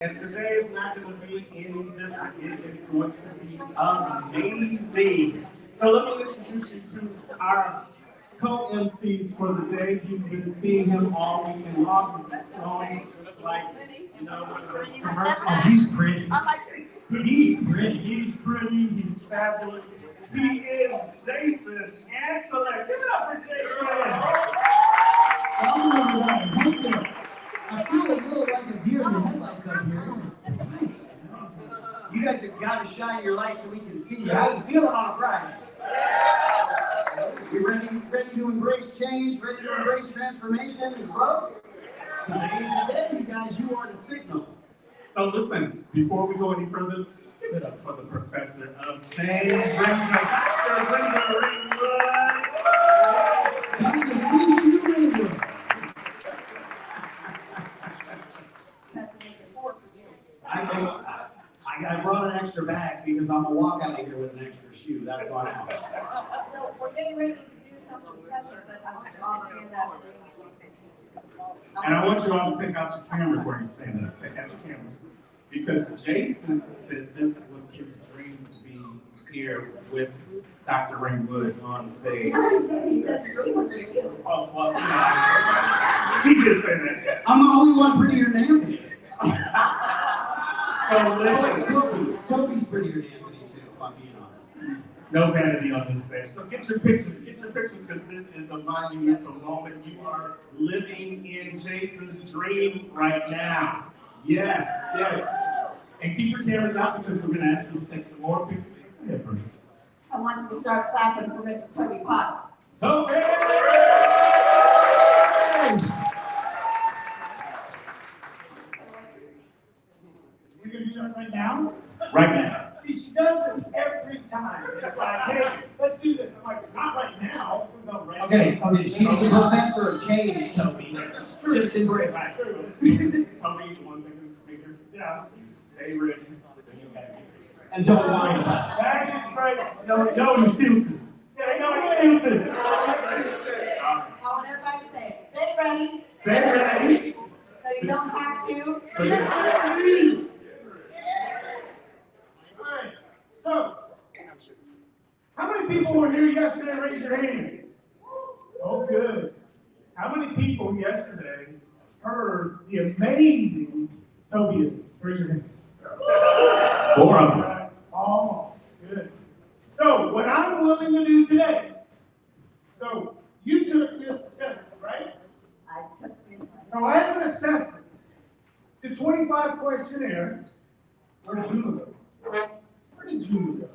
And today is not going to be any different. It is going to be amazing. So let me introduce you to our co-MCs for the day. You've been seeing him all weekend long. He's flowing just like, commercial. Oh, he's pretty. He's pretty. He's pretty. He's fabulous. He is Jason Antolek. Give it up for Jason. I feel a little like a deer in the headlights up here. You guys have got to shine your light so we can see you. How you feeling on a Friday? You ready to embrace change? Ready to embrace transformation and growth? Today's the day, you guys. You are the signal. So listen, before we go any further, give it up for the professor of change, Dr. Brenda Ringwood. I brought an extra bag because I'm gonna walk out of here with an extra shoe. That's why. No, we're getting ready to do something special, but I want you all to hear that. And I want you all to take out your cameras where you stand up. Take out your cameras. Because Jason said this was his dream to be here with Dr. Ringwood on stage. Oh, well, he did say that. I'm the only one prettier than Anthony. Toby's prettier than Anthony too, if I'm being honest. No vanity on this stage. So get your pictures because this is a monumental moment. You are living in Jason's dream right now. Yes. And keep your cameras out because we're going to ask you to take some more pictures. Yeah, I want you to start clapping for Mr. Toby Potter. Toby! We're going to do that right now? Right now. See, she does this every time. It's like, hey, let's do this. I'm like, not right now. We're going right now. Okay, she's the professor of change, Toby. Just embrace it. Toby, one thing is bigger. Yeah, stay ready. And don't whine about it. That is great. No excuses. Say no excuses. I want everybody to say, stay ready, Stay ready. so you don't have to. All right. So, how many people were here yesterday? Raise your hand. Oh, good. How many people yesterday heard the amazing Toby? Raise your hand. 4 of them. Almost. Good. So, what I'm willing to do today, so you took this assessment, right? I took this. So I have an assessment. The 25 questionnaire. Where did Julie go? Where did Julie go?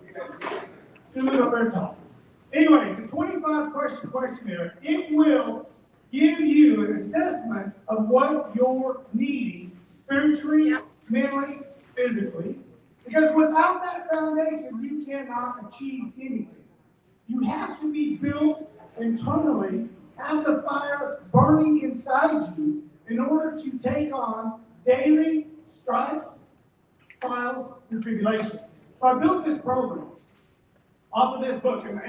Julie up there talking. Anyway, the 25 question questionnaire, it will give you an assessment of what you're needing spiritually, mentally, physically. Because without that foundation, you cannot achieve anything. You have to be built internally, have the fire burning inside you in order to take on daily strife, trials, and tribulations. So I built this program off of this book, and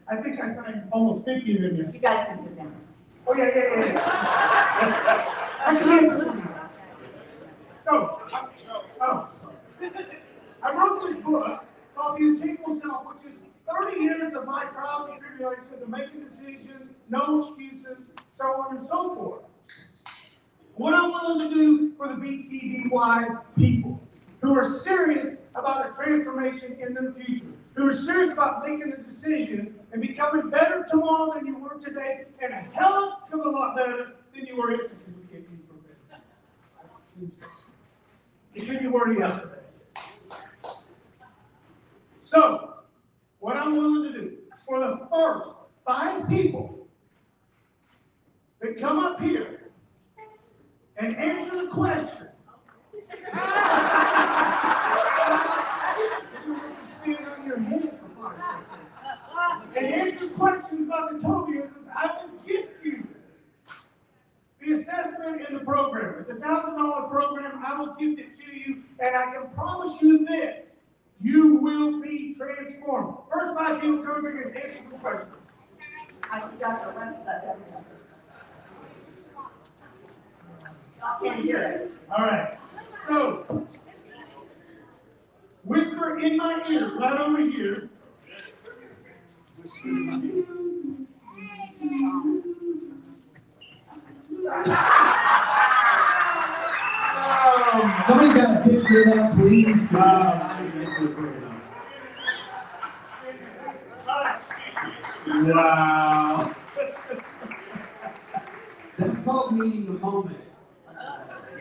I think I signed almost 50 of them. You guys can sit down. Oh, yeah. I can't. I wrote this book called The Achievable Self, which is 30 years of my trials and tribulations of making decisions, no excuses, so on and so forth. What I'm willing to do for the BTDY people who are serious about a transformation in the future, who are serious about making a decision and becoming better tomorrow than you were today, and a hell of a lot better than you were yesterday. Because you were yesterday. So, what I'm willing to do for the first 5 people that come up here and answer the question. Stand on your head for 5 seconds. And answer questions about the Tobias, I will give you the assessment in the program. It's a $1,000 program. I will give it to you, and I can promise you this. You will be transformed. First 5 people come here and answer the question. I forgot the rest of that. I can't hear it. All right. So, whisper in my ear, right over here. Somebody's got a picture of that, please. Wow. That's called meeting the moment.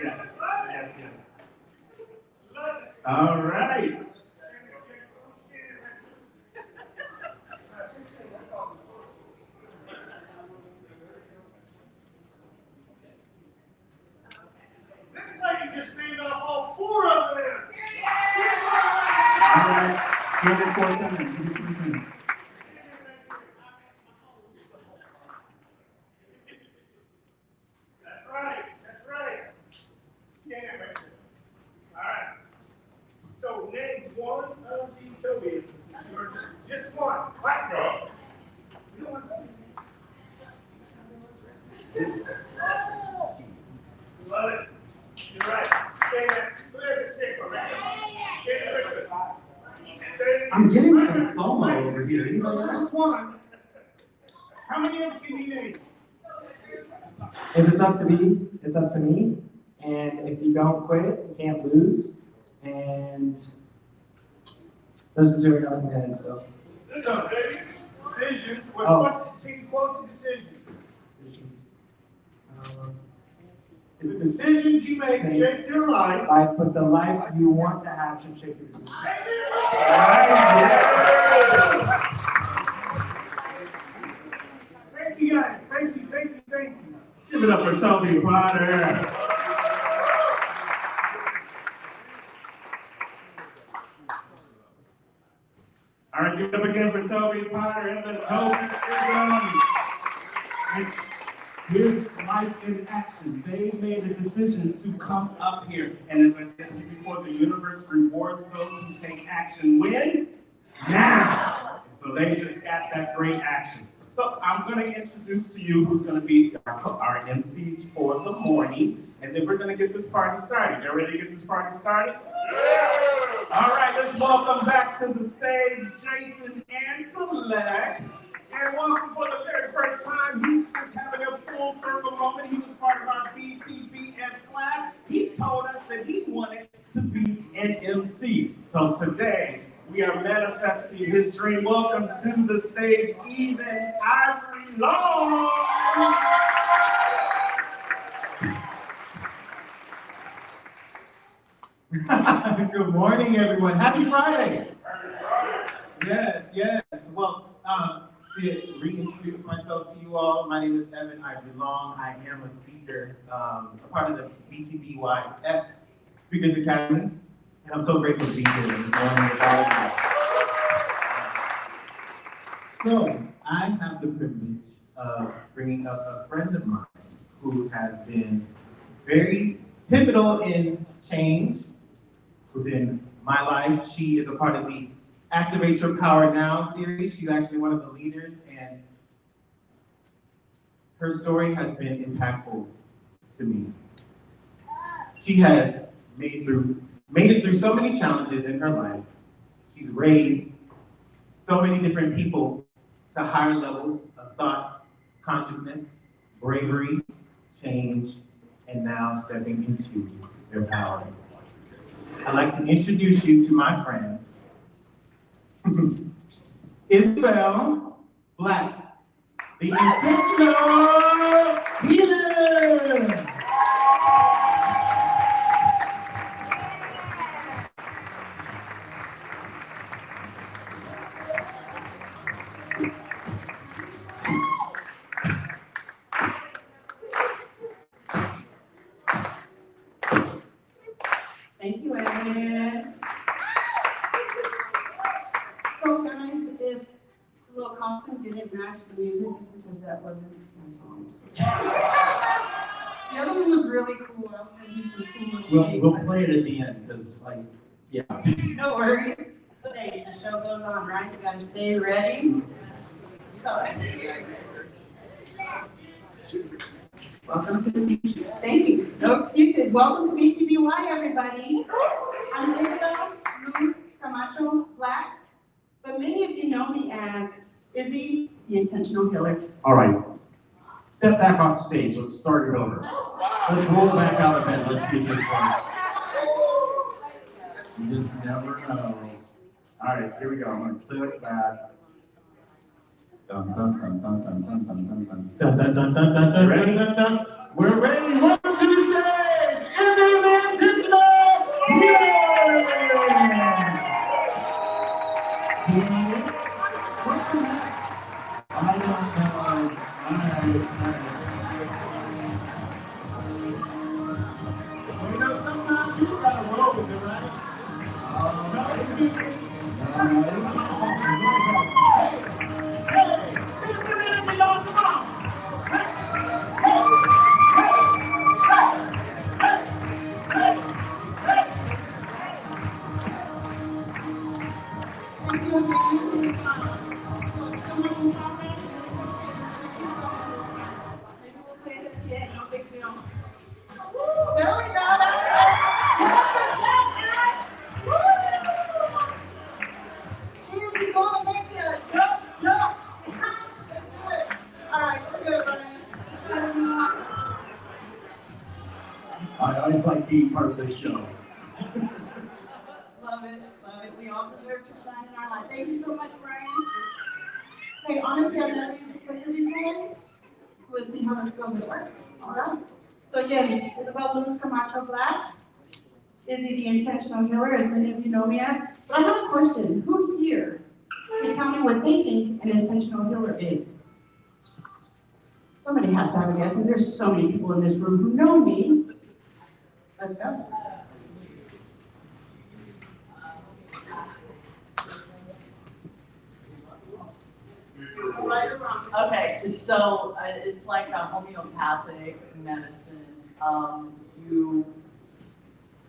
Yes, yes, yes. All right. This lady just seen all 4 of them. All right. Give it 4 seconds. Give it 4 seconds. That's right, that's right. Stand right there. All right. So name one of the Tobies. Just one. White girl. You don't want to. Love it. You're right. Stand there. Where's the stick, right? Stand there. Say- I'm getting some FOMO over here. You know that? Just one. How many of you need? If it's up to me, it's up to me. And if you don't quit, you can't lose. And those are 2 are going ahead, so. Decisions. Oh. What can you quote the decision? Um, The decisions you make shape your life. I put the life you want to have should shape your decision. Thank you guys. Thank you, thank you, thank you. Give it up for Toby Potter. All right, give it up again for Toby Potter and the Toby Ism. Here's life in action. They made a decision to come up here. And as I said before, the universe rewards those who take action when? Now. So they just got that great action. So I'm going to introduce to you who's going to be our MCs for the morning. And then we're going to get this party started. You ready to get this party started? All right, let's welcome back to the stage Jason Antelek. And welcome for the very first time. He was having a full circle moment. He was part of our BTBS class. He told us that he wanted to be an MC. So today, we are manifesting his dream. Welcome to the stage, Even Ivory Long. Good morning, everyone. Happy Friday. Yes, yes. Well, to reintroduce myself to you all, my name is Evan Ivory Long. I am a speaker, a part of the BTBYS Speakers Academy, and I'm so grateful to be here this morning with all of you. So, I have the privilege of bringing up a friend of mine who has been very pivotal in change within my life. She is a part of the Activate Your Power Now series. She's actually one of the leaders, and her story has been impactful to me. She has made it through so many challenges in her life. She's raised so many different people to higher levels of thought, consciousness, bravery, change, and now stepping into their power. I'd like to introduce you to my friend, Isabel Black, the intentional healer. Thank you, Evan. So guys, if the little costume didn't match the music, it's because that wasn't my song. The other one was really cool. I was gonna do some cool We'll play it at the end, because, like, yeah. No worries. Hey, the show goes on, right? You gotta stay ready. Welcome to the future. Thank you. No excuses. Welcome to BTBY, everybody. I'm Isabel Ruth Camacho Black, but many of you know me as Izzy, the Intentional Healer. All right. Step back on stage. Let's start it over. Let's roll back out of bed. Let's get this started. You just never know. All right, here we go. I'm going to click that. Dun, dun, dun, dun, dun, dun, dun, dun, dun. Dun, dun, dun, dun, dun, dun, ready? Dun, dun. We're ready. Welcome to the stage. Izzy the Intentional Healer. What's the next? I don't know. You know, sometimes you gotta roll with it, right? There we go. Easy, gonna make it. Jump, jump. All right, we're good, Ryan. I always like being part of this show. Love it, love it. We all deserve to shine in our life. Thank you so much, Brian. Hey, honestly, I've never used it before. Let's see how this goes at work. All right. So again, Isabel Luz Camacho Black, Izzy the Intentional Healer, as many of you know me as. But I have a question. Who here can tell me what they think an intentional healer is? Somebody has to have a guess, and there's so many people in this room who know me. Let's go. Right or wrong? Okay, so it's like a homeopathic medicine.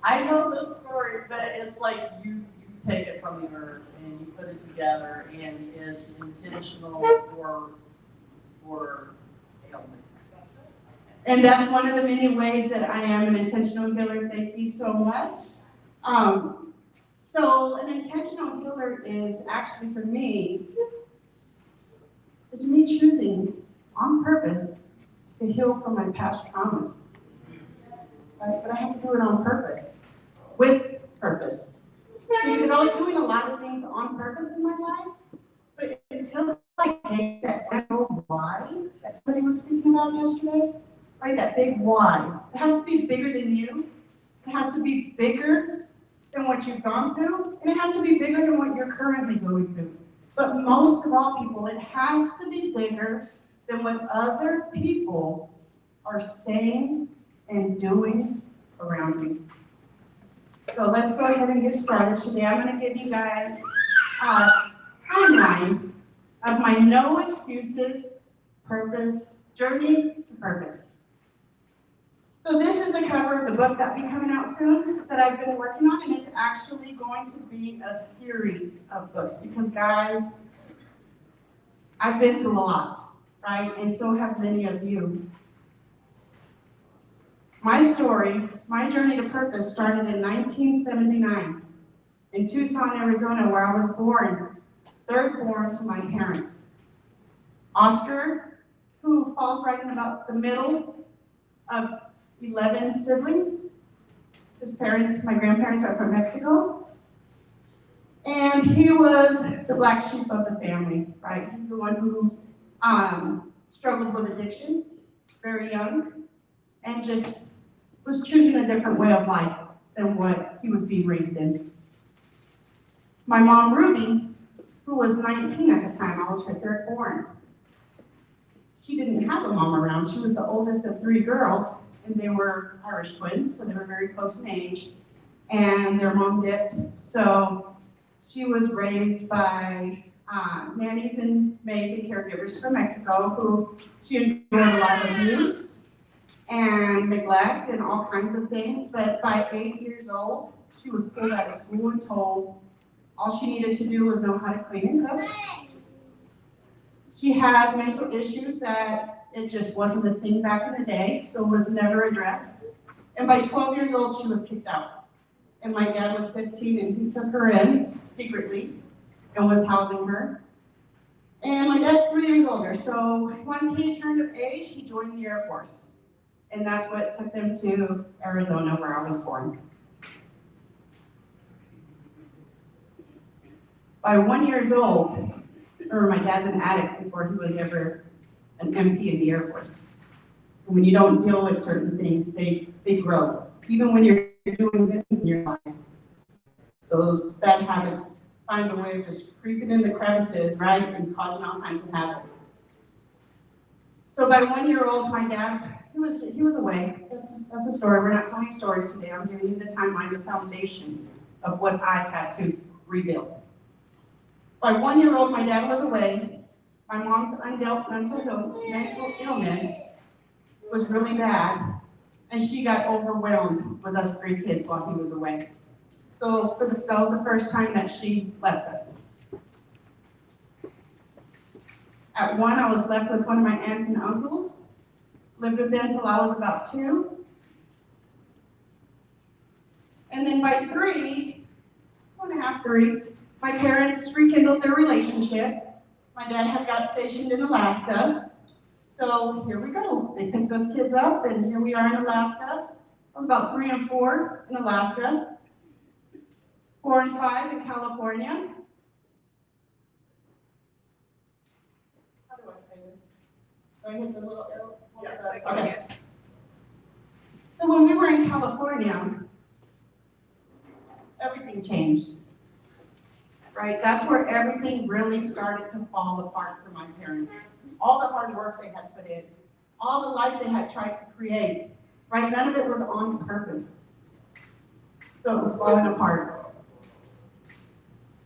I know this story, but it's like you take it from the earth and you put it together, and it's intentional for ailment. And that's one of the many ways that I am an intentional healer. Thank you so much. So an intentional healer is actually for me, is me choosing on purpose to heal from my past traumas. Right? But I have to do it on purpose, with purpose. See, because I was doing a lot of things on purpose in my life, but until I came that I know why, that somebody was speaking about yesterday, right? That big why. It has to be bigger than you. It has to be bigger than what you've gone through, and it has to be bigger than what you're currently going through. But most of all, people, it has to be bigger than what other people are saying and doing around you. So let's go ahead and get started. Today I'm going to give you guys a timeline of my no excuses purpose journey to purpose. So this is the cover of the book that'll be coming out soon that I've been working on, and it's actually going to be a series of books because, guys, I've been through a lot, right? And so have many of you. My story, my journey to purpose started in 1979 in Tucson, Arizona, where I was born, third born to my parents. Oscar, who falls right in about the middle of 11 siblings. His parents, my grandparents are from Mexico. And he was the black sheep of the family, right? He's the one who struggled with addiction, very young, and just was choosing a different way of life than what he was being raised in. My mom, Ruby, who was 19 at the time, I was her third born. She didn't have a mom around. She was the oldest of three girls, and they were Irish twins, so they were very close in age, and their mom dipped. So she was raised by nannies and maids and caregivers from Mexico, who she endured a lot of abuse and neglect and all kinds of things. But by 8 years old, she was pulled out of school and told all she needed to do was know how to clean and cook. She had mental issues that It just wasn't a thing back in the day, so it was never addressed. And by 12 years old, she was kicked out. And my dad was 15 and he took her in secretly and was housing her. And my dad's 3 years older, so once he turned of age, he joined the Air Force. And that's what took them to Arizona, where I was born. By 1 year old, or my dad's an addict before he was ever an MP in the Air Force. And when you don't deal with certain things, they grow. Even when you're doing this in your life, those bad habits find a way of just creeping in the crevices, right, and causing all kinds of havoc. So by 1 year old, my dad, he was away. That's a story. We're not telling stories today. I'm giving you the timeline, the foundation of what I had to rebuild. By 1 year old, my dad was away. My mom's undealt mental illness was really bad, and she got overwhelmed with us 3 kids while he was away. So that was the first time that she left us. At 1, I was left with one of my aunts and uncles. Lived with them until I was about 2. And then by 3, 2.5, 3, my parents rekindled their relationship. My dad had got stationed in Alaska. So here we go. They picked us kids up, and here we are in Alaska. I was about 3 and 4 in Alaska. 4 and 5 in California. How do I say this? Do I hit the little arrow? Yes, okay. So when we were in California, everything changed. Right? That's where everything really started to fall apart for my parents. All the hard work they had put in, all the life they had tried to create, right? None of it was on purpose. So it was falling apart.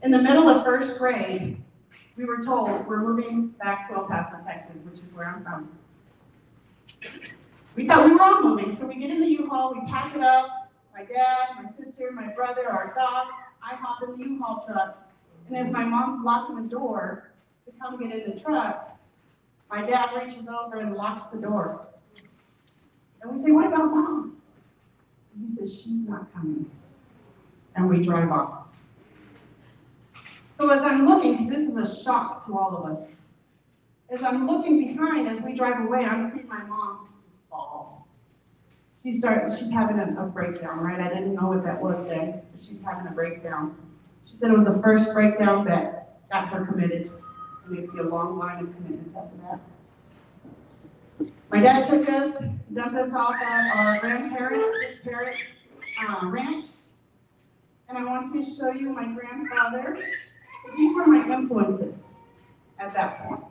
In the middle of 1st grade, we were told we're moving back to El Paso, Texas, which is where I'm from. We thought we were all moving, so we get in the U-Haul, we pack it up, my dad, my sister, my brother, our dog. I hop in the U-Haul truck, and as my mom's locking the door to come get in the truck, my dad reaches over and locks the door. And we say, what about Mom? And he says, she's not coming. And we drive off. So as I'm looking, because this is a shock to all of us, as I'm looking behind, as we drive away, I'm seeing my mom fall. She's having a breakdown, right? I didn't know what that was then, but she's having a breakdown. She said it was the first breakdown that got her committed. And it'd be a long line of commitments after that. My dad took us, dumped us off at our grandparents' ranch. And I want to show you my grandfather. These were my influences at that point.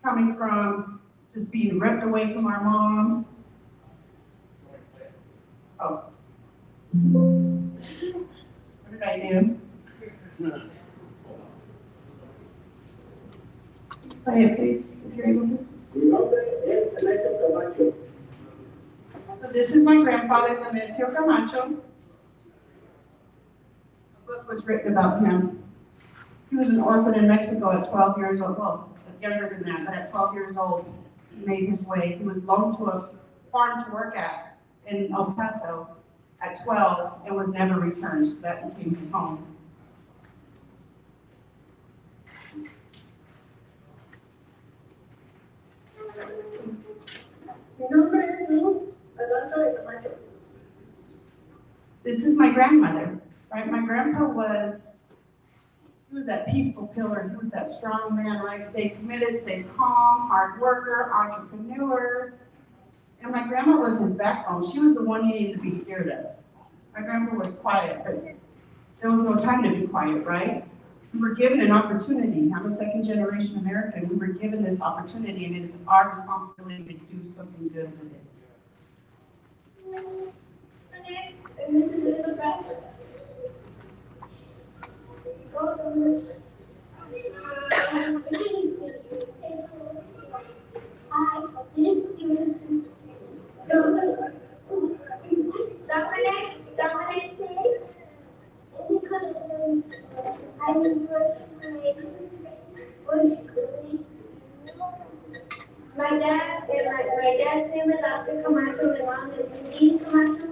Coming from just being ripped away from our mom. Oh. What did I do? Play it, please, if you're able to. So this is my grandfather, Demetrio Camacho. A book was written about him. He was an orphan in Mexico at 12 years old. Well, younger than that, but at 12 years old, he made his way. He was loaned to a farm to work at in El Paso at 12 and was never returned, so that became his home. This is my grandmother, right? My grandpa was that peaceful pillar. He was that strong man, right? Stayed committed, stayed calm, hard worker, entrepreneur. And my grandma was his backbone. She was the one he needed to be scared of. My grandpa was quiet, but there was no time to be quiet, right? We were given an opportunity. I'm a second-generation American. We were given this opportunity, and it is our responsibility to do something good with it. My dad and my my dad's name is Oscar Camacho, my mom is Lee Camacho,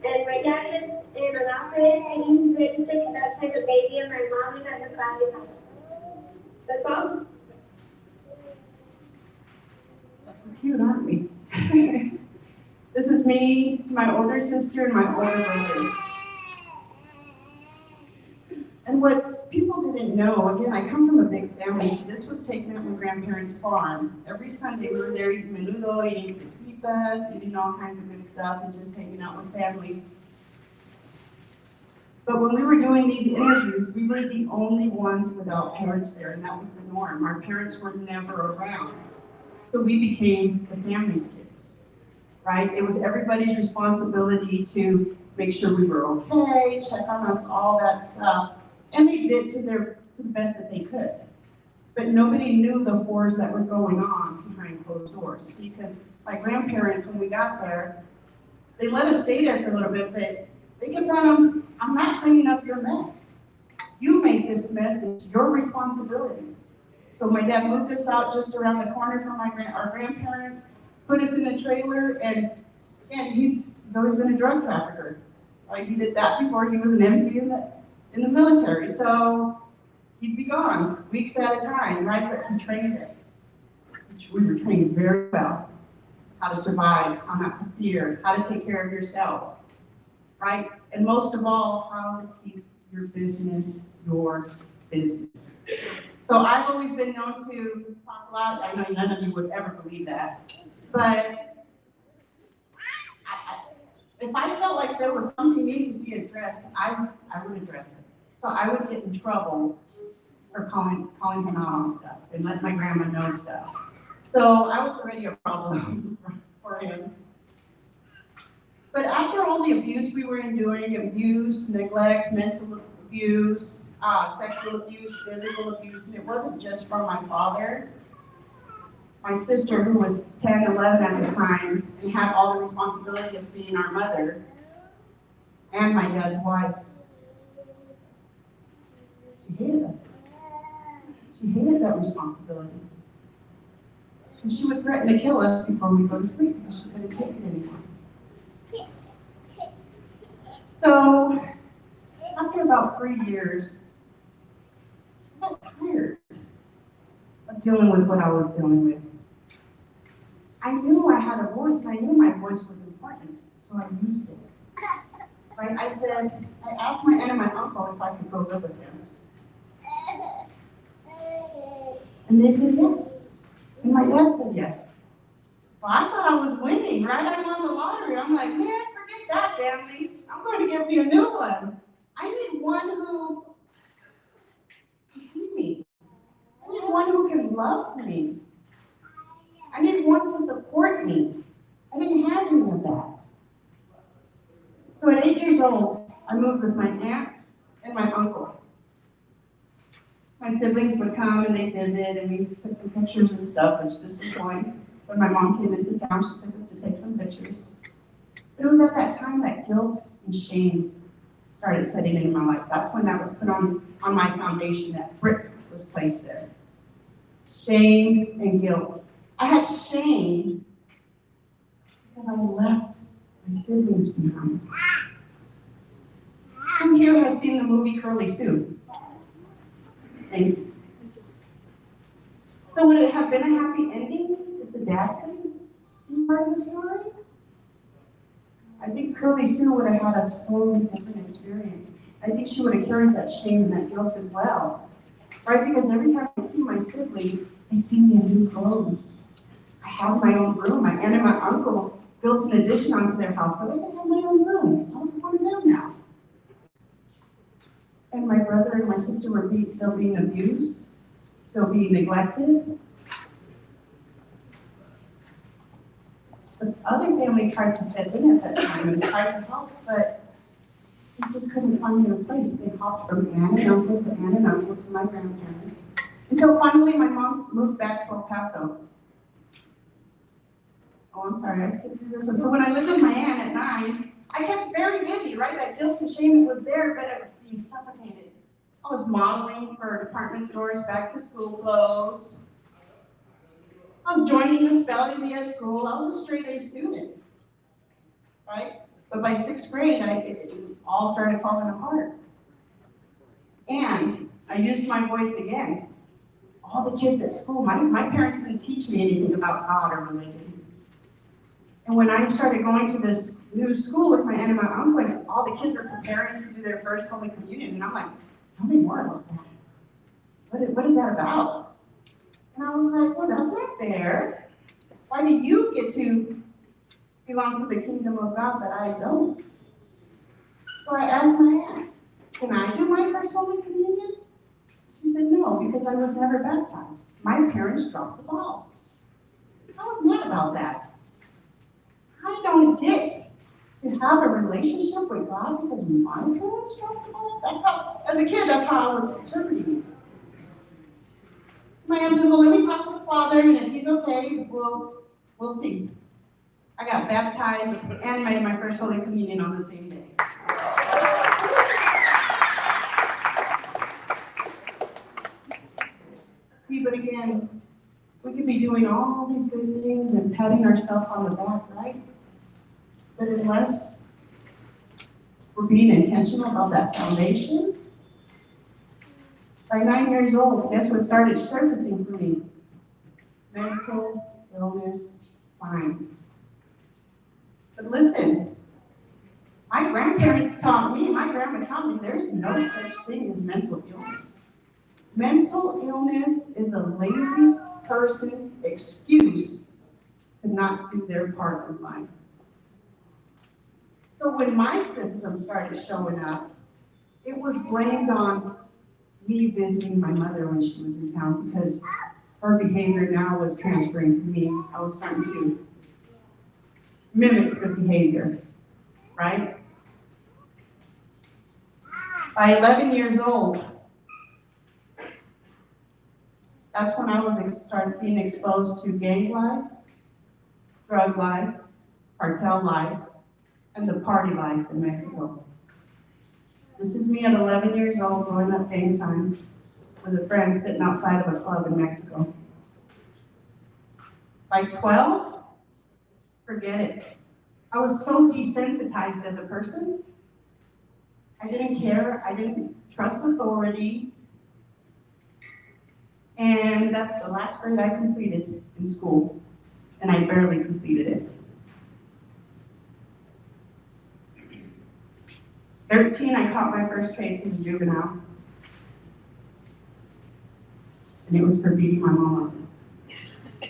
and my dad is in Annapolis, and he's registered to that type of baby, and my mom is at the family house. That's all. We're cute, aren't we? This is me, my older sister, and my older brother. And what people didn't know, again, I come from a big family, so this was taken at my grandparents' farm. Every Sunday, we were there eating menudo, eating taquitas, eating all kinds of good stuff, and just hanging out with family. But when we were doing these interviews, we were the only ones without parents there, and that was the norm. Our parents were never around. So we became the family's kids, right? It was everybody's responsibility to make sure we were okay, check on us, all that stuff. And they did to the best that they could. But nobody knew the horrors that were going on behind closed doors. See, because my grandparents, when we got there, they let us stay there for a little bit, but they kept telling them, I'm not cleaning up your mess. You made this mess, it's your responsibility. So my dad moved us out just around the corner from our grandparents, put us in a trailer, and again, he's always been a drug trafficker. Right? He did that before he was an MP in the military. So he'd be gone weeks at a time, right? But he trained us. We were trained very well. How to survive, how not to fear, how to take care of yourself, right? And most of all, how to keep your business your business. So I've always been known to talk a lot. I know none of you would ever believe that. But if I felt like there was something needing to be addressed, I would address it. So I would get in trouble for calling him out on stuff and let my grandma know stuff. So I was already a problem for him. But after all the abuse we were enduring, abuse, neglect, mental abuse, sexual abuse, physical abuse, and it wasn't just from my father. My sister, who was 10, 11 at the time, and had all the responsibility of being our mother, and my dad's wife, she hated us. She hated that responsibility. And she would threaten to kill us before we go to sleep because she couldn't take it anymore. So, after about 3 years, I was tired of dealing with what I was dealing with. I knew I had a voice, and I knew my voice was important, so I used it. Right? I asked my aunt and my uncle if I could go live with them. And they said yes. And my dad said yes. Well, I thought I was winning, right? I won the lottery. I'm like, man, forget that, family. I'm going to give you a new one. I need one who can see me. I need one who can love me. I need one to support me. I didn't have any of that. So at 8 years old, I moved with my aunt and my uncle. My siblings would come and they'd visit, and we took some pictures and stuff, which this is going. When my mom came into town, she took us to take some pictures. But it was at that time that guilt and shame started setting in my life. That's when that was put on my foundation, that brick was placed there. Shame and guilt. I had shame because I left my siblings behind. Who here has seen the movie Curly Sue? Thank you. So would it have been a happy ending if the dad couldn't be part of the story? I think Curly Sue would have had a totally different experience. I think she would have carried that shame and that guilt as well. Right? Because every time I see my siblings, they see me in new clothes. I have my own room. My aunt and my uncle built an addition onto their house, so they can have my own room. I was one of them now. And my brother and my sister were still being abused, still being neglected. The other family tried to step in at that time and tried to help, but we just couldn't find their place. They hopped from aunt and uncle to aunt and uncle to my grandparents. Until finally my mom moved back to El Paso. Oh, I'm sorry, I skipped through this one. So when I lived with my aunt at 9, I kept very busy, right? That guilt and shame was there, but I was being suffocated. I was modeling for department stores, back to school clothes. I was joining the spelling bee at school. I was a straight A student, right? But by 6th grade, it all started falling apart. And I used my voice again. All the kids at school, my parents didn't teach me anything about God or religion. And when I started going to this new school with my aunt and my uncle, and all the kids were preparing to do their first Holy Communion, and I'm like, tell me more about that. What is that about? And I was like, well, that's not fair. Why do you get to belong to the kingdom of God that I don't? So I asked my aunt, can I do my first Holy Communion? She said, no, because I was never baptized. My parents dropped the ball. I was mad about that. I don't get to have a relationship with God because my parents dropped the ball. That's how, as a kid, that's how I was interpreting it. My aunt said, well, let me talk to the Father, and if he's okay, we'll see. I got baptized and made my first Holy Communion on the same day. See, but again, we could be doing all these good things and patting ourselves on the back, right? But unless we're being intentional about that foundation, by 9 years old, guess what started surfacing for me? Mental illness signs. But listen, my grandma taught me there's no such thing as mental illness. Mental illness is a lazy person's excuse to not do their part in life. So when my symptoms started showing up, it was blamed on me visiting my mother when she was in town because her behavior now was transferring to me. I was starting to mimic the behavior, right? By 11 years old, that's when I started being exposed to gang life, drug life, cartel life, and the party life in Mexico. This is me at 11 years old throwing up gang signs with a friend sitting outside of a club in Mexico. By 12, forget it. I was so desensitized as a person. I didn't care. I didn't trust authority. And that's the last grade I completed in school. And I barely completed it. 13, I caught my first case as a juvenile. And it was for beating my mom up.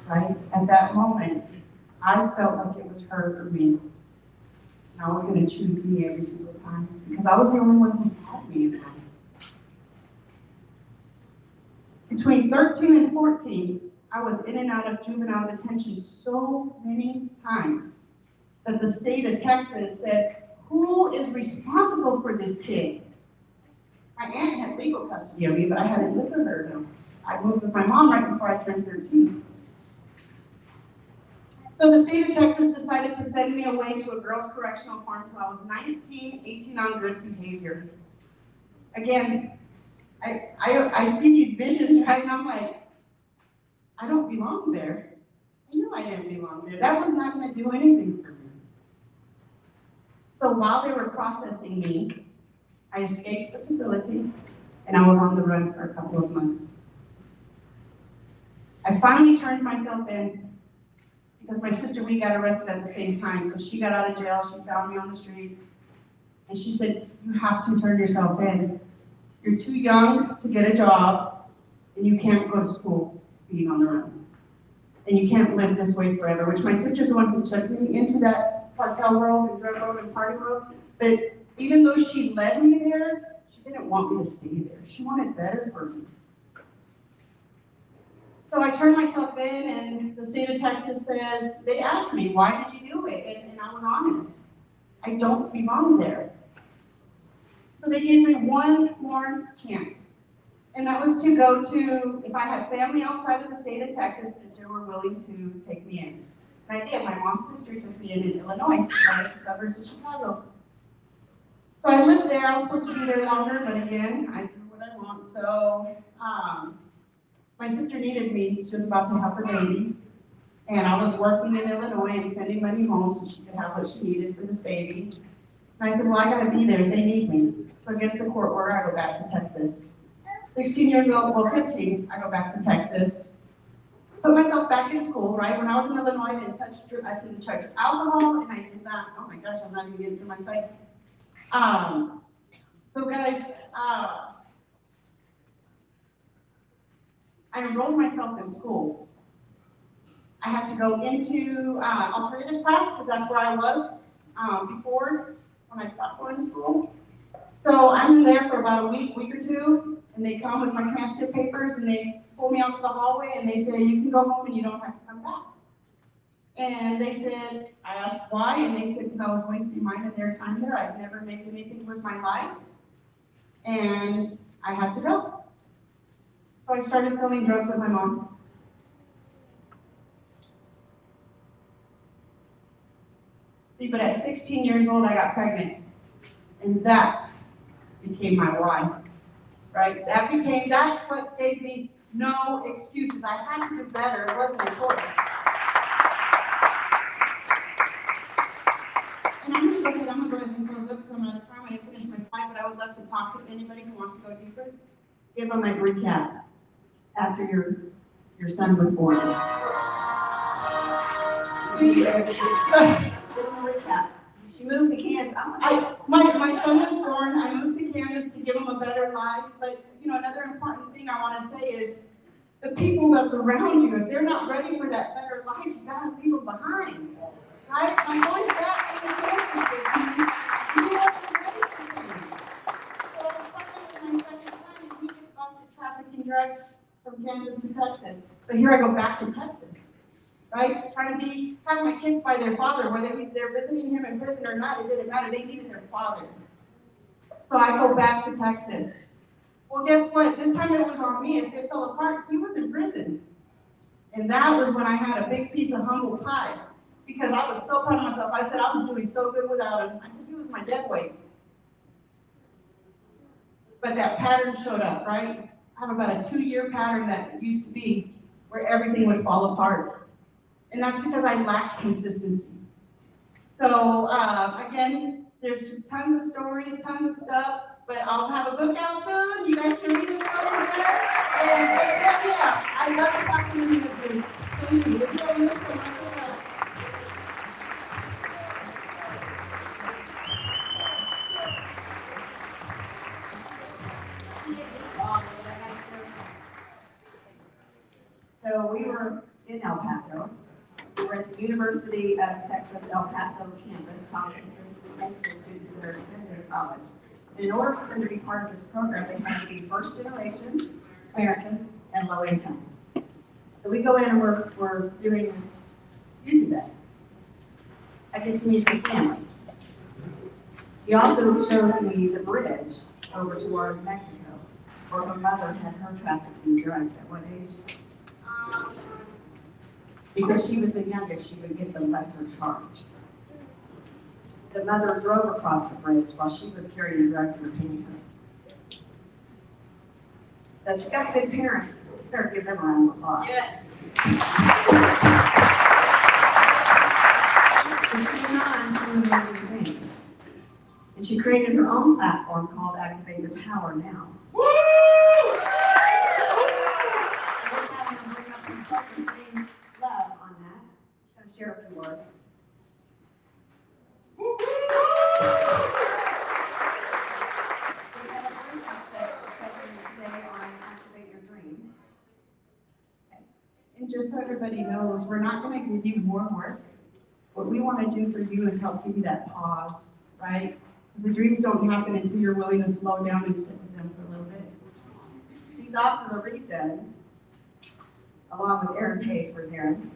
Right? At that moment, I felt like it was her for me. And I was going to choose me every single time. Because I was the only one who had me in life. Between 13 and 14, I was in and out of juvenile detention so many times that the state of Texas said, who is responsible for this kid? My aunt had legal custody of me, but I hadn't lived with her. No. I moved with my mom right before I turned 13. So the state of Texas decided to send me away to a girls' correctional farm until I was 19, 18 on good behavior. Again, I see these visions, right, and I'm like, I don't belong there. I knew I didn't belong there. That was not going to do anything for me. So while they were processing me, I escaped the facility, and I was on the run for a couple of months. I finally turned myself in because my sister, we got arrested at the same time. So she got out of jail, she found me on the streets, and she said, you have to turn yourself in. You're too young to get a job, and you can't go to school being on the run. And you can't live this way forever, which my sister's the one who took me into that cartel world and drug world and party world. But even though she led me there, she didn't want me to stay there. She wanted better for me. So I turned myself in, and the state of Texas says, they asked me, why did you do it? And I was honest. I don't belong there. So they gave me one more chance. And that was to go to, if I had family outside of the state of Texas, if they were willing to take me in. And I did. My mom's sister took me in Illinois, right, suburbs of Chicago. So I lived there. I was supposed to be there longer, but again, I do what I want. So My sister needed me, she was about to have her baby, and I was working in Illinois and sending money home so she could have what she needed for this baby. And I said, well, I gotta be there, they need me. So against the court order, I go back to Texas. 16 years old, well, 15, I go back to Texas. Put myself back in school, right? When I was in Illinois, I didn't touch alcohol, and I did not, oh my gosh, I'm not even getting through my psych. So guys, I enrolled myself in school. I had to go into alternative class, because that's where I was before, when I stopped going to school. So I'm in there for about a week or two, and they come with my transcript papers, and they pull me out to the hallway, and they say, you can go home and you don't have to come back. And they said, I asked why, and they said, because I was wasting mine and their time there. I'd never made anything with my life, and I had to go. So I started selling drugs with my mom. See, but at 16 years old, I got pregnant, and that became my why, right? That's what gave me no excuses. I had to do better. It wasn't a choice. And I'm gonna go ahead and close up because I'm out of time. I didn't finish my slide, but I would love to talk to anybody who wants to go deeper. Give them a recap after your son was born. Give them a recap. She moved to Kansas. My son was born, I moved to Kansas to give him a better life, but another important thing I want to say is the people that's around you, if they're not ready for that better life, you gotta leave them behind. Right? I'm going back to the Kansas system. You have to be ready for things. So my second time, and he gets busted trafficking drugs from Kansas to Texas. So here I go back to Texas. Right? Trying to have my kids by their father, whether they're visiting him in prison or not, it didn't matter. They needed their father. So I go back to Texas. Well, guess what? This time it was on me. If it fell apart, he was in prison. And that was when I had a big piece of humble pie. Because I was so proud of myself. I said I was doing so good without him. I said he was my dead weight. But that pattern showed up, right? I have about a 2-year pattern that used to be where everything would fall apart. And that's because I lacked consistency. So again, there's tons of stories, tons of stuff, but I'll have a book out soon. You guys can read the stories there. And yeah, I love talking to you. Thank you. It's really useful. So we were in El Paso. We were at the University of Texas El Paso campus talking to high school students that are attending college. And in order for them to be part of this program, they have to be first generation Americans and low income. So we go in and we're doing this youth event. I get to meet her family. She also shows me the bridge over towards Mexico, where her mother had her trafficking drugs. At what age? Because she was the youngest, she would get the lesser charge. The mother drove across the bridge while she was carrying drugs in her pantyhose. So if you got good parents, you better give them a round of applause. Yes. From she went on to amazing things. And she created her own platform called Activate Your Power Now. Love on that. I'm going to share a few words. We have a breakout session today on Activate Your Dream. And just so everybody knows, we're not going to give you more work. What we want to do for you is help give you that pause, right? Because the dreams don't happen until you're willing to slow down and sit with them for a little bit. She's also the reason, along with Erin Page. Where's Erin?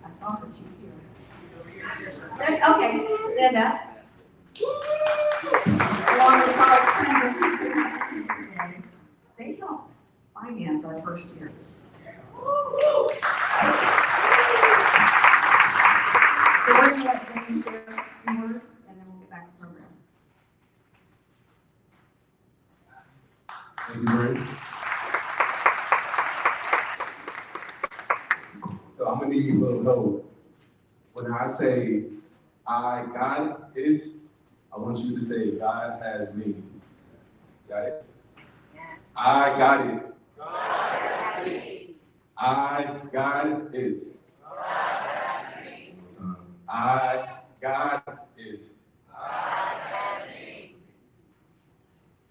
I saw her, she's here. Okay, Linda. Along with Carl Sanders, they helped finance our first year. So we're going to let Jenny share a few words, and then we'll get back to the program. Thank you, Brent. I'm gonna need a little help. When I say I got it, I want you to say God has me. Got it? I got it. I got it. I got it.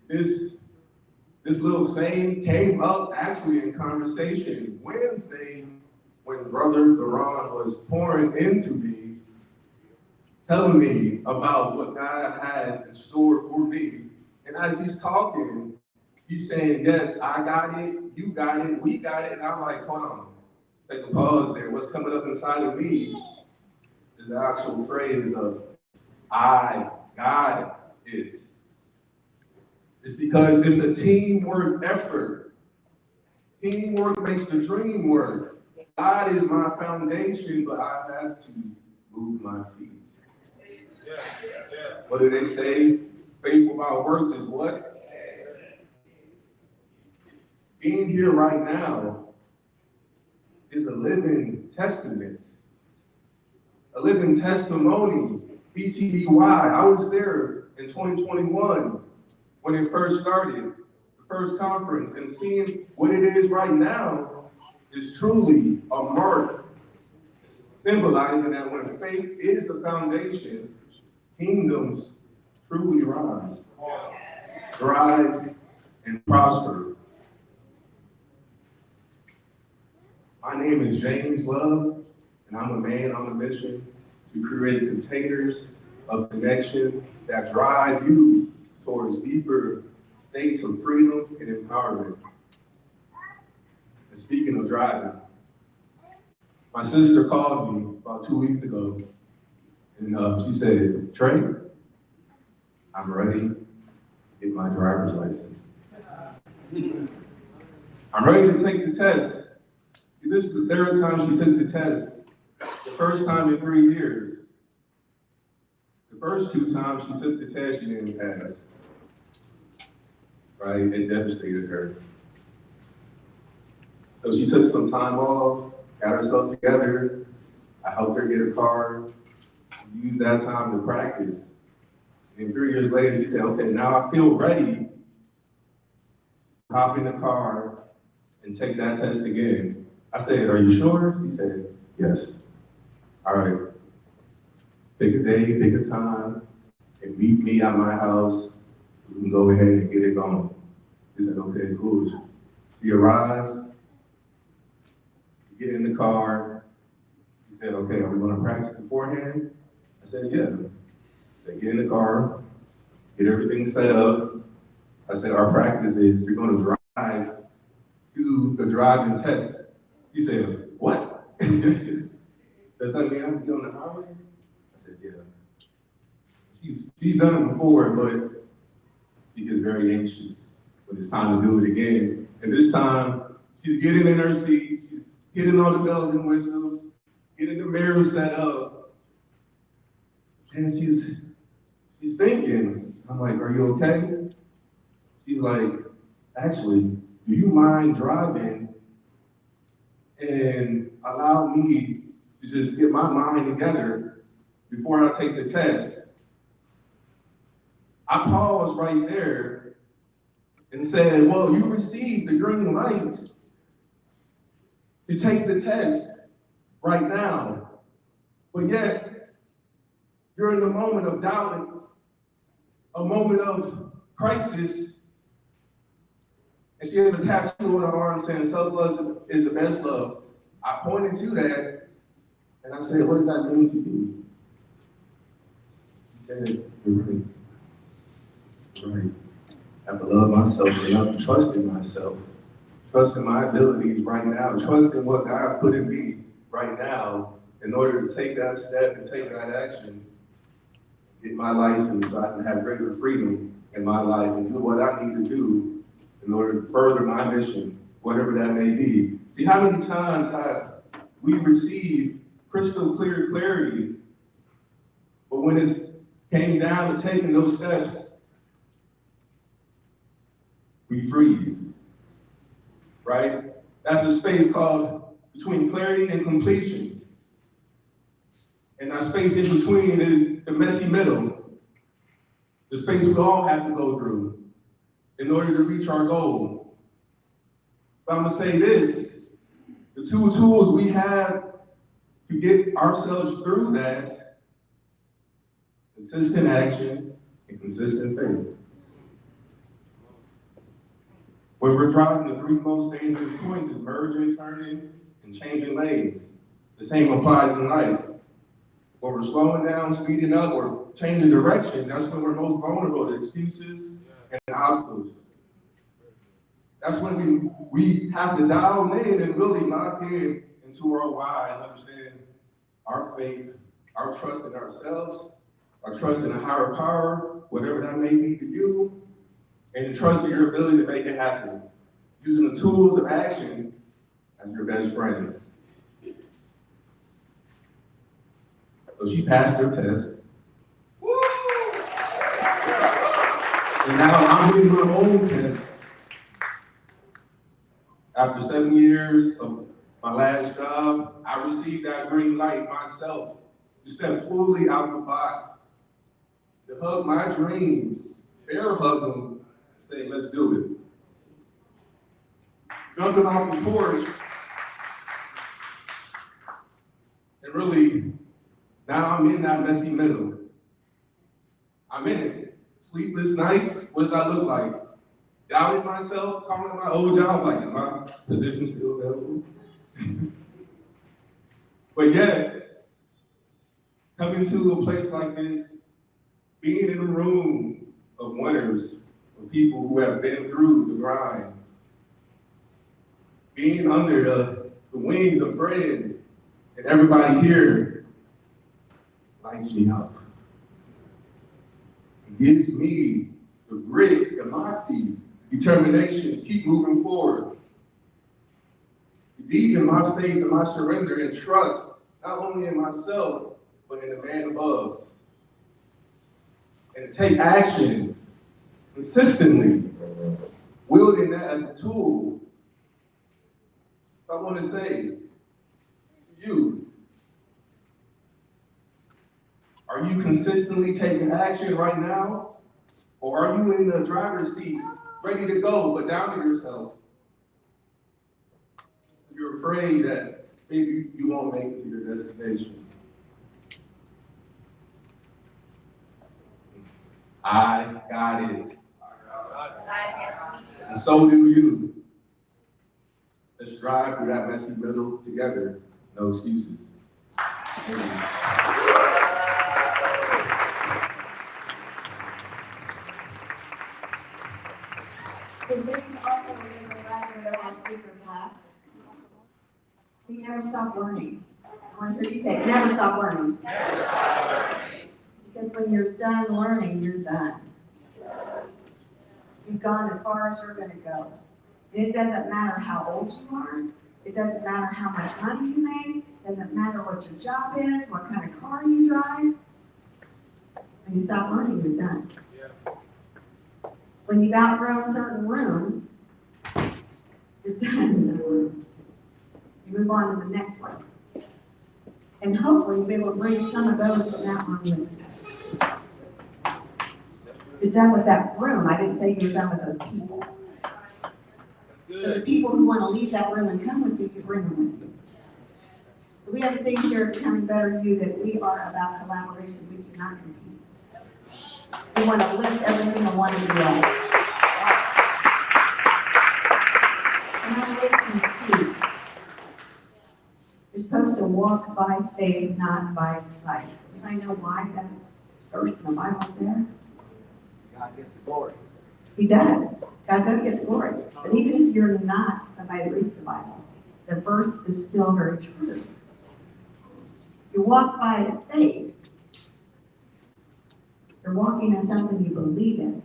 This little saying came up actually in conversation Wednesday when Brother Duran was pouring into me, telling me about what God had in store for me. And as he's talking, he's saying, yes, I got it, you got it, we got it. And I'm like, hold on, take a pause there. What's coming up inside of me is the actual phrase of, I got it. It's because it's a teamwork effort. Teamwork makes the dream work. God is my foundation, but I have to move my feet. What do they say? Faith without works is what? Being here right now is a living testament, a living testimony. BTBY, I was there in 2021 when it first started, the first conference, and seeing what it is right now is truly a mark, symbolizing that when faith is the foundation, kingdoms truly rise, thrive, and prosper. My name is James Love, and I'm a man on a mission to create containers of connection that drive you towards deeper states of freedom and empowerment. And speaking of driving, my sister called me about 2 weeks ago, and she said, Trey, I'm ready to get my driver's license. I'm ready to take the test. This is the third time she took the test. The first time in 3 years. The first 2 times she took the test, she didn't pass. Right? It devastated her. So she took some time off, got herself together. I helped her get a car, used that time to practice. And 3 years later, she said, okay, now I feel ready. Hop in the car and take that test again. I said, are you sure? She said, yes. All right. Pick a day, pick a time, and meet me at my house. We can go ahead and get it going. She said, okay, cool. She arrived, get in the car. She said, okay, are we going to practice beforehand? I said, yeah. She said, get in the car, get everything set up. I said, our practice is you're going to drive to the driving test. She said, what? Does that mean I have to get on the highway? I said, yeah. She's done it before, but she gets very anxious when it's time to do it again. And this time, she's getting in her seat, she's getting all the bells and whistles, getting the mirror set up. And she's thinking, I'm like, are you okay? She's like, actually, do you mind driving and allow me to just get my mind together before I take the test? I paused right there and said, well, you received the green light to take the test right now, but yet you're in a moment of doubt, a moment of crisis, and she has a tattoo on her arm saying self-love is the best love. I pointed to that, and I said, what does that mean to you? She said, you're right. You're right. I have to love myself enough to trust in myself, trust in my abilities right now, trust in what God put in me right now in order to take that step and take that action, get my license so I can have greater freedom in my life and do what I need to do in order to further my mission, whatever that may be. See, how many times have we received crystal clear clarity, but when it came down to taking those steps, we freeze, right? That's a space called between clarity and completion. And that space in between is the messy middle, the space we all have to go through in order to reach our goal. But I'm gonna say this, the two tools we have to get ourselves through that, consistent action and consistent faith. When we're driving, the three most dangerous points is merging, turning, and changing lanes. The same applies in life. When we're slowing down, speeding up, or changing direction, that's when we're most vulnerable to excuses and obstacles. That's when we have to dial in and really lock in into our why and understand our faith, our trust in ourselves, our trust in a higher power, whatever that may be to you, and the trust in your ability to make it happen, using the tools of action as your best friend. So she passed her test. Woo! And now I'm doing my own test. After 7 years of my last job, I received that green light myself to step fully out the box, to hug my dreams, bear hug them, and say, let's do it. Jumping off the porch, and really, now I'm in that messy middle. I'm in it. Sleepless nights, what does that look like? Doubting myself, calling my old job, like, is my position still available? But yet, coming to a place like this, being in a room of winners, of people who have been through the grind, being under the wings of Fred, and everybody here lights me up. It gives me the grit, the moxie, determination to keep moving forward. To deepen my faith and my surrender and trust, not only in myself, but in the man above. And to take action consistently, wielding that as a tool. I want to say to you, are you consistently taking action right now? Or are you in the driver's seat, ready to go, but down to yourself? You're afraid that maybe you won't make it to your destination. I got it. And so do you. Let's drive through that messy middle together. No excuses. Amen. So this is also a graduate of our speaker class. We never stop learning. I want to hear you say, never stop learning. Never stop learning. Because when you're done learning, you're done. You've gone as far as you're going to go. And it doesn't matter how old you are. It doesn't matter how much money you make. It doesn't matter what your job is, what kind of car you drive. When you stop learning, you're done. When you've outgrown certain rooms, you're done in that room. You move on to the next one. And hopefully you'll be able to bring some of those from that room with you. You're done with that room. I didn't say you're done with those people. So the people who want to leave that room and come with you, you bring them with you. So we have a thing here at Becoming Better You that we are about collaboration. We do not compete. We want to lift every single one of you up. You're supposed to walk by faith, not by sight. I know why that verse in the Bible is there. God gets the glory. He does. God does get the glory. But even if you're not somebody that reads the Bible, the verse is still very true. You walk by faith. You're walking in something you believe in.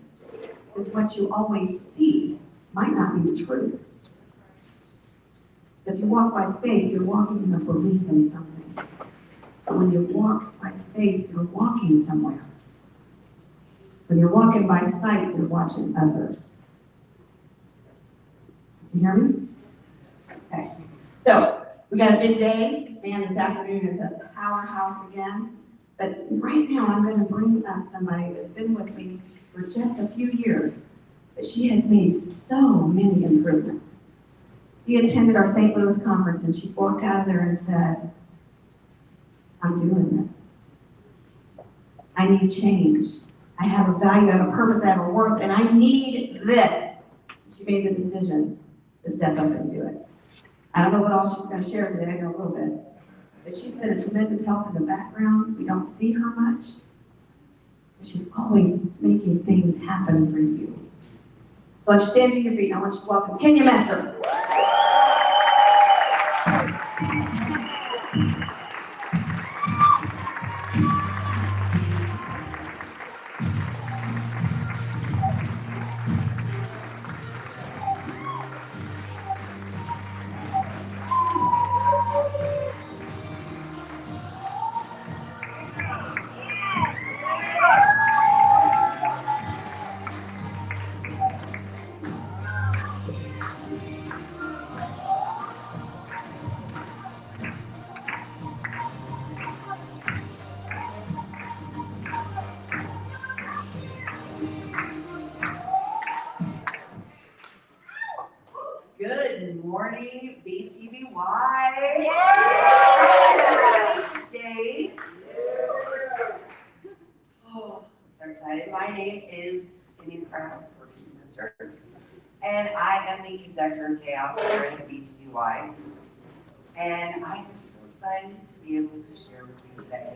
Because what you always see might not be the truth. If you walk by faith, you're walking in a belief in something. But when you walk by faith, you're walking somewhere. When you're walking by sight, you're watching others. You hear me? Okay. So, We got a big day, man, this afternoon is a powerhouse again. But right now, I'm gonna bring up somebody that's been with me for just a few years, but she has made so many improvements. She attended our St. Louis conference and she walked out of there and said, I'm doing this. I need change. I have a value, I have a purpose, I have a worth, and I need this. She made the decision to step up and do it. I don't know what all she's gonna share today, I know a little bit. But she's been a tremendous help in the background. We don't see her much. But she's always making things happen for you. So let's stand to your feet. I want you to welcome Kenya Master. Good morning, BTBY. Today. Oh, so excited. My name is Kenya Krause, or Kenya Master, and I am the conductor of chaos here at the BTBY. And I'm so excited to be able to share with you today.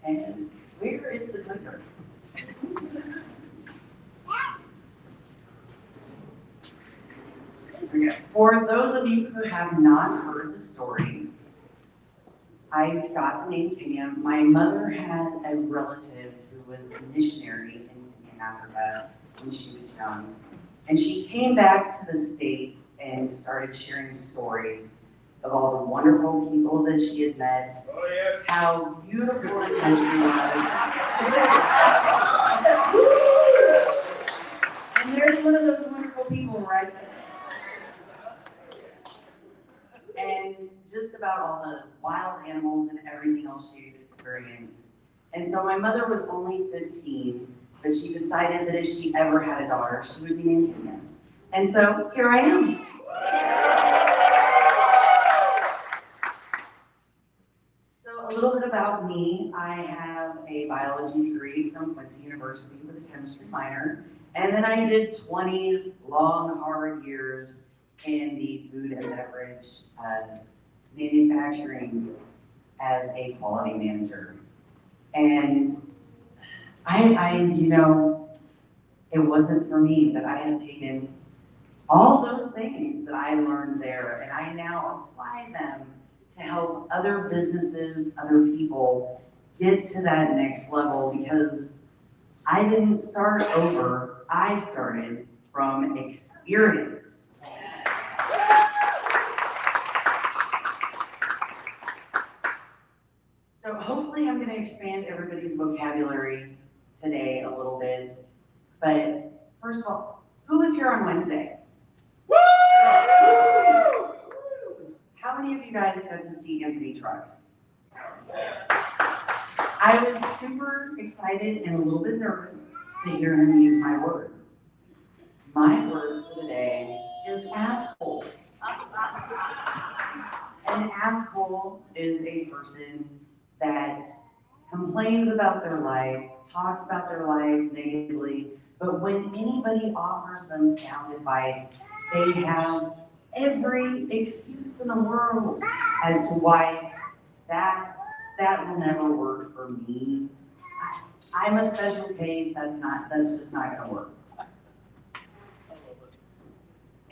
And where is the clicker? For those of you who have not heard the story, I got the name Kenya. My mother had a relative who was a missionary in Africa when she was young. And she came back to the States and started sharing stories of all the wonderful people that she had met, how beautiful the country was. And there's one of those wonderful people right there. And just about all the wild animals and everything else she had experienced. And so my mother was only 15, but she decided that if she ever had a daughter, she would be named Kenya. And so here I am. So a little bit about me. I have a biology degree from Quincy University with a chemistry minor. And then I did 20 long, hard years in the food and beverage manufacturing as a quality manager. And you know, it wasn't for me, but I had taken all those things that I learned there, and I now apply them to help other businesses, other people get to that next level, because I didn't start over, I started from experience. So hopefully I'm going to expand everybody's vocabulary today a little bit. But first of all, who was here on Wednesday? Woo! How many of you guys got to see Empty Trucks? I was super excited and a little bit nervous to hear him use my word. My word for the day is asshole. An asshole is a person that complains about their life, talks about their life negatively, but when anybody offers them sound advice, they have every excuse in the world as to why that will never work for me. I'm a special case, that's just not gonna work.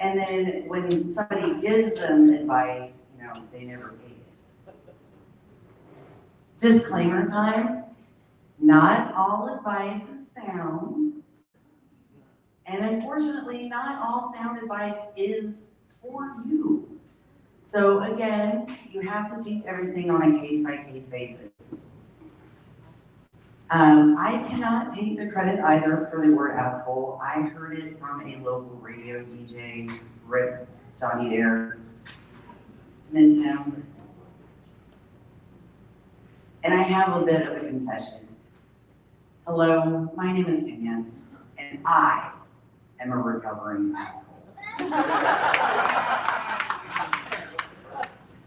And then when somebody gives them advice, you know, they never take it. Disclaimer time, not all advice is sound. And unfortunately, not all sound advice is for you. So again, you have to take everything on a case-by-case basis. I cannot take the credit either for the word asshole. I heard it from a local radio DJ, Rick Johnny Dare. miss him. And I have a bit of a confession. Hello, my name is Kenya, and I am a recovering asshole.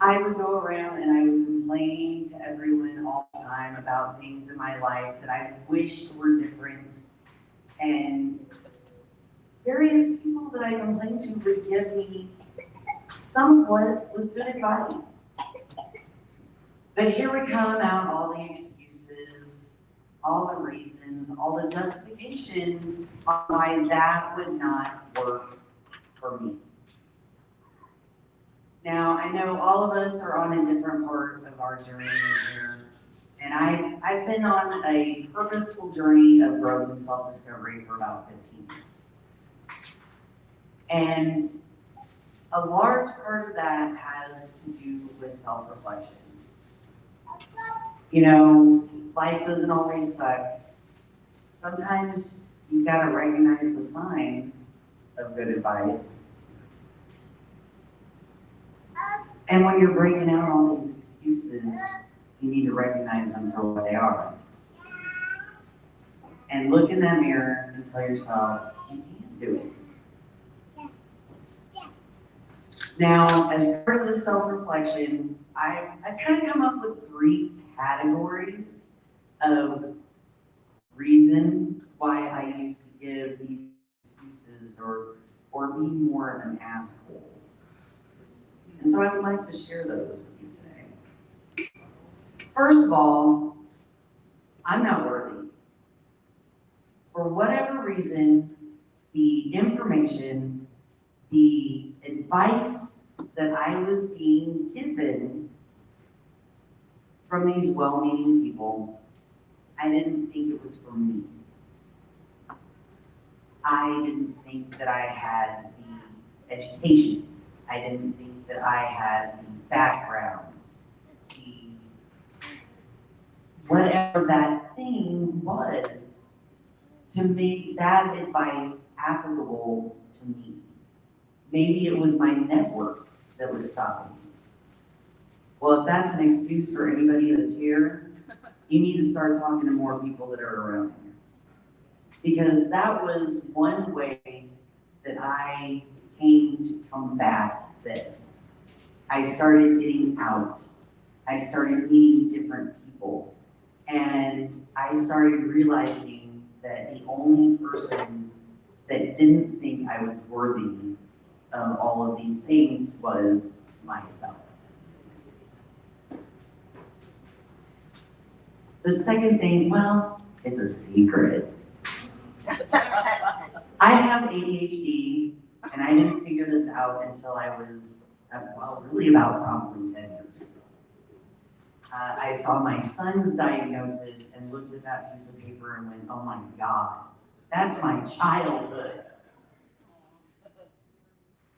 I would go around and I would complain to everyone all the time about things in my life that I wished were different. And various people that I complained to would give me somewhat was good advice. But here would come out all the excuses, all the reasons, all the justifications on why that would not work for me. Now, I know all of us are on a different part of our journey here, and I've been on a purposeful journey of growth and self-discovery for about 15 years. And a large part of that has to do with self-reflection. You know, life doesn't always suck. Sometimes you've got to recognize the signs of good advice. And when you're breaking out all these excuses, you need to recognize them for what they are. And look in that mirror and tell yourself, you can do it. Now, as part of this self-reflection, I've kind of come up with 3 categories of reasons why I used to give these excuses or be more of an asshole. And so I would like to share those with you today. First of all, I'm not worthy. For whatever reason, the information, the advice that I was being given from these well-meaning people, I didn't think it was for me. I didn't think that I had the education. I didn't think that I had the background, whatever that thing was, to make that advice applicable to me. Maybe it was my network that was stopping me. Well, if that's an excuse for anybody that's here, you need to start talking to more people that are around here. Because that was one way that I came to combat this. I started getting out. I started meeting different people. And I started realizing that the only person that didn't think I was worthy of all of these things was myself. The second thing, well, it's a secret. I have ADHD, and I didn't figure this out until I was, really about probably 10 years ago. I saw my son's diagnosis and looked at that piece of paper and went, oh my God, that's my childhood.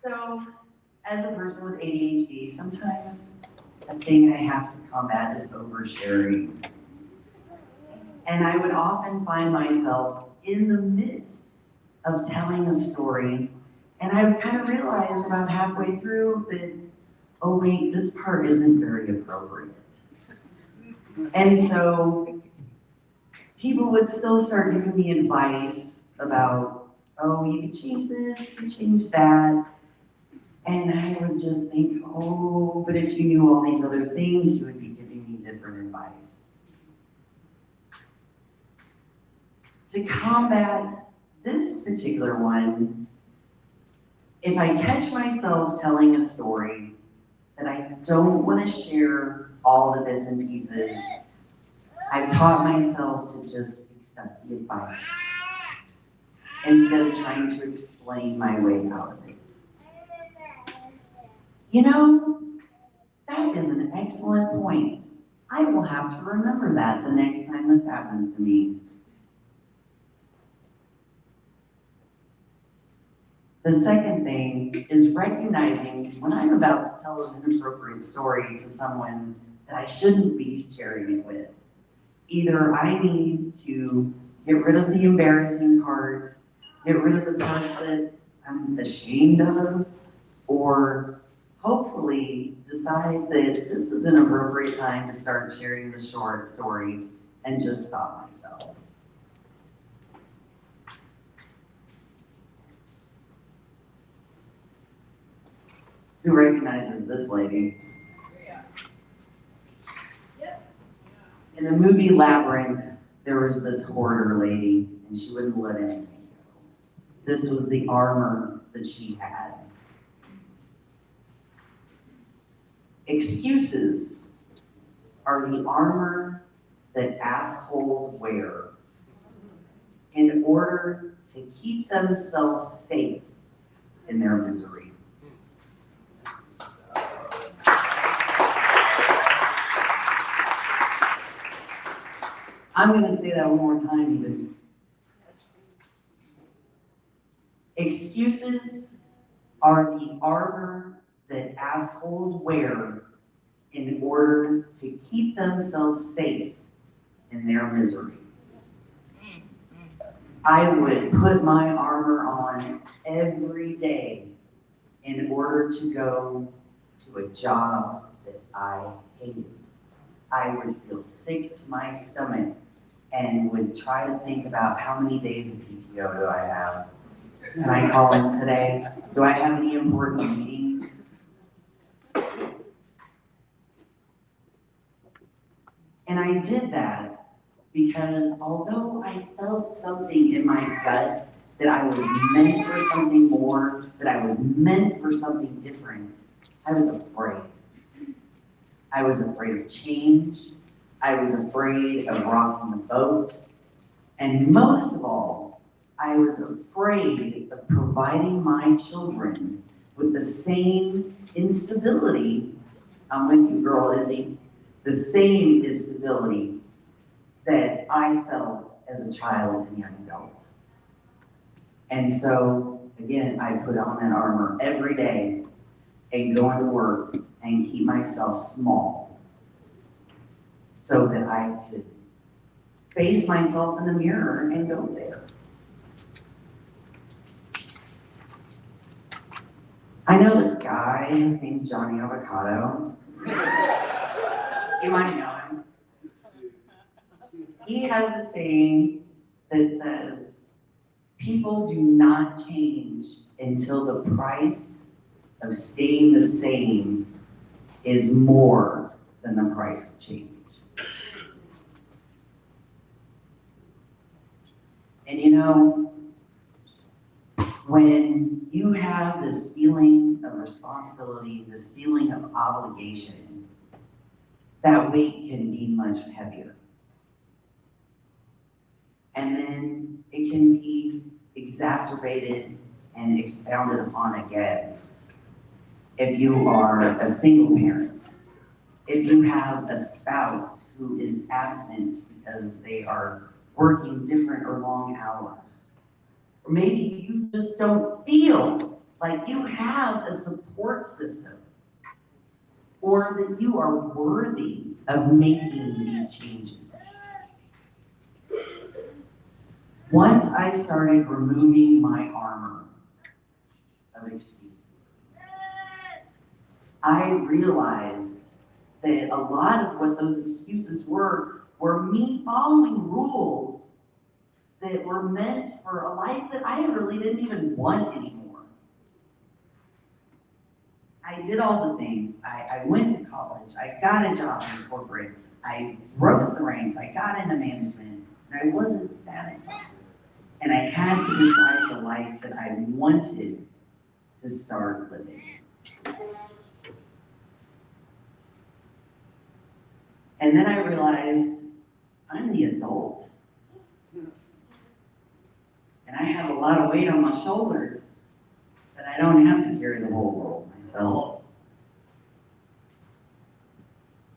So, as a person with ADHD, sometimes a thing I have to combat is oversharing. And I would often find myself in the midst of telling a story, and I would kind of realize about halfway through that, oh wait, this part isn't very appropriate. And so people would still start giving me advice about, oh, you could change this, you could change that. And I would just think, oh, but if you knew all these other things, you would be giving me different advice. To combat this particular one, if I catch myself telling a story that I don't want to share all the bits and pieces, I've taught myself to just accept the advice instead of trying to explain my way out of it. You know, that is an excellent point. I will have to remember that the next time this happens to me. The second thing is recognizing when I'm about to tell an inappropriate story to someone that I shouldn't be sharing it with. Either I need to get rid of the embarrassing parts, get rid of the parts that I'm ashamed of, or hopefully decide that this is an appropriate time to start sharing the short story and just stop myself. Who recognizes this lady? In the movie Labyrinth, there was this hoarder lady, and she wouldn't let anything go. This was the armor that she had. Excuses are the armor that assholes wear in order to keep themselves safe in their misery. I'm going to say that one more time even. Excuses are the armor that assholes wear in order to keep themselves safe in their misery. I would put my armor on every day in order to go to a job that I hated. I would feel sick to my stomach and would try to think about how many days of PTO do I have? Can I call in today? Do I have any important meetings? And I did that because although I felt something in my gut that I was meant for something more, that I was meant for something different, I was afraid. I was afraid of change. I was afraid of rocking the boat. And most of all, I was afraid of providing my children with the same instability, I'm with you, girl, Izzy, the same instability that I felt as a child and young adult. And so, again, I put on that armor every day and go into work and keep myself small so that I could face myself in the mirror and go there. I know this guy, his name's Johnny Avocado. You might know him. He has a saying that says, people do not change until the price of staying the same is more than the price of change. And you know, when you have this feeling of responsibility, this feeling of obligation, that weight can be much heavier. And then it can be exacerbated and expounded upon again. If you are a single parent, if you have a spouse who is absent because they are working different or long hours, or maybe you just don't feel like you have a support system, or that you are worthy of making these changes. Once I started removing my armor of excuses, I realized that a lot of what those excuses were me following rules that were meant for a life that I really didn't even want anymore. I did all the things. I went to college. I got a job in corporate. I rose the ranks. I got into management, and I wasn't satisfied. And I had to decide the life that I wanted to start living. And then I realized I'm the adult. And I have a lot of weight on my shoulders that I don't have to carry the whole world myself.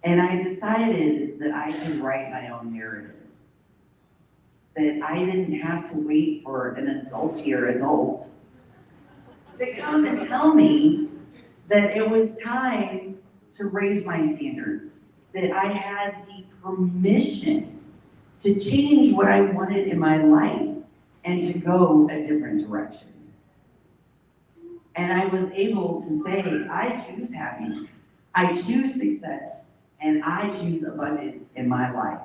And I decided that I could write my own narrative. That I didn't have to wait for an adultier adult to come and tell me that it was time to raise my standards. That I had the permission to change what I wanted in my life and to go a different direction. And I was able to say, I choose happiness, I choose success, and I choose abundance in my life.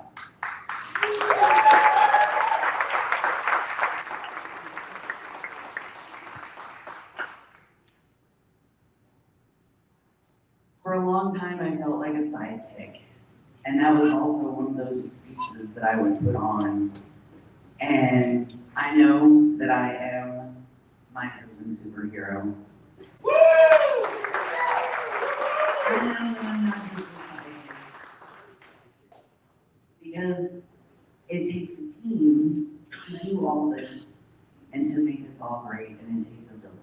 For a long time, I felt like a sidekick. And that was also one of those excuses that I would put on. And I know that I am my husband's superhero. Woo! I know that I'm not his sidekick. Because it takes a team to do all this and to make this all great, and it takes a village.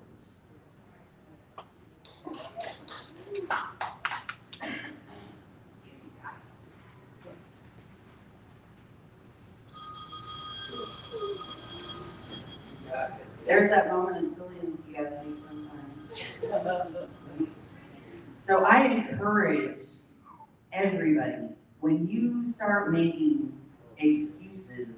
There's that moment of silliness you gotta take sometimes. So I encourage everybody, when you start making excuses,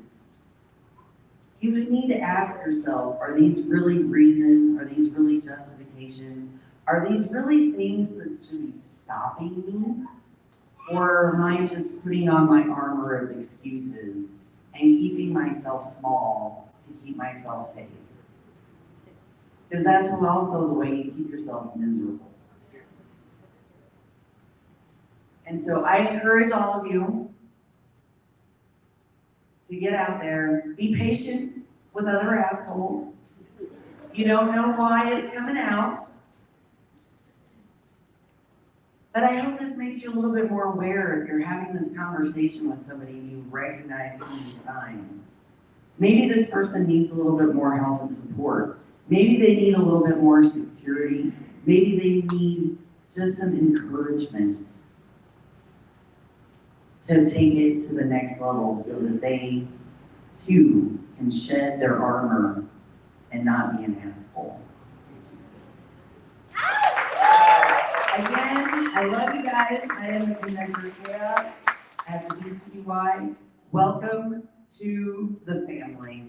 you would need to ask yourself, are these really reasons? Are these really justifications? Are these really things that should be stopping me? Or am I just putting on my armor of excuses and keeping myself small to keep myself safe? Because that's also the way you keep yourself miserable. And so I encourage all of you to get out there, be patient with other assholes. You don't know why it's coming out. But I hope this makes you a little bit more aware if you're having this conversation with somebody and you recognize these signs. Maybe this person needs a little bit more help and support. Maybe they need a little bit more security. Maybe they need just some encouragement to take it to the next level so that they too can shed their armor and not be an asshole. Again, I love you guys. I am the conductor Kara at the BCBY. Welcome to the family.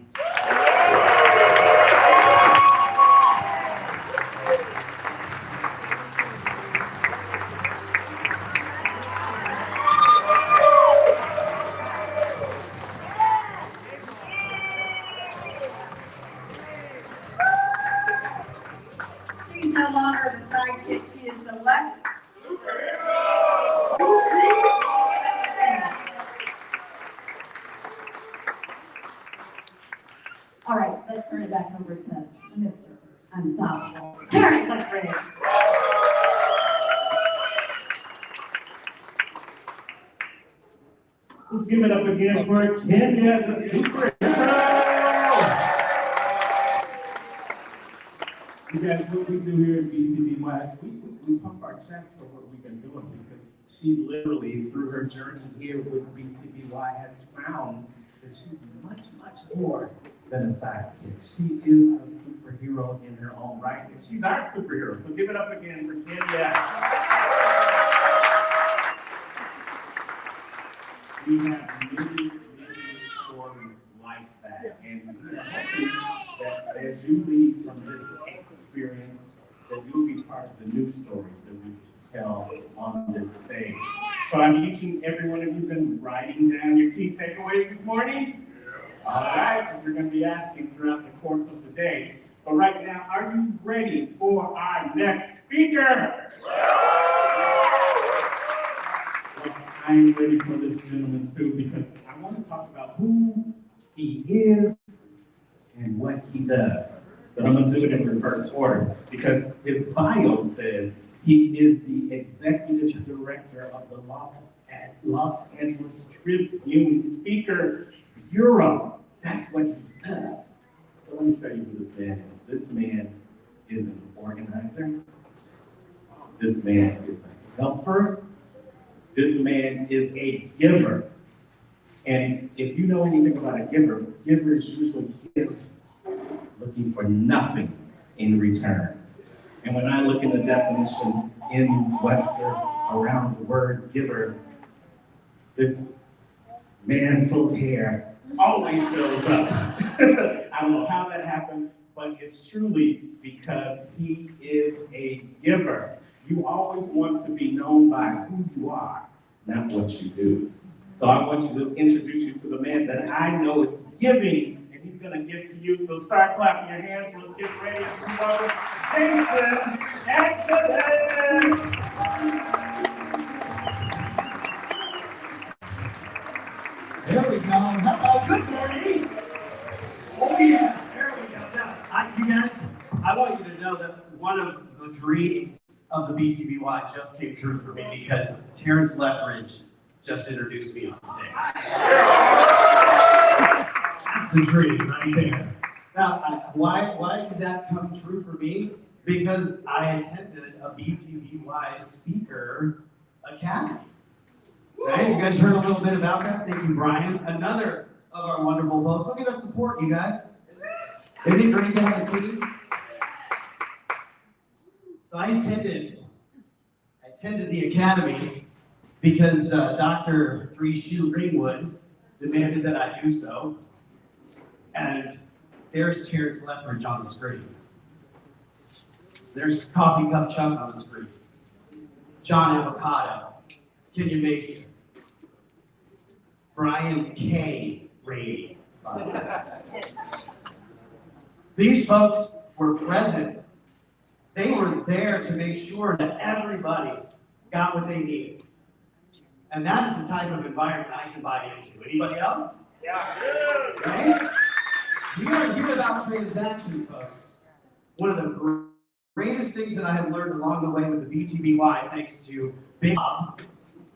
She's no longer the sidekick, she is the what? All right, let's turn it back over to Mr. Unstoppable. Karen Lutford. Let's give it up again for Kenya, the superhero. You guys, what we do here at BCBY, we pump our chest for what we've been doing, because she literally, through her journey here with BCBY, has found that she's much, much more than a sidekick. She is a superhero in her own right, and she's our superhero. So give it up again for Kenya. We have many stories like that, and we are hoping that as you leave from this experience, that you'll be part of the new stories that we tell on this stage. So I'm each every one of you been writing down your key takeaways this morning? All right, so you're going to be asking throughout the course of the day. But right now, are you ready for our next speaker? Well, I'm ready for this gentleman too, because I want to talk about who he is and what he does. But I'm going to do it in reverse order, because his bio says he is the executive director of the Los Angeles Tribune Speaker Bureau. That's what he does. So let me tell you who this man is. This man is an organizer. This man is a helper. This man is a giver. And if you know anything about a giver, givers usually give looking for nothing in return. And when I look in the definition in Webster around the word giver, this man full of hair always shows up. I don't know how that happened, but it's truly because he is a giver. You always want to be known by who you are, not what you do. So I want you to introduce you to the man that I know is giving, and he's gonna give to you. So start clapping your hands. Let's get ready to go. Jason Exodus! There we go. Hello, good morning. Oh yeah, there we go. Now, you guys, I want you to know that one of the dreams of the BTBY just came true for me because Terrence Lethbridge just introduced me on stage. That's the dream right there. Now, why did that come true for me? Because I attended a BTBY speaker academy. Right? You guys heard a little bit about that? Thank you, Brian. Another of our wonderful folks. Look at that support, you guys. Isn't it great to have a team? So I attended the academy because Dr. Three Shoe Greenwood demanded that I do so. And there's Terrence Lethbridge on the screen. There's Coffee Cup Chuck on the screen. John Avocado, Kenya Mason, Brian K. Brady. These folks were present. They were there to make sure that everybody got what they needed. And that is the type of environment I can buy into. Anybody else? Yeah. Right? We are here about transactions, folks. One of the greatest things that I have learned along the way with the BTBY, thanks to Big Bob,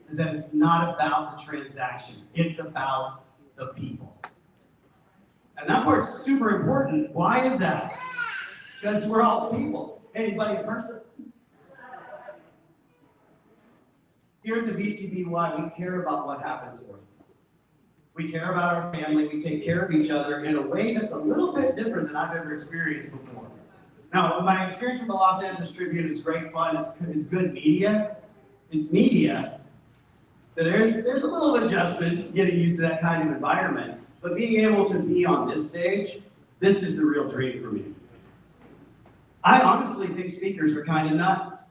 is that it's not about the transaction. It's about the people. And that part's super important. Why is that? Because we're all people. Anybody a person? Here at the BTBY, we care about what happens to us. We care about our family. We take care of each other in a way that's a little bit different than I've ever experienced before. Now, my experience with the Los Angeles Tribune is great fun. It's good media. It's media. So there's a little adjustments getting used to that kind of environment. But being able to be on this stage, this is the real dream for me. I honestly think speakers are kind of nuts.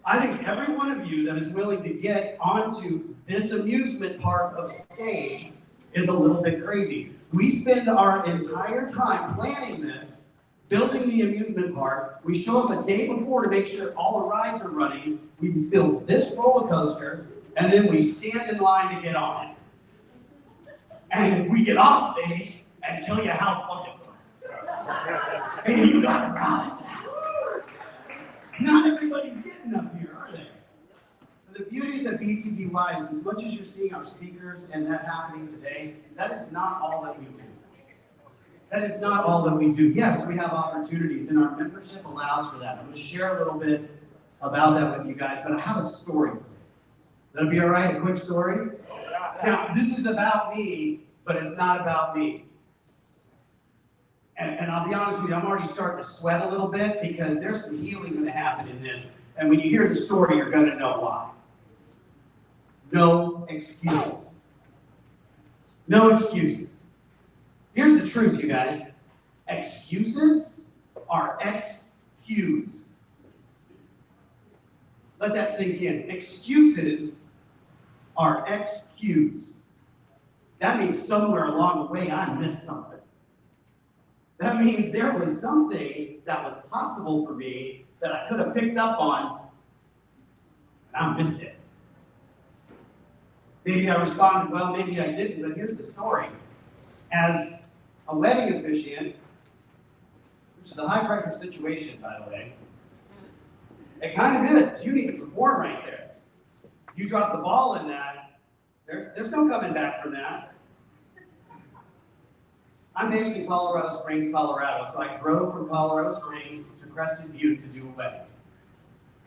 I think every one of you that is willing to get onto this amusement part of the stage is a little bit crazy. We spend our entire time planning this, building the amusement park. We show up a day before to make sure all the rides are running. We build this roller coaster, and then we stand in line to get on it. And we get off stage and tell you how fun it was. And you gotta ride that. Not everybody's getting up here, are they? The beauty of the BTBY is as much as you're seeing our speakers and that happening today, that is not all that we do. That is not all that we do. Yes, we have opportunities, and our membership allows for that. I'm going to share a little bit about that with you guys, but I have a story. That'll be all right? A quick story? Now, this is about me, but it's not about me. And I'll be honest with you, I'm already starting to sweat a little bit because there's some healing going to happen in this. And when you hear the story, you're going to know why. No excuses. No excuses. Here's the truth, you guys. Excuses are ex-cues. Let that sink in. Excuses are ex-cues. That means somewhere along the way I missed something. That means there was something that was possible for me that I could have picked up on, and I missed it. Maybe I responded well, maybe I didn't, but here's the story. As a wedding officiant, which is a high-pressure situation, by the way, it kind of is. You need to perform right there. You drop the ball in that, there's no coming back from that. I'm based in Colorado Springs, Colorado, so I drove from Colorado Springs to Crested Butte to do a wedding.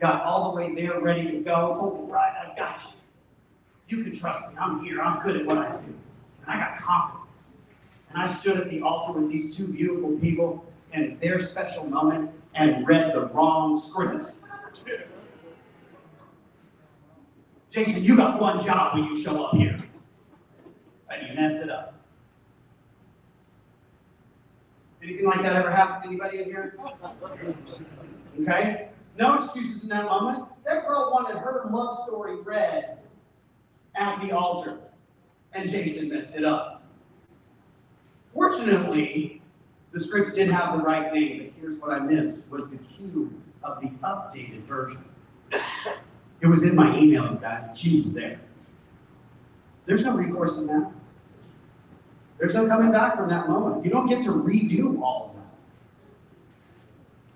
Got all the way there, ready to go. Oh, right, I got you. You can trust me. I'm here. I'm good at what I do. And I got confidence. And I stood at the altar with these two beautiful people in their special moment and read the wrong script. Jason, you got one job when you show up here. And you messed it up. Anything like that ever happened to anybody in here? Okay? No excuses in that moment. That girl wanted her love story read at the altar, and Jason messed it up. Fortunately, the scripts did have the right name, but here's what I missed, was the cue of the updated version. It was in my email, you guys, the cue was there. There's no recourse in that. There's no coming back from that moment. You don't get to redo all of that.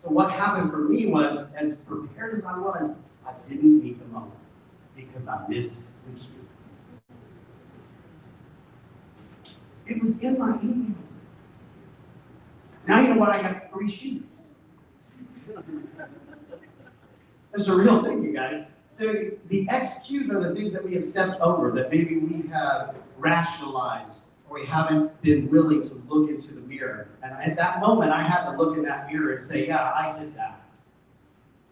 So what happened for me was, as prepared as I was, I didn't meet the moment because I missed the cue. It was in my email. Now you know why I got 3 sheep. That's a real thing, you guys. So the XQs are the things that we have stepped over, that maybe we have rationalized, or we haven't been willing to look into the mirror. And at that moment, I had to look in that mirror and say, yeah, I did that.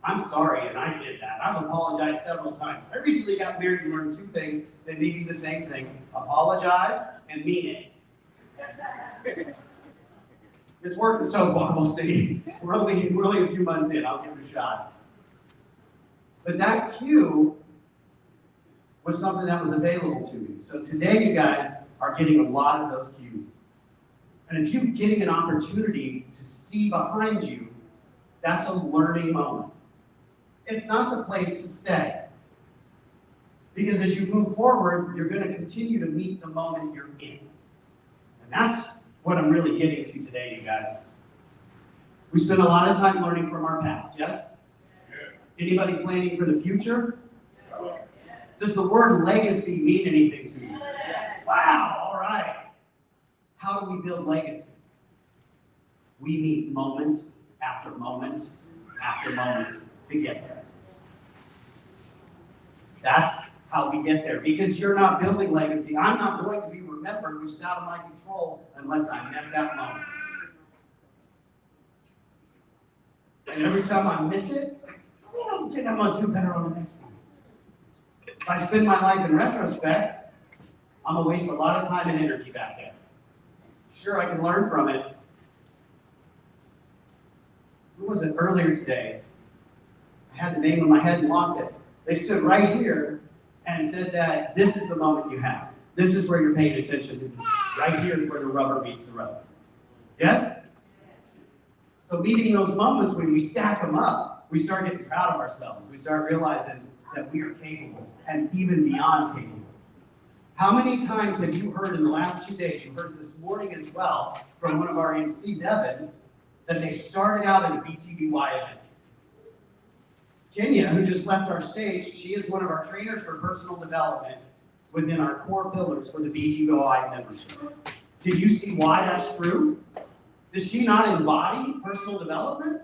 I'm sorry, and I did that. I've apologized several times. I recently got married and learned 2 things that may be the same thing: apologize and mean it. It's working so far, we'll see. We're only a few months in, I'll give it a shot. But that cue was something that was available to me. So today you guys are getting a lot of those cues. And if you're getting an opportunity to see behind you, that's a learning moment. It's not the place to stay. Because as you move forward, you're going to continue to meet the moment you're in. And that's what I'm really getting to today, you guys. We spend a lot of time learning from our past, yes? Anybody planning for the future? Does the word legacy mean anything to you? Wow, all right. How do we build legacy? We meet moment after moment after moment to get there. That's how we get there, because you're not building legacy. I'm not going to be remembered, which is out of my control, unless I met that moment. And every time I miss it, I think I'm going to do better on the next one. If I spend my life in retrospect, I'm going to waste a lot of time and energy back there. Sure, I can learn from it. Who was it earlier today? I had the name in my head and lost it. They stood right here and said that this is the moment you have. This is where you're paying attention to. Right here is where the rubber meets the road. Yes? So meeting those moments, when we stack them up, we start getting proud of ourselves. We start realizing that we are capable, and even beyond capable. How many times have you heard in the last 2 days, you heard this morning as well, from one of our MCs, Evan, that they started out at a BTBY event? Kenya, who just left our stage, she is one of our trainers for personal development within our core pillars for the BTBY membership. Did you see why that's true? Does she not embody personal development?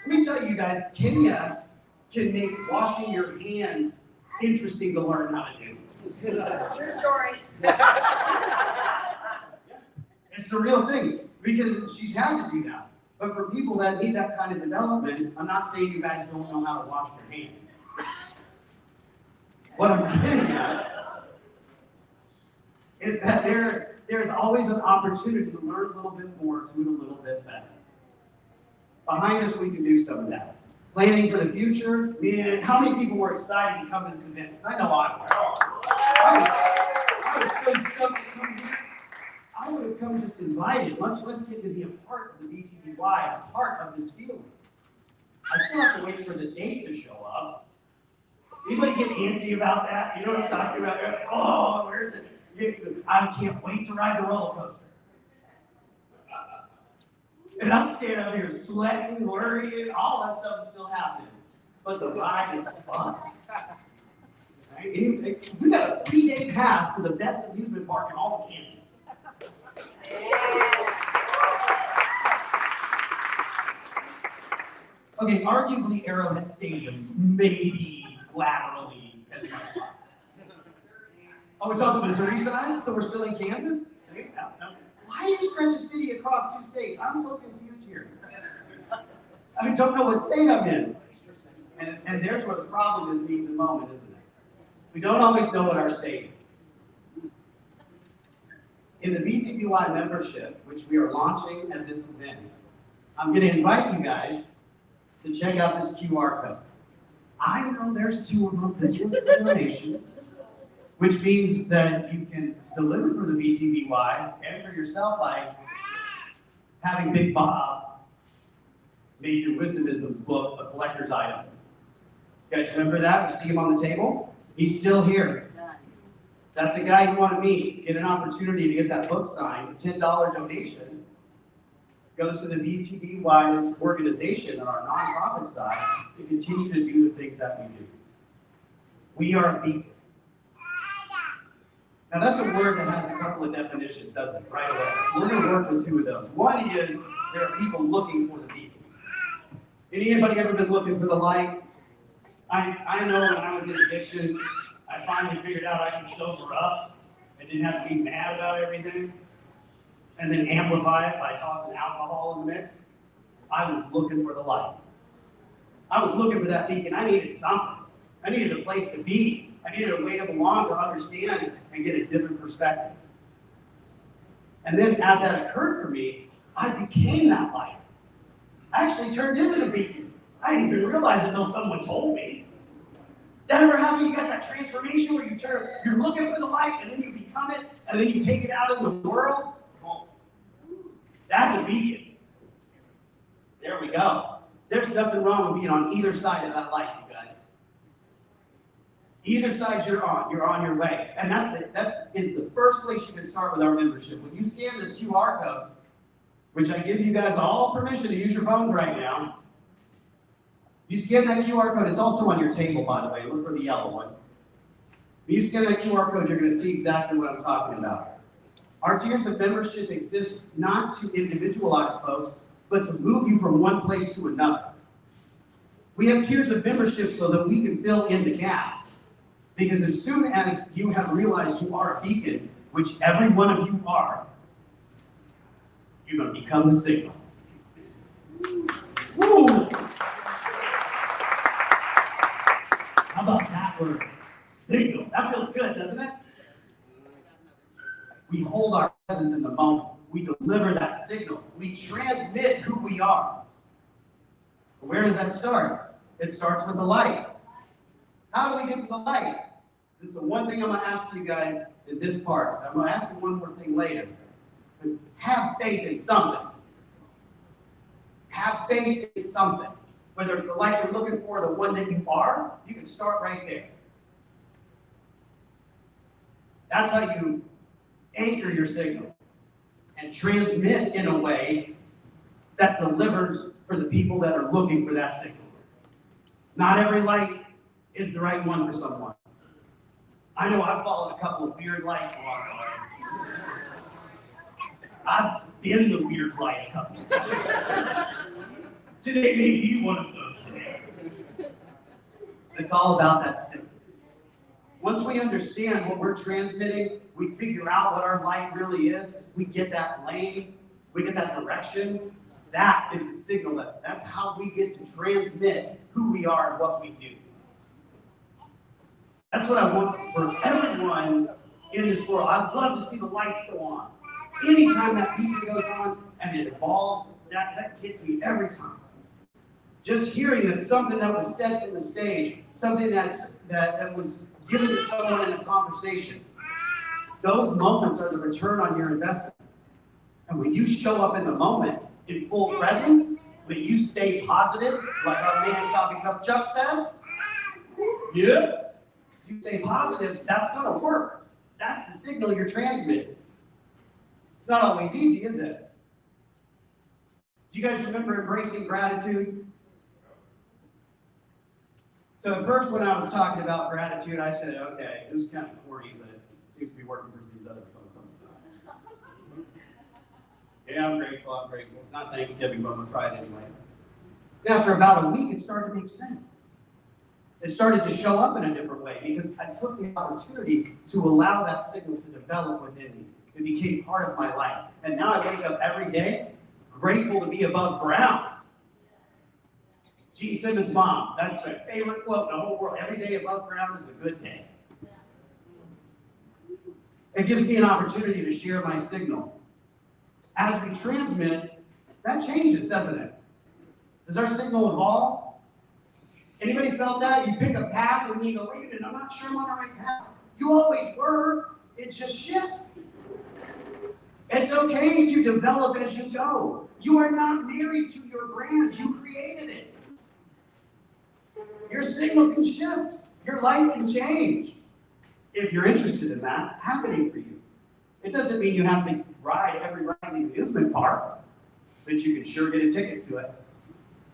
Let me tell you guys, Kenya can make washing your hands interesting to learn how to do. True story. It's the real thing, because she's had to do that. But for people that need that kind of development, I'm not saying you guys don't know how to wash your hands. What I'm getting at is that there's always an opportunity to learn a little bit more, to do a little bit better. Behind us, we can do some of that. Planning for the future. Man, how many people were excited to come to this event? Because I know I was. I was so stoked to come here. I would have come just invited, much less get to be a part of the BTBY, a part of this feeling. I still have to wait for the date to show up. Anybody get antsy about that? You know what I'm talking about? Oh, where's it? I can't wait to ride the roller coaster. And I'm standing up here sweating, worrying, all that stuff is still happening. But the ride is fun. Right? We got a 3-day pass to the best amusement park in all of Kansas. Okay, arguably Arrowhead Stadium may be laterally as much fun. Oh, it's on the Missouri side, so we're still in Kansas? Why do you stretch a city across 2 states? I'm so confused here. I don't know what state I'm in. And there's where the problem is meeting the moment, isn't it? We don't always know what our state is. In the BTBY membership, which we are launching at this event, I'm going to invite you guys to check out this QR code. I know there's 2 of them. This one's for donations, which means that you can deliver for the BTBY and for yourself by having Big Bob make your Wisdomisms book a collector's item. You guys remember that? You see him on the table? He's still here. That's a guy you want to meet. Get an opportunity to get that book signed. A $10 donation goes to the BTBY's organization on our nonprofit side to continue to do the things that we do. We are a beacon. Now that's a word that has a couple of definitions, doesn't it? Right away. So we're going to work with 2 of those. One is there are people looking for the beacon. Anybody ever been looking for the light? I know when I was in addiction, I finally figured out I could sober up and didn't have to be mad about everything, and then amplify it by tossing alcohol in the mix. I was looking for the light. I was looking for that beacon. I needed something. I needed a place to be. I needed a way to belong, to understand, and get a different perspective. And then as that occurred for me, I became that light. I actually turned into the beacon. I didn't even realize it until someone told me. That ever happen? You got that transformation where you're looking for the light, and then you become it, and then you take it out in the world? Well, that's a beacon. There we go. There's nothing wrong with being on either side of that light, you guys. Either side you're on your way. And that is the first place you can start with our membership. When you scan this QR code, which I give you guys all permission to use your phones right now, you scan that QR code. It's also on your table, by the way. Look for the yellow one. When you scan that QR code, you're going to see exactly what I'm talking about. Our tiers of membership exist not to individualize folks, but to move you from one place to another. We have tiers of membership so that we can fill in the gaps. Because as soon as you have realized you are a beacon, which every one of you are, you're going to become the signal. Woo! How about that word? Signal. That feels good, doesn't it? We hold our presence in the moment. We deliver that signal. We transmit who we are. Where does that start? It starts with the light. How do we get to the light? This is the one thing I'm going to ask you guys in this part. I'm going to ask you one more thing later. But have faith in something. Have faith in something. Whether it's the light you're looking for, the one that you are, you can start right there. That's how you anchor your signal and transmit in a way that delivers for the people that are looking for that signal. Not every light is the right one for someone. I know I've followed a couple of weird lights along the way. I've been the weird light a couple of times. Today may be one of those days. It's all about that signal. Once we understand what we're transmitting, we figure out what our light really is, we get that lane, we get that direction. That is a signal. That's how we get to transmit who we are and what we do. That's what I want for everyone in this world. I'd love to see the lights go on. Anytime that beacon goes on and it evolves, that gets me every time. Just hearing that something that was said from the stage, something that was given to someone in a conversation, those moments are the return on your investment. And when you show up in the moment in full presence, when you stay positive, like our man Coffee Cup Chuck says, yeah, you stay positive, that's going to work. That's the signal you're transmitting. It's not always easy, is it? Do you guys remember embracing gratitude? So at first when I was talking about gratitude, I said, okay, this is kind of corny, but it seems to be working for these other folks. Yeah, I'm grateful. It's not Thanksgiving, but I'm going to try it anyway. After about a week, it started to make sense. It started to show up in a different way because I took the opportunity to allow that signal to develop within me. It became part of my life. And now I wake up every day grateful to be above ground. G. Simmons' mom, that's my favorite quote in the whole world. Every day above ground is a good day. It gives me an opportunity to share my signal. As we transmit, that changes, doesn't it? Does our signal evolve? Anybody felt that? You pick a path and you go, wait a minute, I'm not sure I'm on the right path. You always were, it just shifts. It's okay to develop as you go. You are not married to your brand, you created it. Your signal can shift, your life can change. If you're interested in that happening for you. It doesn't mean you have to ride every ride in the amusement park, but you can sure get a ticket to it.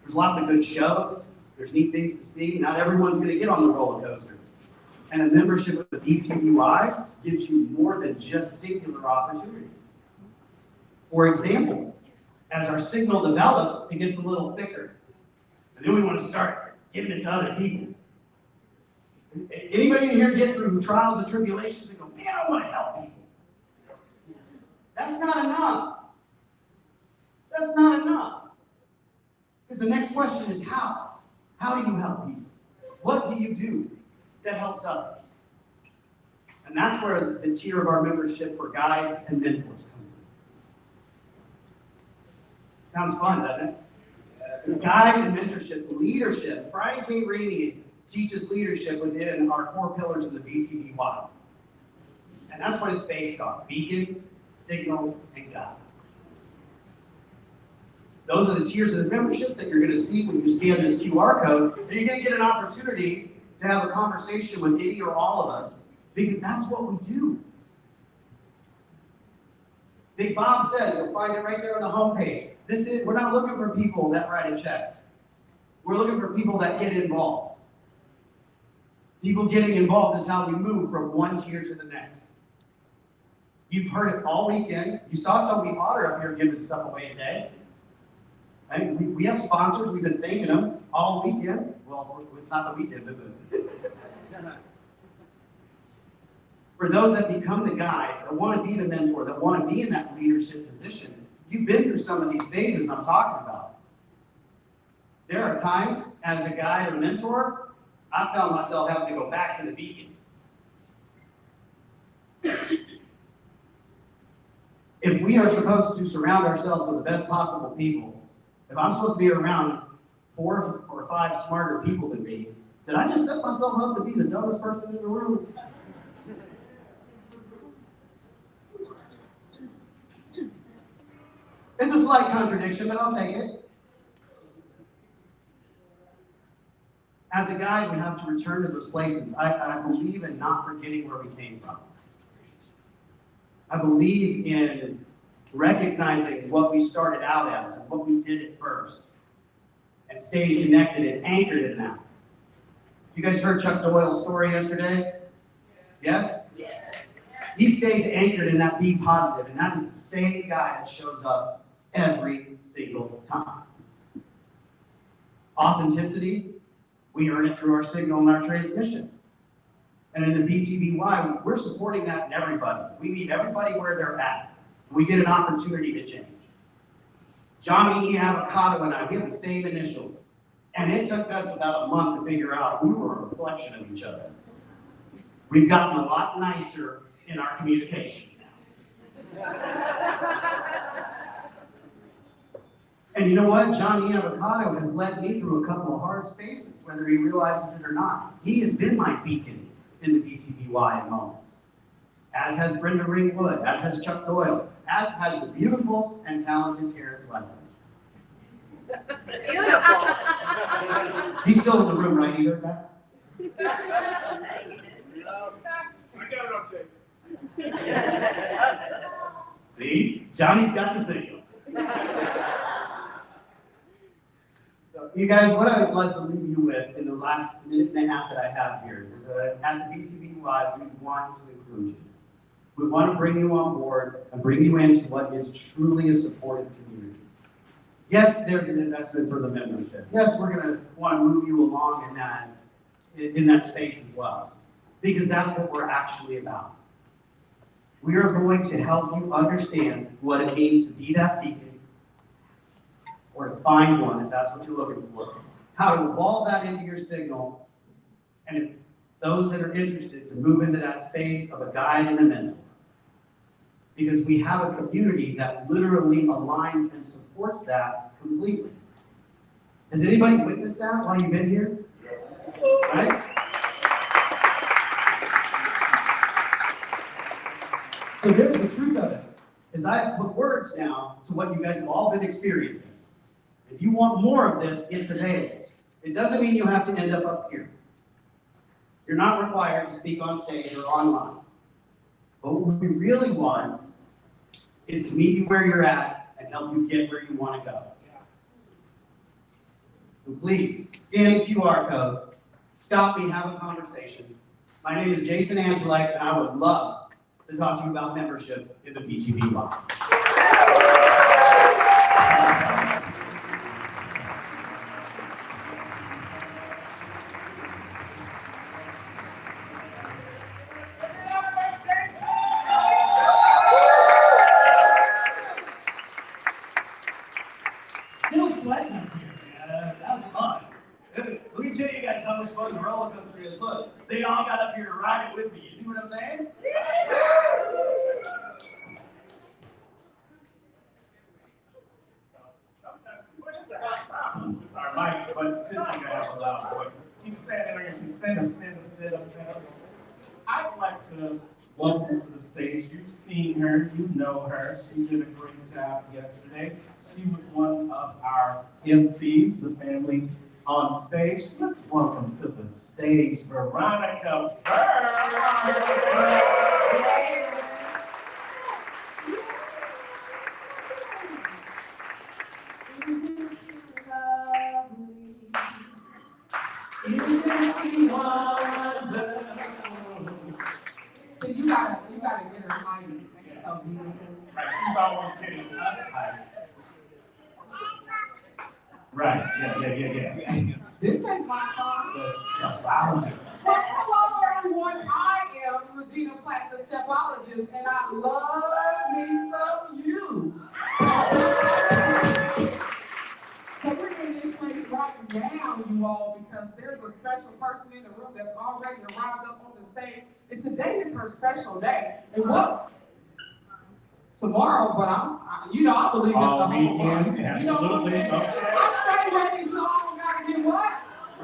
There's lots of good shows, there's neat things to see. Not everyone's gonna get on the roller coaster. And a membership with the BTBY gives you more than just singular opportunities. For example, as our signal develops, it gets a little thicker. And then we want to start giving it to other people. Anybody in here get through trials and tribulations and go, man, I want to help people. That's not enough. That's not enough. Because the next question is how? How do you help people? What do you do that helps others? And that's where the tier of our membership for guides and mentors comes in. Sounds fun, doesn't it? The guide and mentorship, leadership. Friday K. Rainey teaches leadership within our core pillars of the BTBY. And that's what it's based on: beacon, signal, and guide. Those are the tiers of the membership that you're going to see when you scan this QR code. And you're going to get an opportunity to have a conversation with any or all of us, because that's what we do. Big Bob says, you'll find it right there on the homepage. We're not looking for people that write a check. We're looking for people that get involved. People getting involved is how we move from one tier to the next. You've heard it all weekend. You saw Toby Potter up here giving stuff away today. Right? We have sponsors. We've been thanking them all weekend. Well, it's not the weekend, is it? For those that become the guide, that want to be the mentor, that want to be in that leadership position, you've been through some of these phases I'm talking about. There are times as a guide or mentor, I found myself having to go back to the beacon. If we are supposed to surround ourselves with the best possible people, if I'm supposed to be around 4 or 5 smarter people than me, did I just set myself up to be the dumbest person in the room? It's a slight contradiction, but I'll take it. As a guide, we have to return to those places. I believe in not forgetting where we came from. I believe in recognizing what we started out as and what we did at first, and staying connected and anchored in that. You guys heard Chuck Doyle's story yesterday? Yes? Yes. He stays anchored in that be positive, and that is the same guy that shows up every single time. Authenticity, we earn it through our signal and our transmission. And in the BTBY, we're supporting that in everybody. We meet everybody where they're at. We get an opportunity to change. Johnny Avocado and I, we have the same initials. And it took us about a month to figure out we were a reflection of each other. We've gotten a lot nicer in our communications now. And you know what? Johnny Avocado has led me through a couple of hard spaces, whether he realizes it or not. He has been my beacon in the BTBY in moments. As has Brenda Ringwood, as has Chuck Doyle, as has the beautiful and talented Terrence Lemon. Beautiful. He's still in the room, right? You heard that? I got it on tape. See? Johnny's got the signal. So, you guys, what I would like to leave you with in the last minute and a half that I have here is at the BTBY, we want to include you. We want to bring you on board and bring you into what is truly a supportive community. Yes, there's an investment for the membership. Yes, we're going to want to move you along in that space as well, because that's what we're actually about. We are going to help you understand what it means to be that beacon, or to find one if that's what you're looking for, how to evolve that into your signal, and if those that are interested to move into that space of a guide and a mentor. because we have a community that literally aligns and supports that completely. Has anybody witnessed that while you've been here? Right? So here's the truth of it, is I have put words now to what you guys have all been experiencing. If you want more of this, it's available. It doesn't mean you have to end up here. You're not required to speak on stage or online. But what we really want is to meet you where you're at and help you get where you want to go. So please, scan the QR code, stop me, have a conversation. My name is Jason Angelike, and I would love to talk to you about membership in the BTBY. Still sweating up here, man. That was fun. Let me tell you guys how much fun the roller coaster is. Look, they all got up here to ride it with me. You see what I'm saying? Our mics, but this thing has a loud voice. Keep standing there, keep stand up. I'd like to welcome to the stage. You've seen her, you know her. She did a great job yesterday. She was one of our MCs, the family on stage. Let's welcome to the stage Veronica Bird. So you gotta get her mighty. Right, she's always getting us hype. Right, yeah. This ain't my song. The stepologist. Well, hello everyone, I am Regina Platt, the stepologist, and I love me some you. So we're in this place right now, you all, because there's a special person in the room that's already arrived up on the stage, and today is her special day. And what? Tomorrow, but I believe it's the whole month. You know what I'm saying? I stay ready, so I don't gotta get what?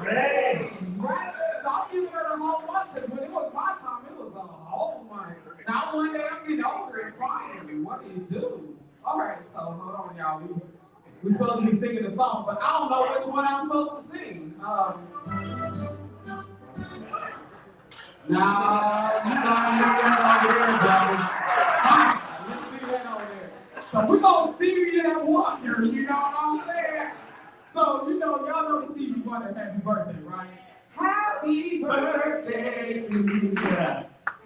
Ready. Right? So I'm giving her the whole month, because when it was my time, it was a whole month. Now one day I'm getting older and crying. What do you do? All right, so hold on, y'all. We're supposed to be singing a song, but I don't know which one I'm supposed to sing. So we're gonna Stevie that Wonder, you know what I'm saying? So, y'all know the Stevie Wonder happy birthday, right? Happy birthday to you.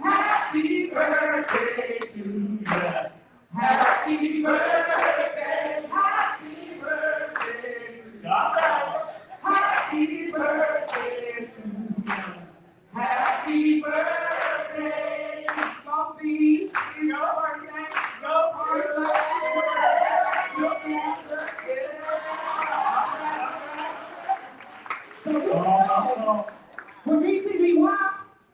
Happy birthday to you. Happy birthday, happy birthday to you. Happy birthday to you. Happy birthday, Coffee, your birthday, your birthday, So with BTBY,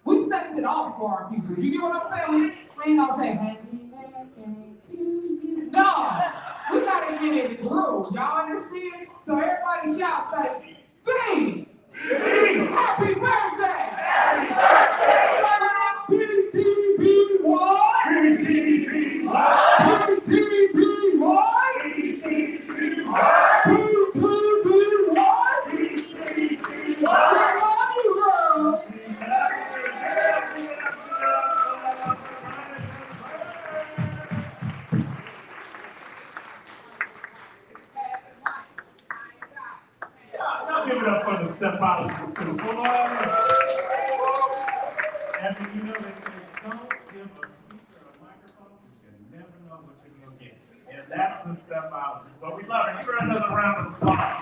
we set it off for our people. You get what I'm saying? We ain't gonna say happy birthday to you. No, we gotta get it through. Y'all understand? So everybody shout, say, sing! Happy birthday! Happy birthday! BTBY! BTBY! Give it up for the stepologist too. Come on. And you know they say, don't give a speaker a microphone, you never know what you're gonna get. And that's the stepologist. But we love her. Give her another round of applause.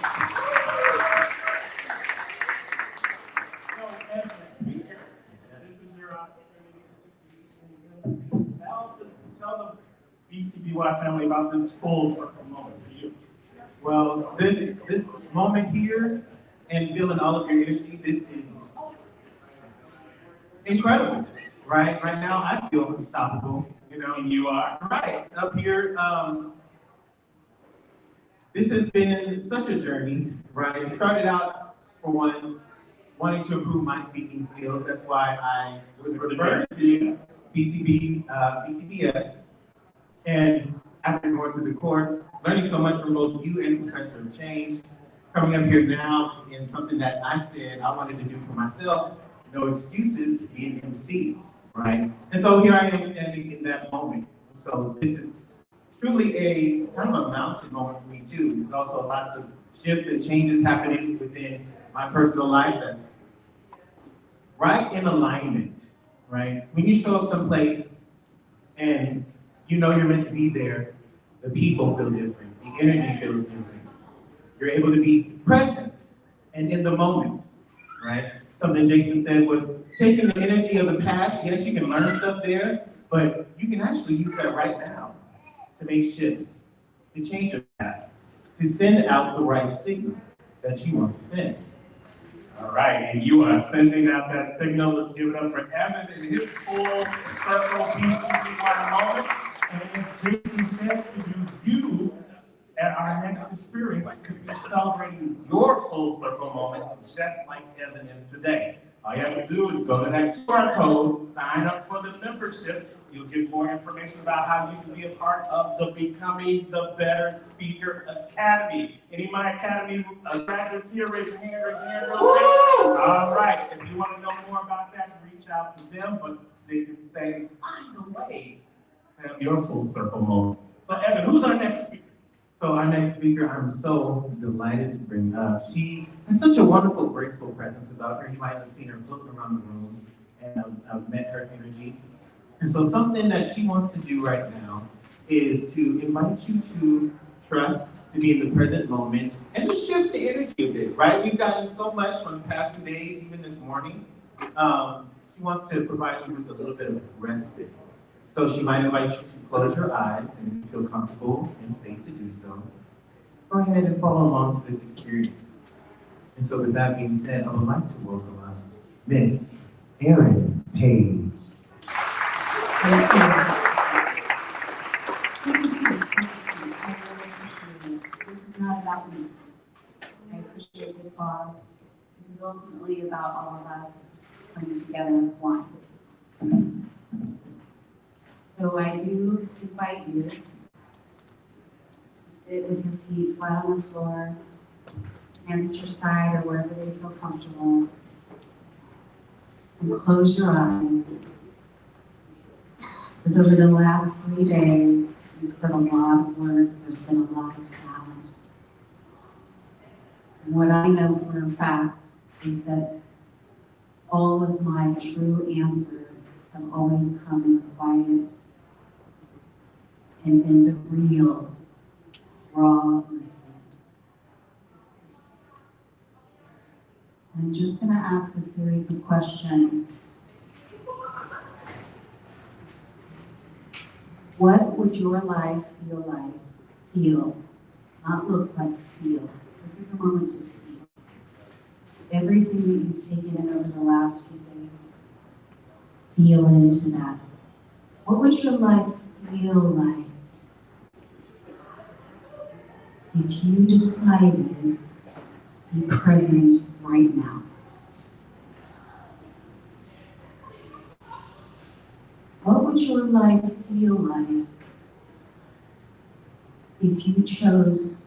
So as a speaker, this is your opportunity. Tell the BTBY family about this full circle moment for you. Well, this moment here and feeling all of your energy, this is incredible. right? Right now, I feel unstoppable, you know? And you are. Right, up here, this has been such a journey, right? It started out, for one, wanting to improve my speaking skills. That's why I was referred to BTBS. And after going through the course, learning so much from both you and Professor Change, coming up here now in something that I said I wanted to do for myself, no excuses, be an MC, right? And so here I am standing in that moment. So this is truly a kind of a mountain moment for me too. There's also lots of shifts and changes happening within my personal life that's right in alignment, right? When you show up someplace and you know you're meant to be there, the people feel different, the energy feels different. You're able to be present and in the moment, right? Something Jason said was taking the energy of the past, yes, you can learn stuff there, but you can actually use that right now to make shifts, to change your path, to send out the right signal that you want to send. All right, and you are sending out that signal. Let's give it up for Evan and his full circle BTB1 moment. And as Jason said to you at our next experience could be celebrating your full circle moment just like Evan is today. All you have to do is go to that QR code, sign up for the membership. You'll get more information about how you can be a part of the Becoming the Better Speaker Academy. Any of my Academy graduates here, raise your hand, real quick. All right, if you want to know more about that, reach out to them, but they can say, find a way to have your full circle moment. So Evan, who's our next speaker? So our next speaker, I'm so delighted to bring up. She has such a wonderful, graceful presence about her. You might have seen her floating around the room, and I've met her energy. And so something that she wants to do right now is to invite you to trust, to be in the present moment, and to shift the energy a bit, right? We've gotten so much from the past 2 days, even this morning. She wants to provide you with a little bit of respite. So she might invite you to close your eyes, and if you feel comfortable and safe to do so, go ahead and follow along to this experience. And so with that being said, I would like to welcome Miss Erin Page. Thank you. This is not about me. I appreciate the applause. This is ultimately about all of us coming together as one. So I do invite you to sit with your feet flat on the floor, hands at your side or wherever they feel comfortable, and close your eyes. Because over the last 3 days, you've heard a lot of words, there's been a lot of sound. And what I know for a fact is that all of my true answers have always come in the quiet and in the real, raw listening. I'm just going to ask a series of questions. What would your life feel like? Feel, not look like, feel. This is a moment to feel. Everything that you've taken in over the last few days, feel into that. What would your life feel like if you decided to be present right now? What would your life feel like if you chose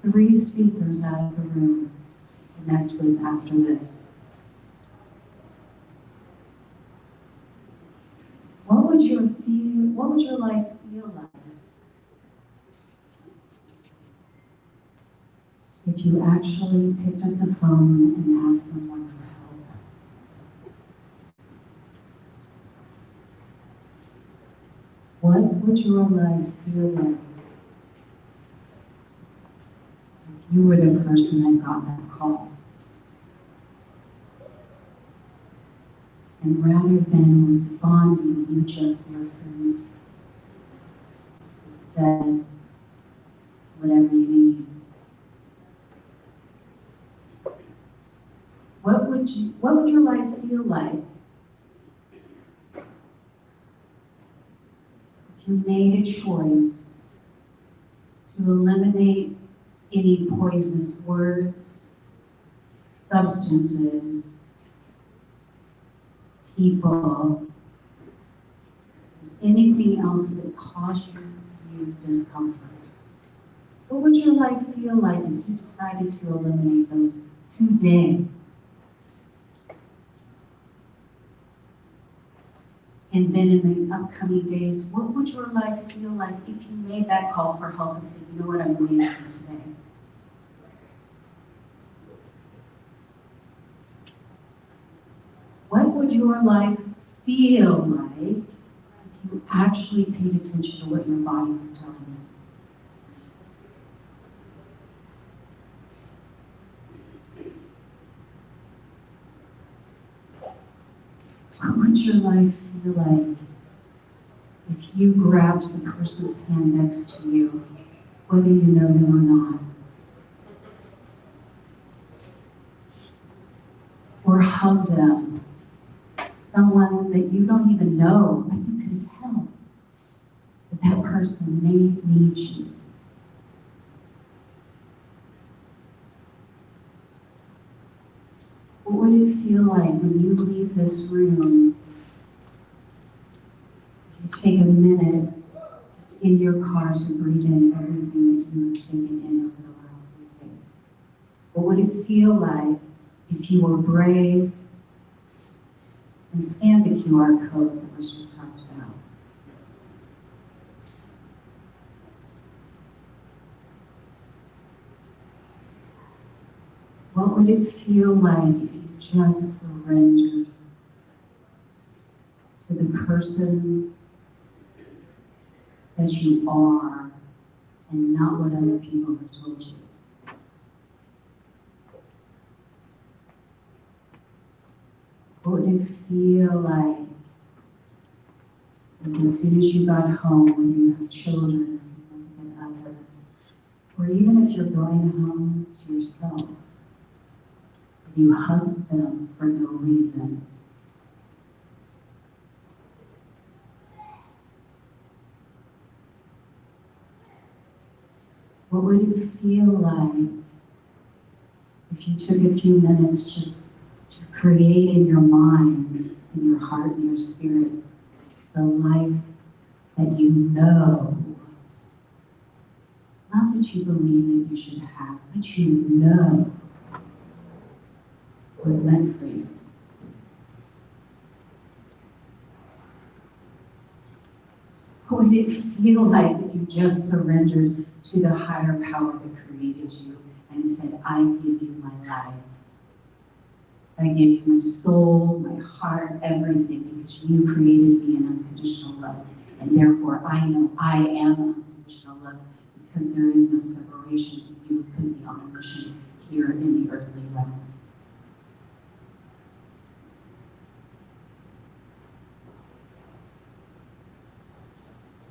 3 speakers out of the room to connect with after this? What would your life feel like if you actually picked up the phone and asked someone for help? What would your life feel like if you were the person that got that call? And rather than responding, you just listened and said whatever you need. What would your life feel like you made a choice to eliminate any poisonous words, substances, people, anything else that causes you discomfort. What would your life feel like if you decided to eliminate those today? And then in the upcoming days, what would your life feel like if you made that call for help and said, you know what, I'm doing it for today? What would your life feel like if you actually paid attention to what your body was telling you? What would your life feel like if you grabbed the person's hand next to you, whether you know them or not? Or hug them, someone that you don't even know, but you can tell that that person may need you. What would it feel like when you leave this room, if you take a minute just in your car to breathe in everything that you have taken in over the last few days? What would it feel like if you were brave and scanned the QR code that was just talked about? What would it feel like if you just surrendered to the person that you are and not what other people have told you? What would it feel like if as soon as you got home, when you have children, a significant other, or even if you're going home to yourself, you hugged them for no reason? What would it feel like if you took a few minutes just to create in your mind, in your heart, in your spirit, the life that you know, not that you believe that you should have, but you know was meant for you? What would it feel like if you just surrendered to the higher power that created you and said, I give you my life. I give you my soul, my heart, everything, because you created me in unconditional love. And therefore, I know I am unconditional love because there is no separation. You put me on a mission here in the earthly realm.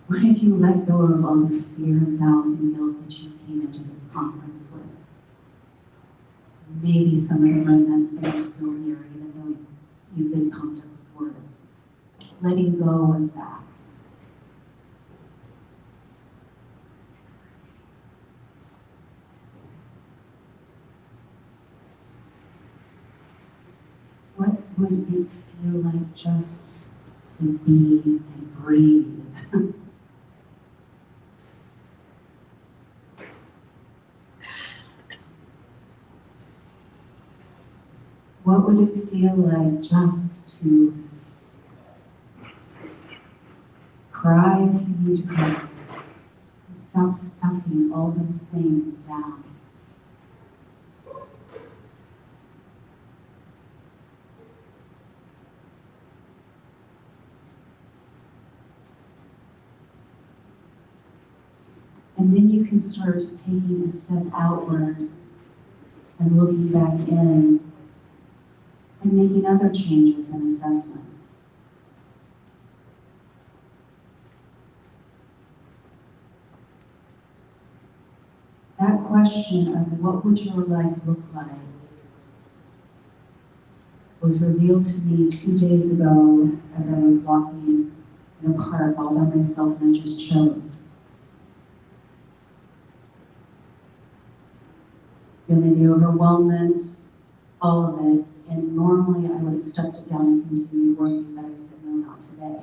What if you let go of all the fear and doubt and guilt that you came into this conference with? Maybe some of the remnants that are still here, even though you've been pumped up with words. Letting go of that. What would it feel like just to be and breathe? What would it feel like just to cry if you need to cry and stop stuffing all those things down? And then you can start taking a step outward and looking back in and making other changes and assessments. That question of what would your life look like was revealed to me 2 days ago as I was walking in a park all by myself, and I just chose. Feeling the overwhelmment, all of it, and normally I would have stuffed it down and continued working, but I said, no, not today.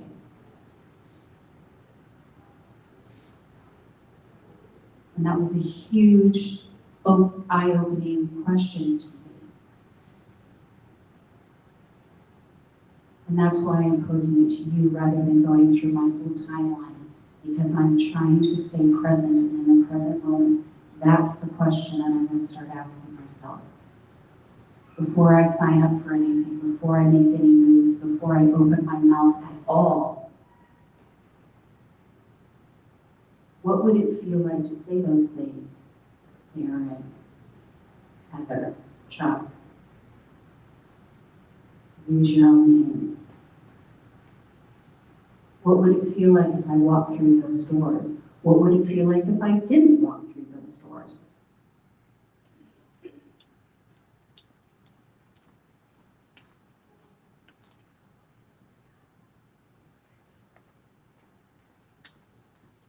And that was a huge, eye-opening question to me. And that's why I'm posing it to you rather than going through my whole timeline, because I'm trying to stay present, and in the present moment, that's the question that I'm going to start asking myself. Before I sign up for anything, before I make any moves, before I open my mouth at all, what would it feel like to say those things, Aaron, Heather, Chuck? Use your own name. What would it feel like if I walked through those doors? What would it feel like if I didn't walk through those doors?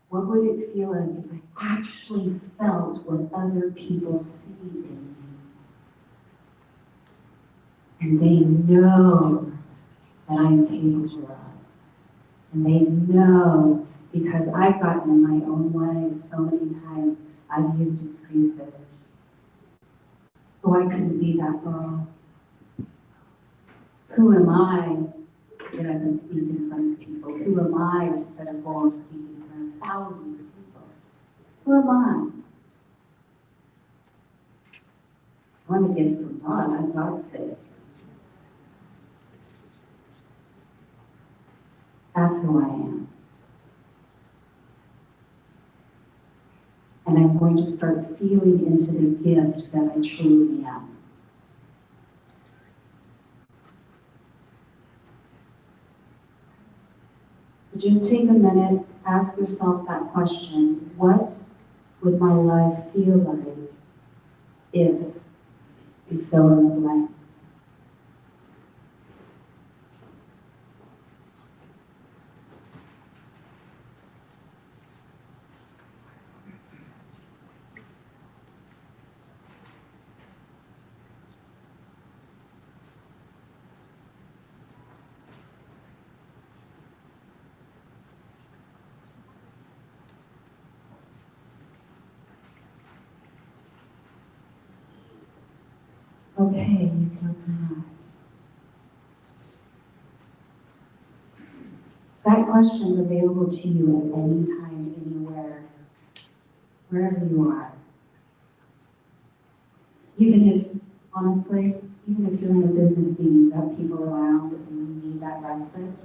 What would it feel like if I actually felt what other people see in me? And they know that I'm capable of. And they know, because I've gotten in my own way so many times, I've used excuses. Oh, I couldn't be that girl. Who am I to get up and speak in front of people? Who am I to set a goal of speaking in front of thousands of people? Who am I? I want to get it from God. That's God's thing. That's who I am. And I'm going to start feeling into the gift that I truly am. So just take a minute, ask yourself that question. What would my life feel like if you fill in the blank? Okay, you can open your eyes. That question is available to you at any time, anywhere, wherever you are. Even if, honestly, even if you're in a business meeting, you have people around and you need that respite,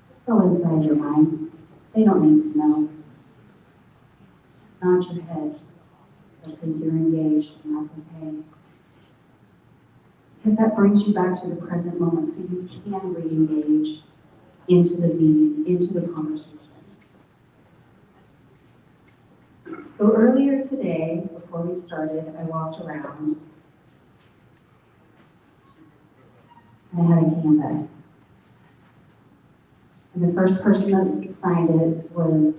just go inside your mind. They don't need to know. Just nod your head. They'll think you're engaged, and that's okay. Because that brings you back to the present moment so you can re-engage into the meeting, into the conversation. So earlier today, before we started, I walked around and I had a canvas. And the first person that signed it was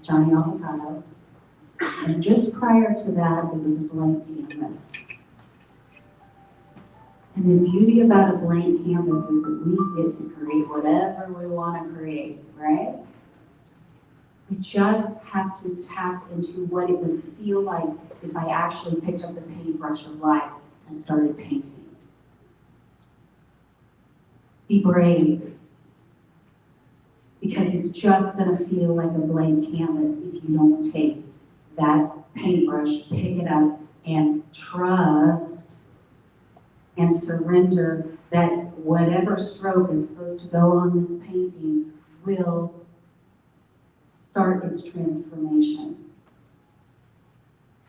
Johnny Alfasado. And just prior to that, it was a blank canvas. And the beauty about a blank canvas is that we get to create whatever we want to create, right? We just have to tap into what it would feel like if I actually picked up the paintbrush of life and started painting. Be brave, because it's just going to feel like a blank canvas if you don't take that paintbrush, pick it up, and trust and surrender that whatever stroke is supposed to go on this painting will start its transformation.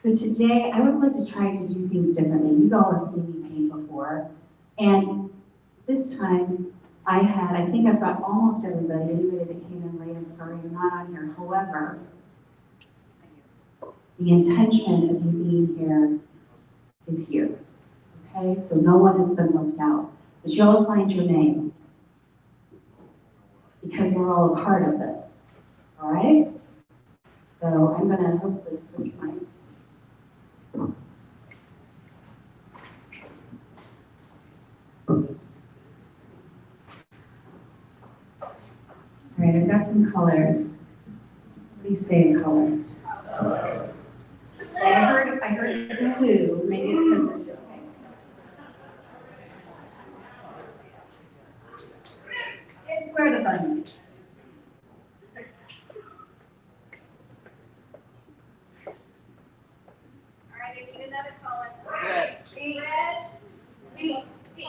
So today, I always like to try to do things differently. You all have seen me paint before. And this time, I think I've got almost everybody. Anybody that came in late, I'm sorry you're not on here. However, the intention of you being here is here. Okay, so no one has been left out. But you all signed your name. because we're all a part of this, all right? So I'm gonna hopefully switch mics. All right, I've got some colors. What do you say in color? I heard blue, maybe it's because of the It's where the bunny. All right, I need another color. Red. Red. Pink. Pink.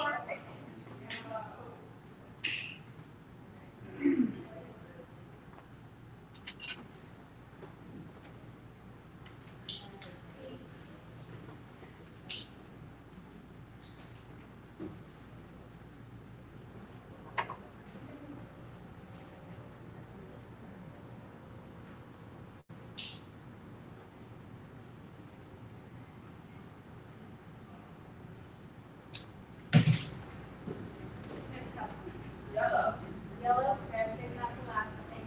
Yellow. Yellow, red, save that for last, thank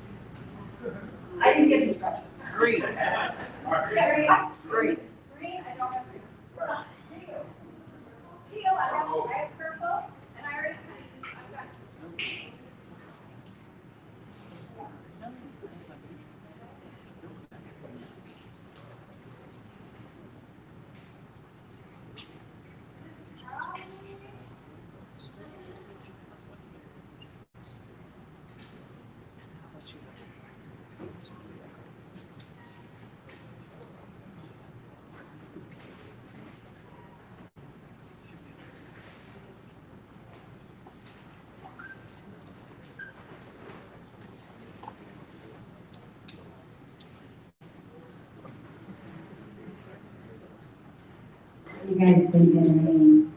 you. I didn't give instructions. Green. Green. Green. Green, I don't have green. Teal, I have purple, and I already kind of used, I've got. You guys think of me?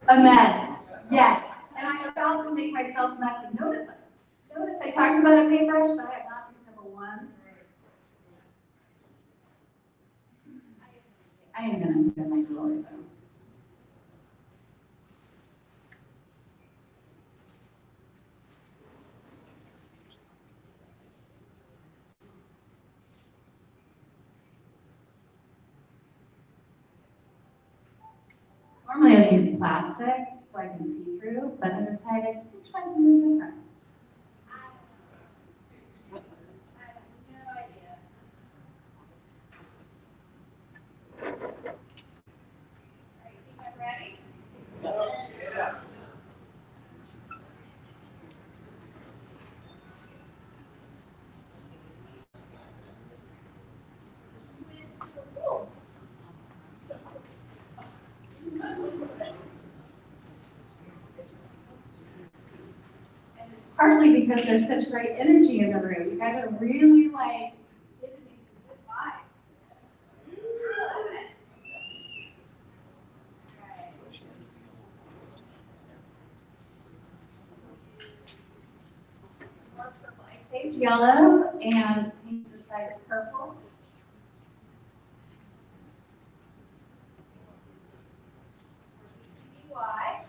A mess, yes. And I'm about to make myself messy. Notice I talked about a paintbrush, but I have not picked up a one. I am gonna spend my colors though. Normally I'd use plastic so I can see through, but I decided to try something different. Partly because there's such great energy in the room. You guys are really like Giving me some good vibes. More purple. I saved yellow and painted the sides purple. Why?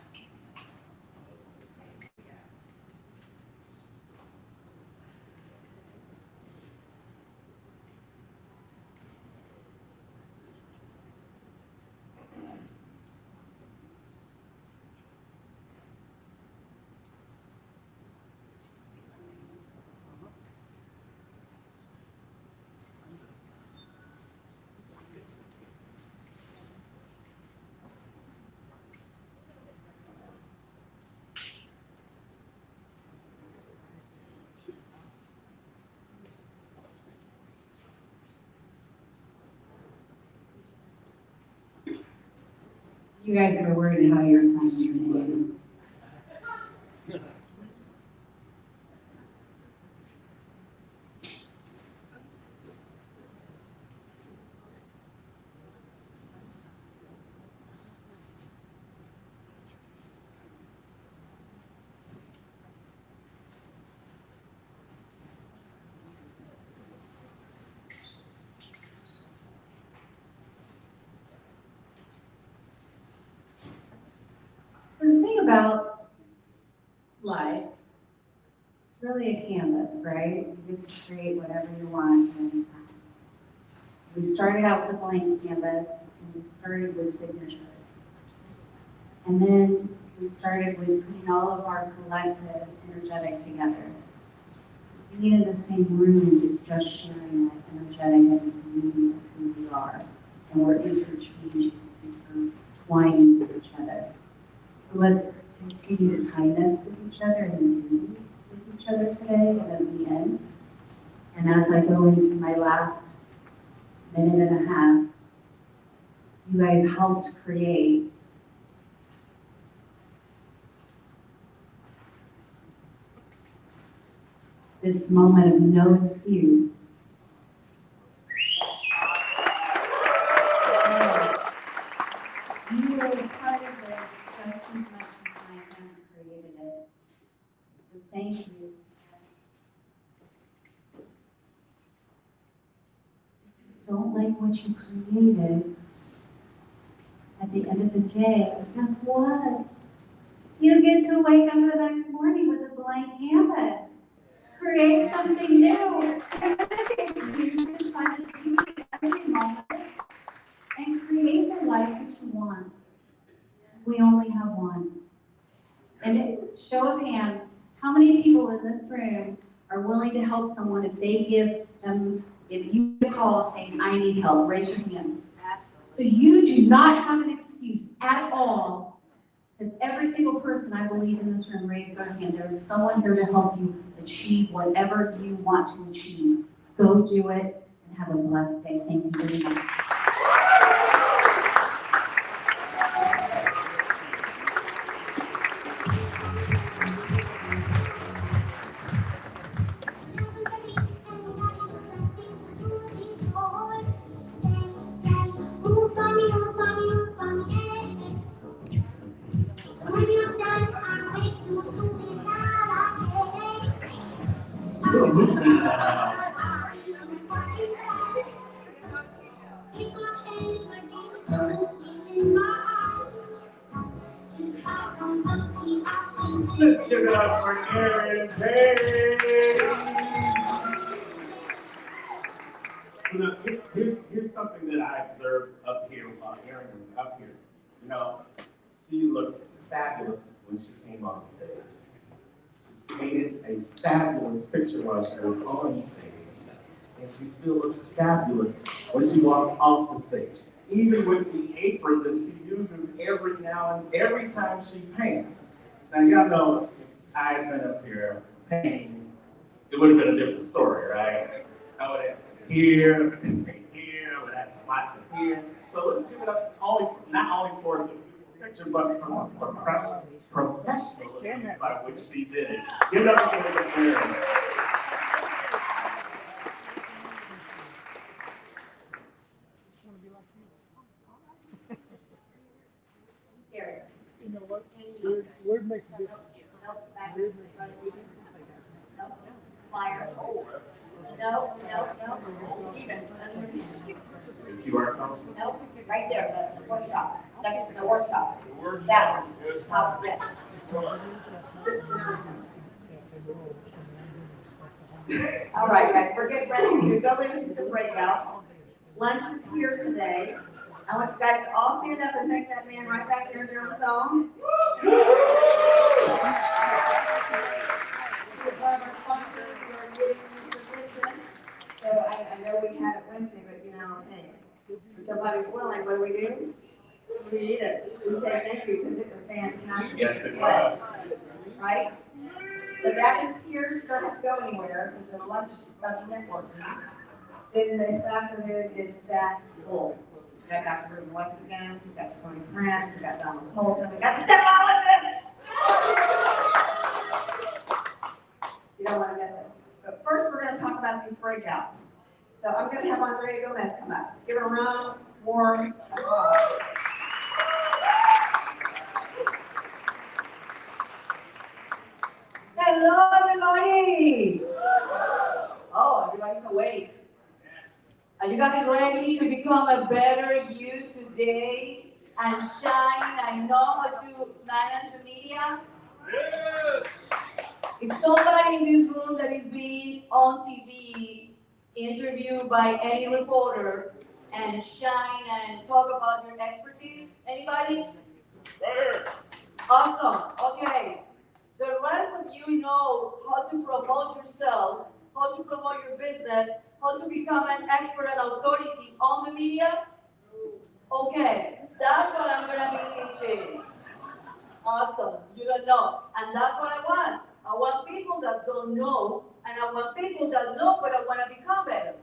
You guys are worried how you're signing your name. The thing about life really a canvas, right? You get to create whatever you want at any time. We started out with a blank canvas, and we started with signatures. And then we started with putting all of our collective energetic together. Being in the same room is just sharing that energetic and community of who we are. And we're interchanging, intertwining with each other. So let's continue the kindness with each other and ease with each other today and as we end. And as I go into my last minute and a half, you guys helped create this moment of no excuse. You were a part of it just as much as my friends created it. So thank you. Don't like what you created. At the end of the day, guess what? You get to wake up the next morning with a blank canvas. Create something new. And create the life that you want. We only have one. And show of hands, how many people in this room are willing to help someone if they give them, if you call saying, I need help, raise your hand. So you do not have an excuse at all. Because every single person I believe in this room raised their hand. There is someone here to help you achieve whatever you want to achieve. Go do it and have a blessed day. Thank you very much. Let's give it up for Aaron Page. Here's something that I observed up here while Aaron was up here. You know, she looked fabulous when she came on stage. She painted a fabulous picture while she was on stage. And she still looks fabulous when she walked off the stage. Even with the apron that she uses every time she paints. Now, y'all know, if I had been up here painting, it would have been a different story, right? I would have here, and paint here, would have spotches here. So let's give it up not only for the picture, but for the professionalism by which she did it. Give it up for the You know what? Word makes a difference. Flyer. No. Even. QR code? No, right there, that's the workshop. That's the workshop. That one. Top left. All right, guys, we're getting ready to go into the breakout. Lunch is here today. I want you guys to all stand up and thank that man right back there doing his own. So I know we had it Wednesday, but you know, hey, if somebody's willing, what do? We eat it. We say thank you because it was fantastic. Yes, it was. Right? So that is here, so don't have to go anywhere. It's a lunch networking. Then this afternoon is that full. We got Dr. Ruben West again, we got Tony Grant, we got Donald Holton, we got Steph Allison. You don't want to miss it. But first, we're going to talk about these breakouts. So I'm going to have Andrea Gomez come up. Give her a round, warm applause. Hello, everybody. Oh, everybody's awake. Are you guys ready to become a better you today and shine and know how to manage the media? Yes. If somebody in this room that is being on TV, interviewed by any reporter, and shine and talk about your expertise, anybody? Awesome, okay. The rest of you know how to promote yourself, how to promote your business, how to become an expert and authority on the media? Okay, that's what I'm gonna be teaching. Awesome, you don't know, and that's what I want. I want people that don't know, and I want people that know, but I wanna become better.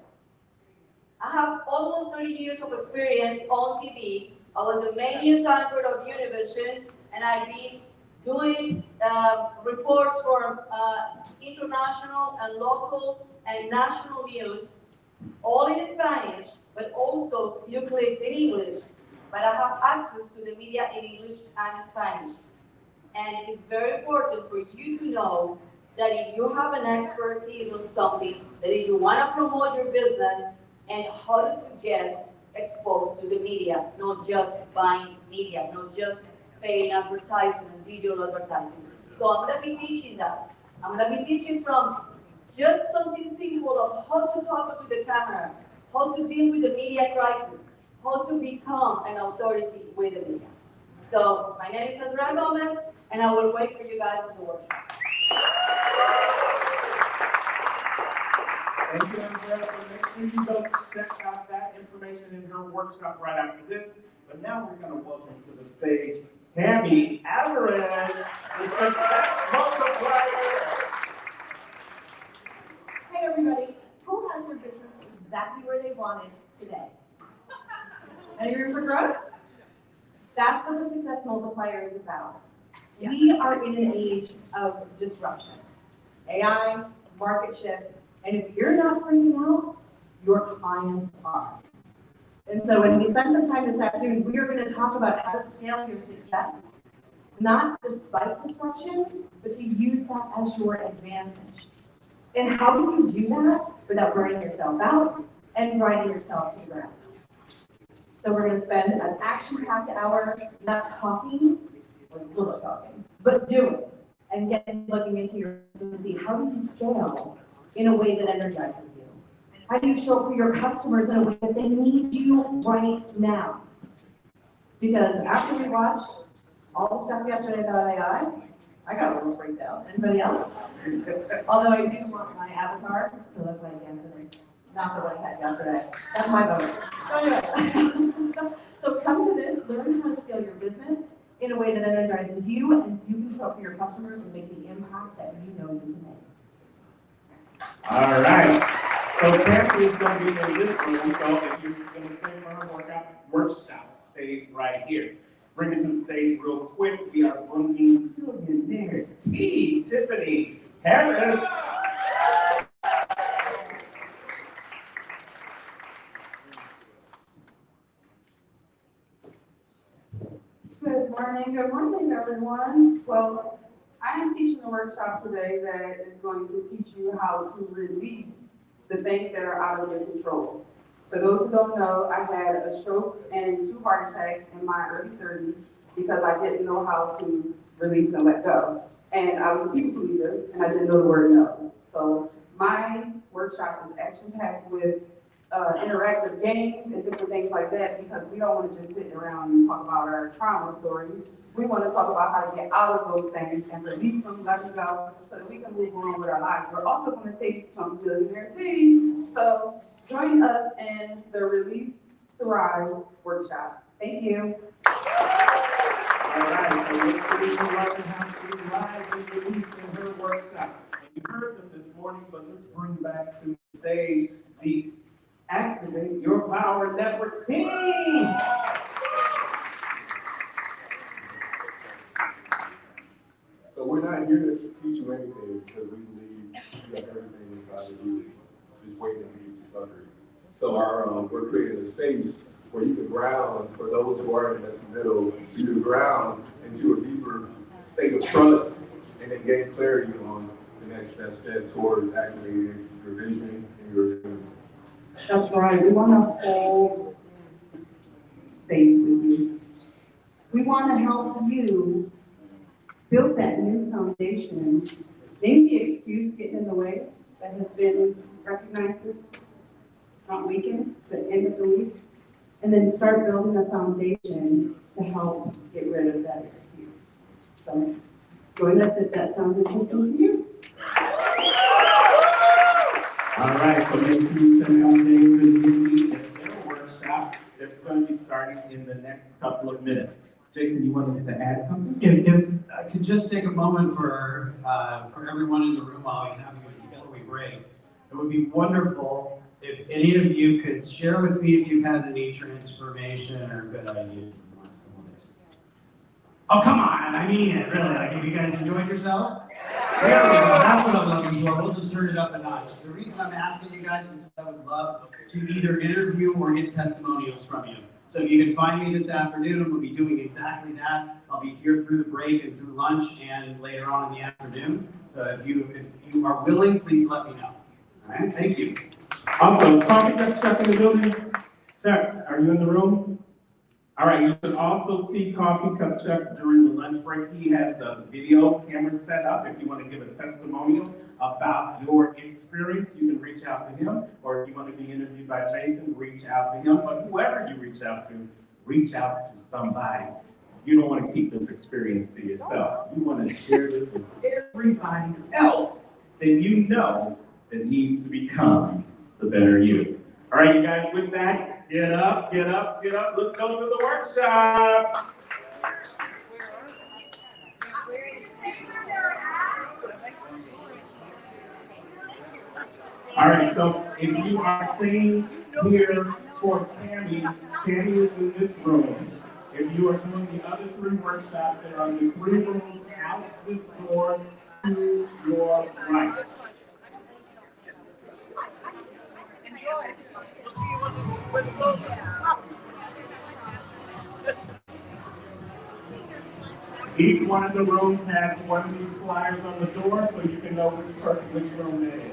I have almost 30 years of experience on TV. I was the main news anchor of Univision, and I've been doing reports for international and local and national news, all in Spanish, but also few clips in English. But I have access to the media in English and Spanish. And it's very important for you to know that if you have an expertise on something, that if you want to promote your business, and how to get exposed to the media, not just buying media, not just paying advertising and video advertising. So I'm going to be teaching that. I'm going to be teaching from just something simple of how to talk to the camera, how to deal with the media crisis, how to become an authority with the media. So my name is Andrea Gomez, and I will wait for you guys at the workshop. Thank you, Andrea. So make sure you go check out that information in her workshop right after this. But now we're going to welcome to the stage Tammy Alvarez, the success multiplier. Hey everybody, who has their business exactly where they want it today? Any room for growth? That's what the success multiplier is about. We are in an age of disruption. AI, market shifts, and if you're not freaking out, your clients are. And so when we spend some time this afternoon, we are going to talk about how to scale your success, not despite disruption, but to use that as your advantage. And how do you do that without burning yourself out and grinding yourself to the ground? So we're going to spend an action-packed hour, not talking, or a little talking, but doing, and looking into your to see how do you scale in a way that energizes you. How do you show up for your customers in a way that they need you right now? Because after we watched all the stuff yesterday about AI, I got a little freaked out. Anybody else? Although I do want my avatar to look like Anthony, not the one I had yesterday. That's my vote. So anyway, so come to this, learn how to scale your business in a way that energizes you, and you can show up for your customers and make the impact that you know you can make. All right. So Tammy is going to be in this room, so if you're going to stay for her workshop, stay right here. Bring it to the stage real quick. We are bringing Billionaire T, Tiffany Harris. Good morning, everyone. Well, I am teaching a workshop today that is going to teach you how to release the things that are out of your control. For those who don't know, I had a stroke and 2 heart attacks in my early 30s because I didn't know how to release and let go. And I was a people pleaser, and I didn't know the word no. So my workshop is action-packed with interactive games and different things like that, because we don't want to just sit around and talk about our trauma stories. We want to talk about how to get out of those things and release them, let them go, so that we can move on with our lives. We're also going to take some Billionaire Tea. So join us in the Release Thrive workshop. Thank you. All right, so let's see how to rise and release in her workshop. And you heard them this morning, but let's bring back to the stage the Activate Your Power Network team. So we're not here to teach you anything because we believe you have everything inside of you, just waiting for you to discover it. So we're creating a space where you can ground, for those who are in the middle, you can ground into a deeper state of trust and then gain clarity on the next step towards activating your vision and your dream. That's right. We want to hold space with you. We want to help you build that new foundation maybe the excuse getting in the way that has been recognized this, not weekend, but end of the week. And then start building a foundation to help get rid of that excuse. So, join us if that sounds interesting to you. All right, so make sure you send out James and Nikki at their workshop. It's going to be starting in the next couple of minutes. Jason, you wanted to add something? If I could just take a moment for everyone in the room while we have you before we break. It would be wonderful if any of you could share with me if you've had any transformation or good ideas in the last couple of days. Oh, come on, I mean it, really. Like, have you guys enjoyed yourselves? There we go, that's what I'm looking for. We'll just turn it up a notch. The reason I'm asking you guys is I would love to either interview or get testimonials from you. So you can find me this afternoon. We'll be doing exactly that. I'll be here through the break and through lunch and later on in the afternoon. So if you are willing, please let me know. All right, thank you. Also, Coffee Cup Chuck in the building? Chuck, are you in the room? All right, you should also see Coffee Cup Chuck during the lunch break. He has the video camera set up. If you want to give a testimonial about your experience, you can reach out to him. Or if you want to be interviewed by Jason, reach out to him. But whoever you reach out to somebody. You don't want to keep this experience to yourself. You want to share this with everybody else that you know that needs to become the better you. All right, you guys, with that, get up, get up, get up. Let's go to the workshops. All right, so if you are sitting here for Tammy, Tammy is in this room. If you are doing the other 3 workshops, there are the 3 rooms out this door to your right. Each one of the rooms has one of these flyers on the door so you can know which room it is.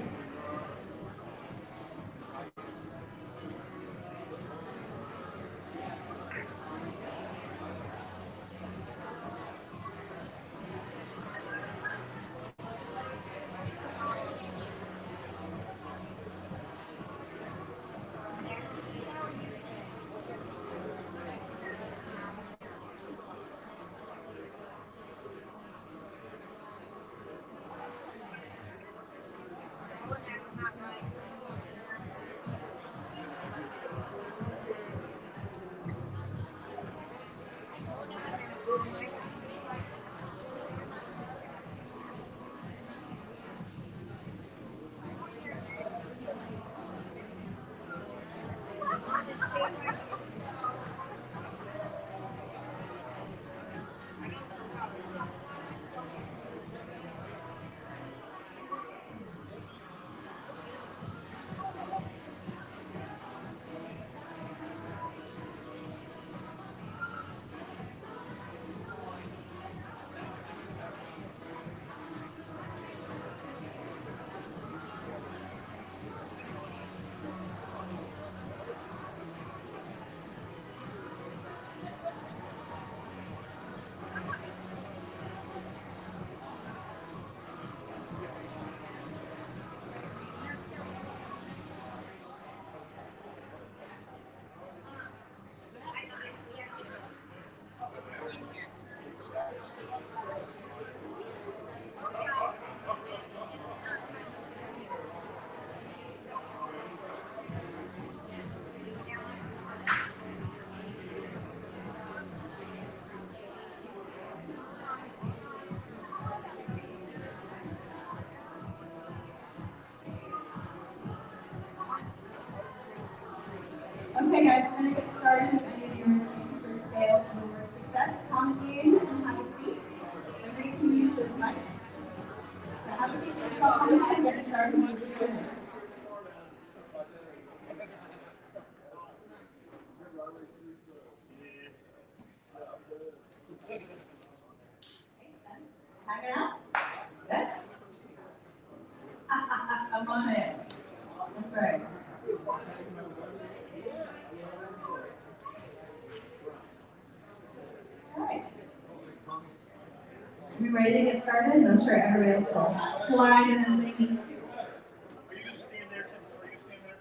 We ready to get started? I'm sure everybody will slide in and make it.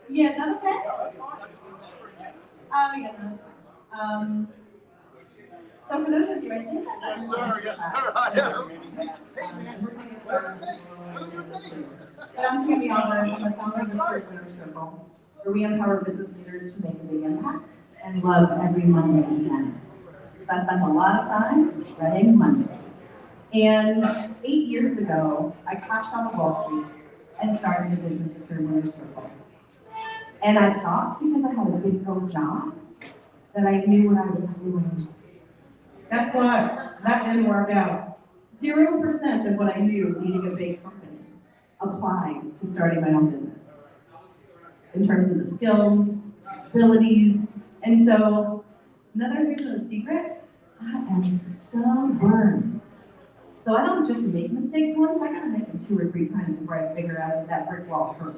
Yeah, is that okay? Yeah. So for those of you, I think that's. Yes, sir, I am. But I'm going to be honored with the founder of the First Leader Circle, where we empower business leaders to make a big impact and love every Monday weekend. So I spent a lot of time studying Monday. And 8 years ago, I crashed on Wall Street and started a business at First Leader Circle. And I thought because I had a big old job that I knew what I was doing. Guess what? That didn't work out. 0% of what I knew leading a big company applied to starting my own business. In terms of the skills, abilities, and so another here's the secret, I am stubborn. So I don't just make mistakes once, I gotta make them 2 or 3 times before I figure out if that brick wall hurts.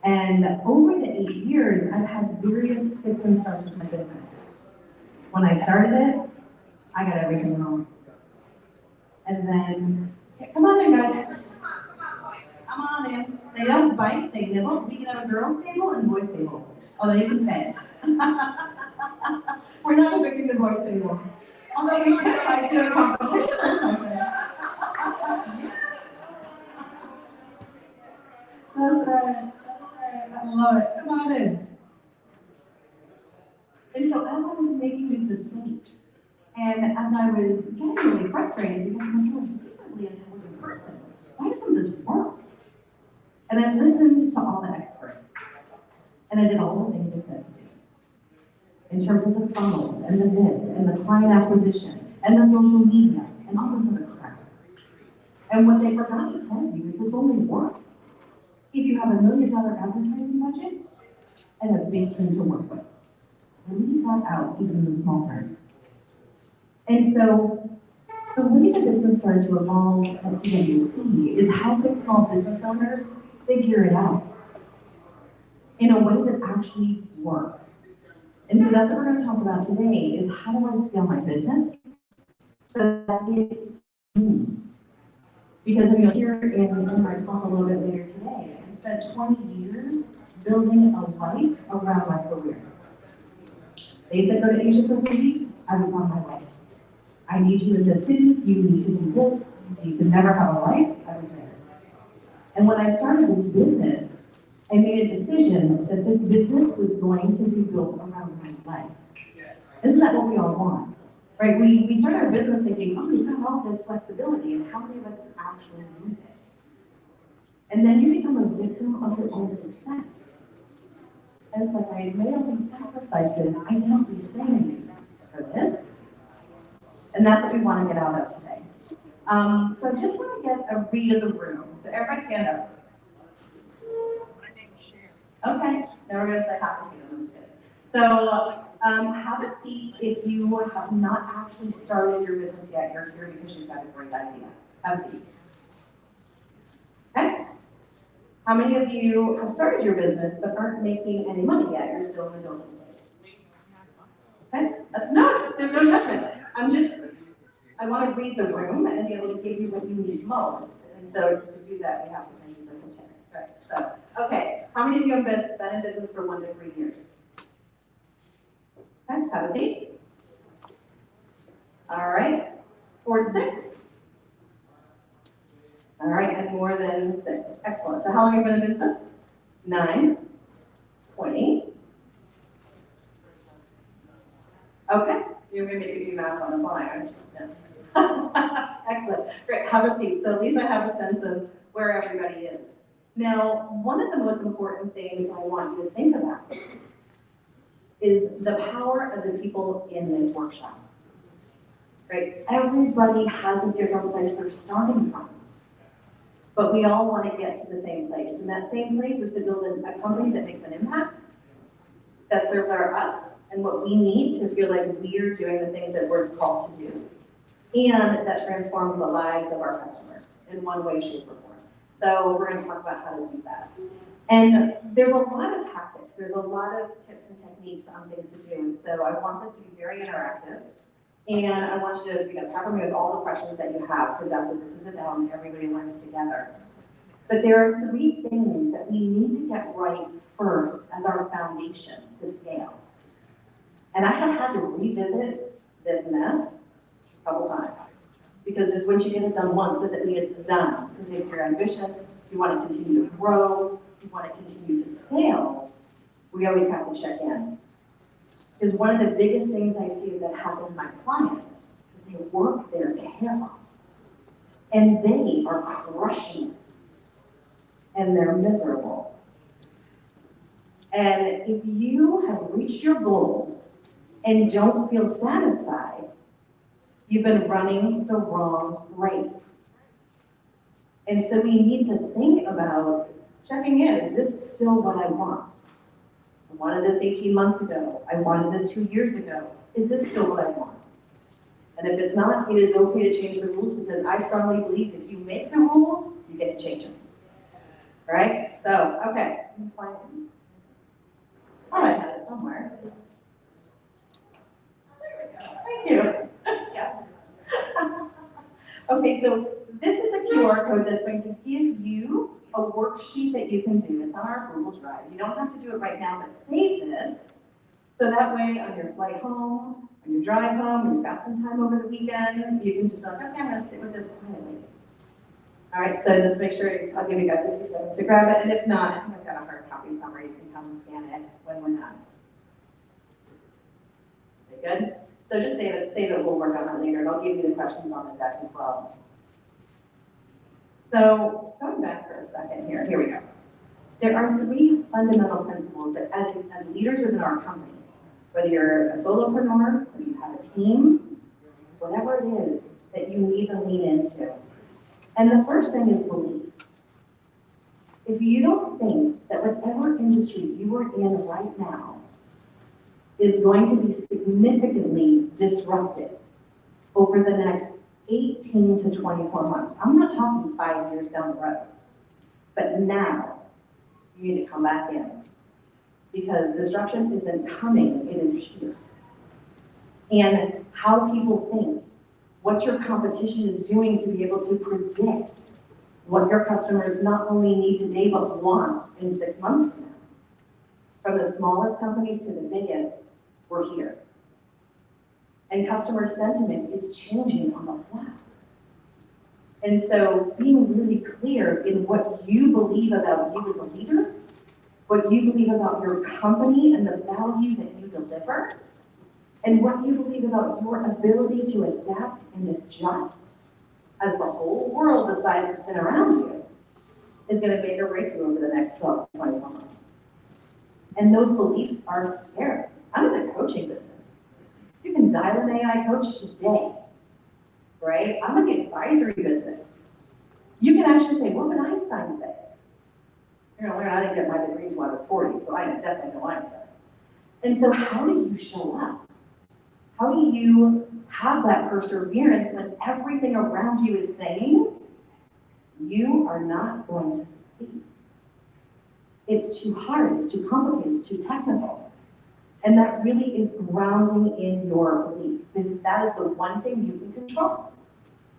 And over the 8 years, I've had various fits and starts with my business. When I started it, I got everything wrong. And then, come on in, guys. Come on in. They don't bite, they nibble. We can have a girls' table and boys' table. Although you can say. We're not picking the boys' table. Although we could like do a competition or something. That's right. I love it. Come on in. And so as I was making these mistakes, and as I was getting really frustrated, because I'm a reasonably intelligent person, why doesn't this work? And I listened to all the experts, and I did all the things they said to do. In terms of the funnels, and the this, and the client acquisition, and the social media, and all this other crap. And what they forgot to tell you is it's only work if you have $1 million advertising budget and a big team to work with. Leave that out, even in the small part. And so, the way the business started to evolve at CWC is helping small business owners figure it out in a way that actually works. And so that's what we're going to talk about today, is how do I scale my business so that it's smooth. Because you'll hear in my talk a little bit later today, I spent 20 years building a life around my career. They said go to Asia for 3 weeks, I was on my way. I need you in the city, you need to do this, you need to never have a life, I was there. And when I started this business, I made a decision that this business was going to be built around my life. Isn't that what we all want? Right? We start our business thinking, oh, we've got all this flexibility, and how many of us actually use it? And then you become a victim of your own success. And it's like, I made all these sacrifices, I can't be standing for this. And that's what we want to get out of today. So I just want to get a read of the room. So everybody stand up. Okay, now we're going to start talking to them. So have a seat if you have not actually started your business yet. You're here because you've got a great idea. Have a seat. Okay. How many of you have started your business but aren't making any money yet? You're still in the building phase. Okay? No, there's no judgment. I want to read the room and be able to give you what you need most. And so to do that, we have to use a container. Right? So, okay. How many of you have been in business for 1 to 3 years? Okay, have a seat. All right. 4 to 6. All right, and more than 6. Excellent. So how long have you been in business? 9. 20. Okay. You're going to make me do math on the fly, aren't you? Yes. Excellent. Great. Have a seat. So at least I have a sense of where everybody is. Now, one of the most important things I want you to think about is the power of the people in this workshop. Right? Everybody has a different place they're starting from. But we all want to get to the same place. And that same place is to build a company that makes an impact, that serves us and what we need to feel like we're doing the things that we're called to do. And that transforms the lives of our customers in one way, shape, or form. So we're going to talk about how to do that. And there's a lot of tactics. There's a lot of tips and techniques on things to do. And so I want this to be very interactive. And I want you to, pepper me with all the questions that you have, because that's what this is about, and everybody learns together. But there are 3 things that we need to get right first as our foundation to scale. And I have had to revisit this mess a couple times. Because just once you get it done once, doesn't mean it's done. Because if you're ambitious, you want to continue to grow, you want to continue to scale, we always have to check in. Because one of the biggest things I see that happen to my clients is they work their tail off. And they are crushing it. And they're miserable. And if you have reached your goal and don't feel satisfied, you've been running the wrong race. And so we need to think about checking in. Is this still what I want? I wanted this 18 months ago. I wanted this 2 years ago. Is this still what I want? And if it's not, it is okay to change the rules, because I strongly believe if you make the rules, you get to change them. All right? So, okay. Oh, I had it somewhere. There we go. Thank you. Okay, so this is a QR code that's going to give you a worksheet that you can do. It's on our Google Drive. You don't have to do it right now, but save this. So that way, on your flight home, on your drive home, when you've got some time over the weekend, you can just be like, okay, I'm going to sit with this quietly. All right, so just make sure, I'll give you guys 60 seconds to grab it, and if not, I think I've got a hard copy somewhere. You can come and scan it when we're done. Okay, good? So just save it, we'll work on it later, and I'll give you the questions on the deck as well. So, going back for a second here we go. There are 3 fundamental principles that as leaders within our company, whether you're a solopreneur, whether you have a team, whatever it is that you need to lean into. And the first thing is belief. If you don't think that whatever industry you are in right now is going to be significantly disrupted over the next 18 to 24 months, I'm not talking 5 years down the road, but now you need to come back in, because disruption isn't coming, it is here. And how people think, what your competition is doing to be able to predict what your customers not only need today, but want in 6 months from now. From the smallest companies to the biggest, we're here. And customer sentiment is changing on the fly. And so being really clear in what you believe about you as a leader, what you believe about your company and the value that you deliver, and what you believe about your ability to adapt and adjust as the whole world decides to spin around you, is going to make or break you over the next 12 to 24 months. And those beliefs are scary. I'm in the coaching business. You can dial an AI coach today, right? I'm in the advisory business. You can actually say, what would Einstein say? You're going to learn, I didn't get my degree until I was 40, so I definitely know Einstein. And so how do you show up? How do you have that perseverance when everything around you is saying, you are not going to succeed? It's too hard, it's too complicated, it's too technical. And that really is grounding in your belief, because that is the one thing you can control.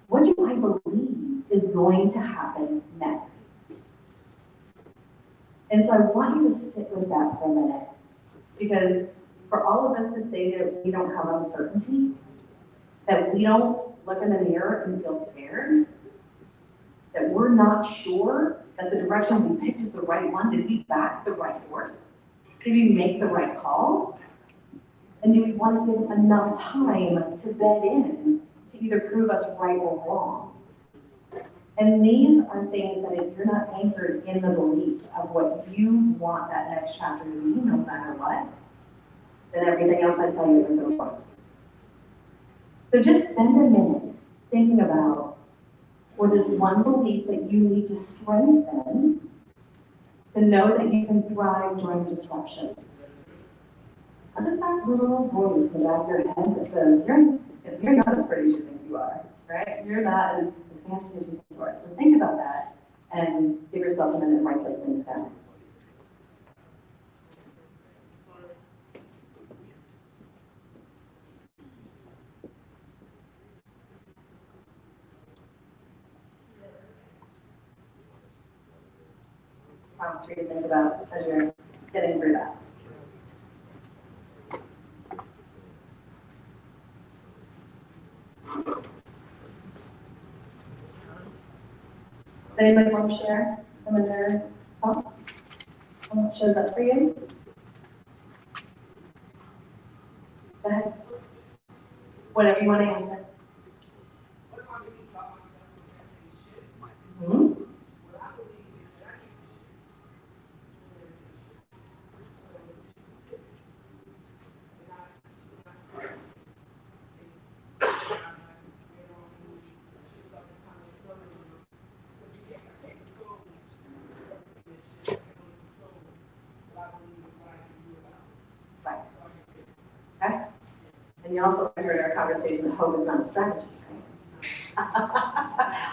What do I believe is going to happen next? And so I want you to sit with that for a minute, because for all of us to say that we don't have uncertainty, that we don't look in the mirror and feel scared, that we're not sure that the direction we picked is the right one, did we back the right horse? Did we make the right call? And do we want to give enough time to bed in to either prove us right or wrong? And these are things that if you're not anchored in the belief of what you want that next chapter to be, no matter what, then everything else I tell you isn't going to work. So just spend a minute thinking about what is one belief that you need to strengthen to know that you can thrive during disruption. What is that little voice in the back of your head that says, you're not as pretty as you think you are, right? You're not as fancy as you think you are. So think about that and give yourself a minute to write those things down. prompts for you to think about as you're getting through that. Does anybody want to share some of their thoughts on what shows up for you? Go ahead. Whatever you want to answer. Hmm? Right. Okay. And you also heard our conversation that hope is not a strategy, right?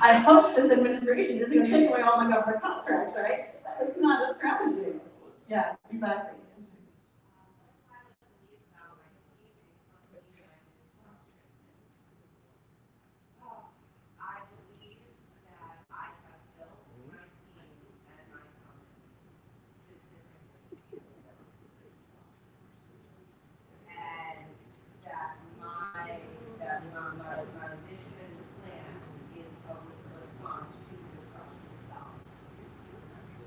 I hope this administration isn't going to take away all my government contracts, right? It's not a strategy. Yeah, exactly. My vision and plan is a response to disruption itself.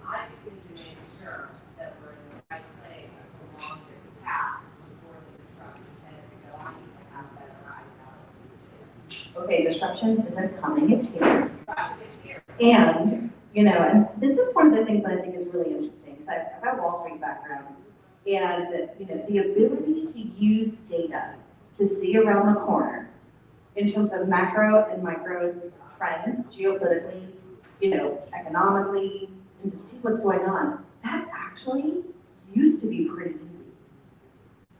I just need to make sure that we're in the right place along this path before the disruption hits, so I need to have better eyes out. Okay, disruption isn't coming, it's here. It's here. And, you know, and this is one of the things that I think is really interesting, because I've got a Wall Street background, and, you know, the ability to use data to see around the corner in terms of macro and micro trends, geopolitically, you know, economically, and to see what's going on, that actually used to be pretty easy.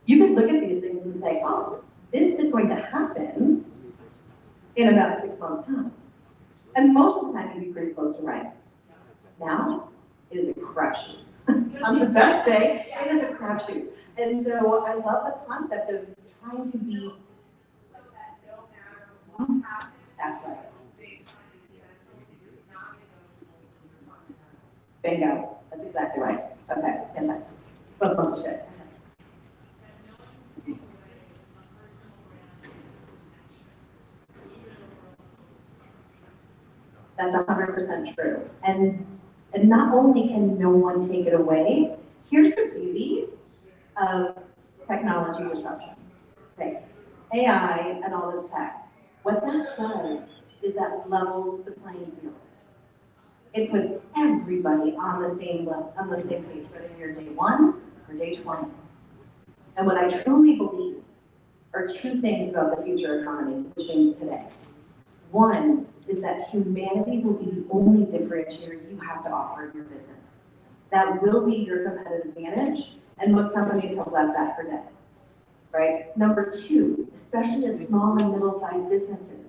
You could look at these things and say, oh, this is going to happen in about 6 months' time. And most of the time, you'd be pretty close to right. Now, it is a crapshoot. On the best day, it is a crapshoot. And so I love the concept of trying to be. That's right. Bingo. That's exactly right. Okay, fantastic. What's on the shit? That's 100% true. And not only can no one take it away, here's the beauty of technology disruption. Okay, AI and all this tech. What that does is that levels the playing field. It puts everybody on the same level, on the same page, whether you're day 1 or day 20. And what I truly believe are 2 things about the future economy, which means today. One is that humanity will be the only differentiator you have to offer in your business. That will be your competitive advantage, and most companies have left that for dead. Right? Number 2, especially as small and middle-sized businesses,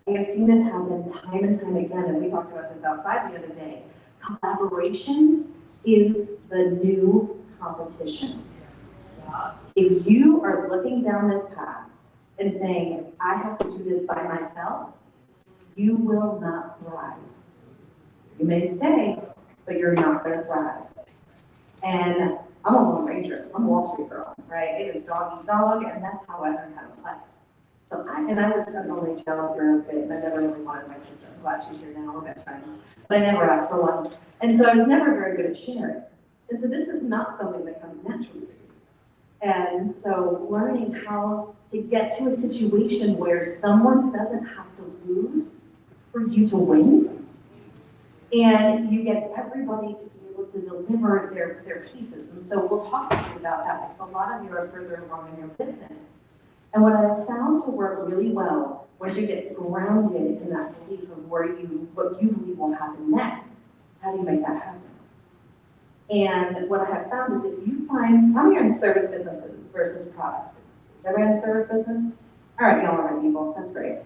I have seen this happen time and time again, and we talked about this outside the other day. Collaboration is the new competition. If you are looking down this path and saying, I have to do this by myself, you will not thrive. You may stay, but you're not going to thrive. And I'm a Lone Ranger. I'm a Wall Street girl, right? It is dog eat dog, and that's how I learned how to play. So I was an only child growing up, and I never really wanted my sister. I'm glad she's here now, we're best friends. But I never asked for one. And so I was never very good at sharing. And so this is not something that comes naturally. And so learning how to get to a situation where someone doesn't have to lose for you to win, and you get everybody to be able to deliver their pieces. And so we'll talk to you about that, because a lot of you are further along in your business. And what I've found to work really well, once you get grounded in that belief of what you believe will happen next, how do you make that happen? And what I have found is if you find, how many are in service businesses versus product? Is everybody in service business? All right, y'all are right, people, that's great.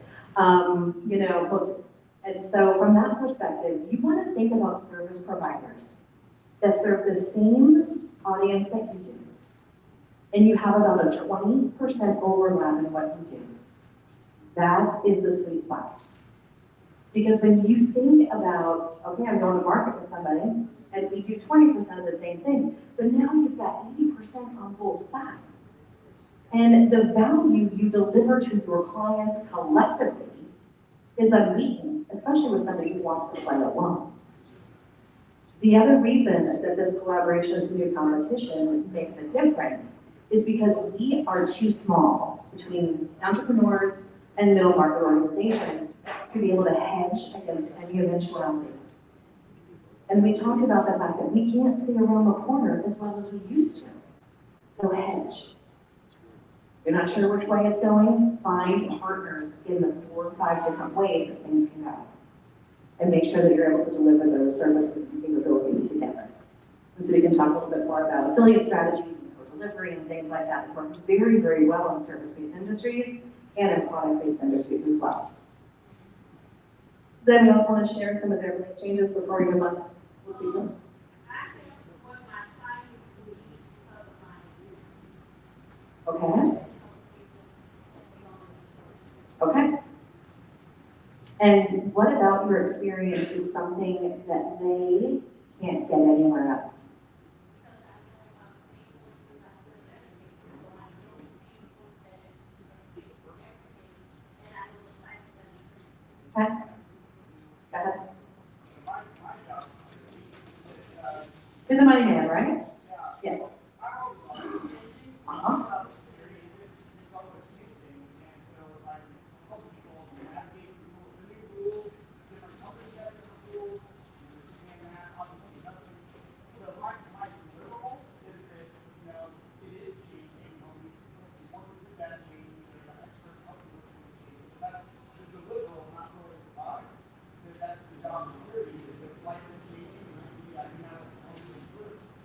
And so from that perspective, you want to think about service providers that serve the same audience that you do. And you have about a 20% overlap in what you do. That is the sweet spot. Because when you think about, okay, I'm going to market with somebody, and we do 20% of the same thing, but now you've got 80% on both sides. And the value you deliver to your clients collectively is unbeaten, especially with somebody who wants to play alone. The other reason that this collaboration is new competition makes a difference is because we are too small between entrepreneurs and middle market organizations to be able to hedge against any eventuality. And we talked about the fact that we can't see around the corner as well as we used to. So hedge. You're not sure which way it's going? Find partners in the 4 or 5 different ways that things can go. And make sure that you're able to deliver those services and capabilities together. And so we can talk a little bit more about affiliate strategies and co-delivery and things like that work very, very well in service-based industries and in product-based industries as well. Does anyone else want to share some of their changes before we move on with people? Okay. Okay. And what about your experience is something that they can't get anywhere else? Okay. Go ahead. You're the money man, right? Yes. Uh-huh.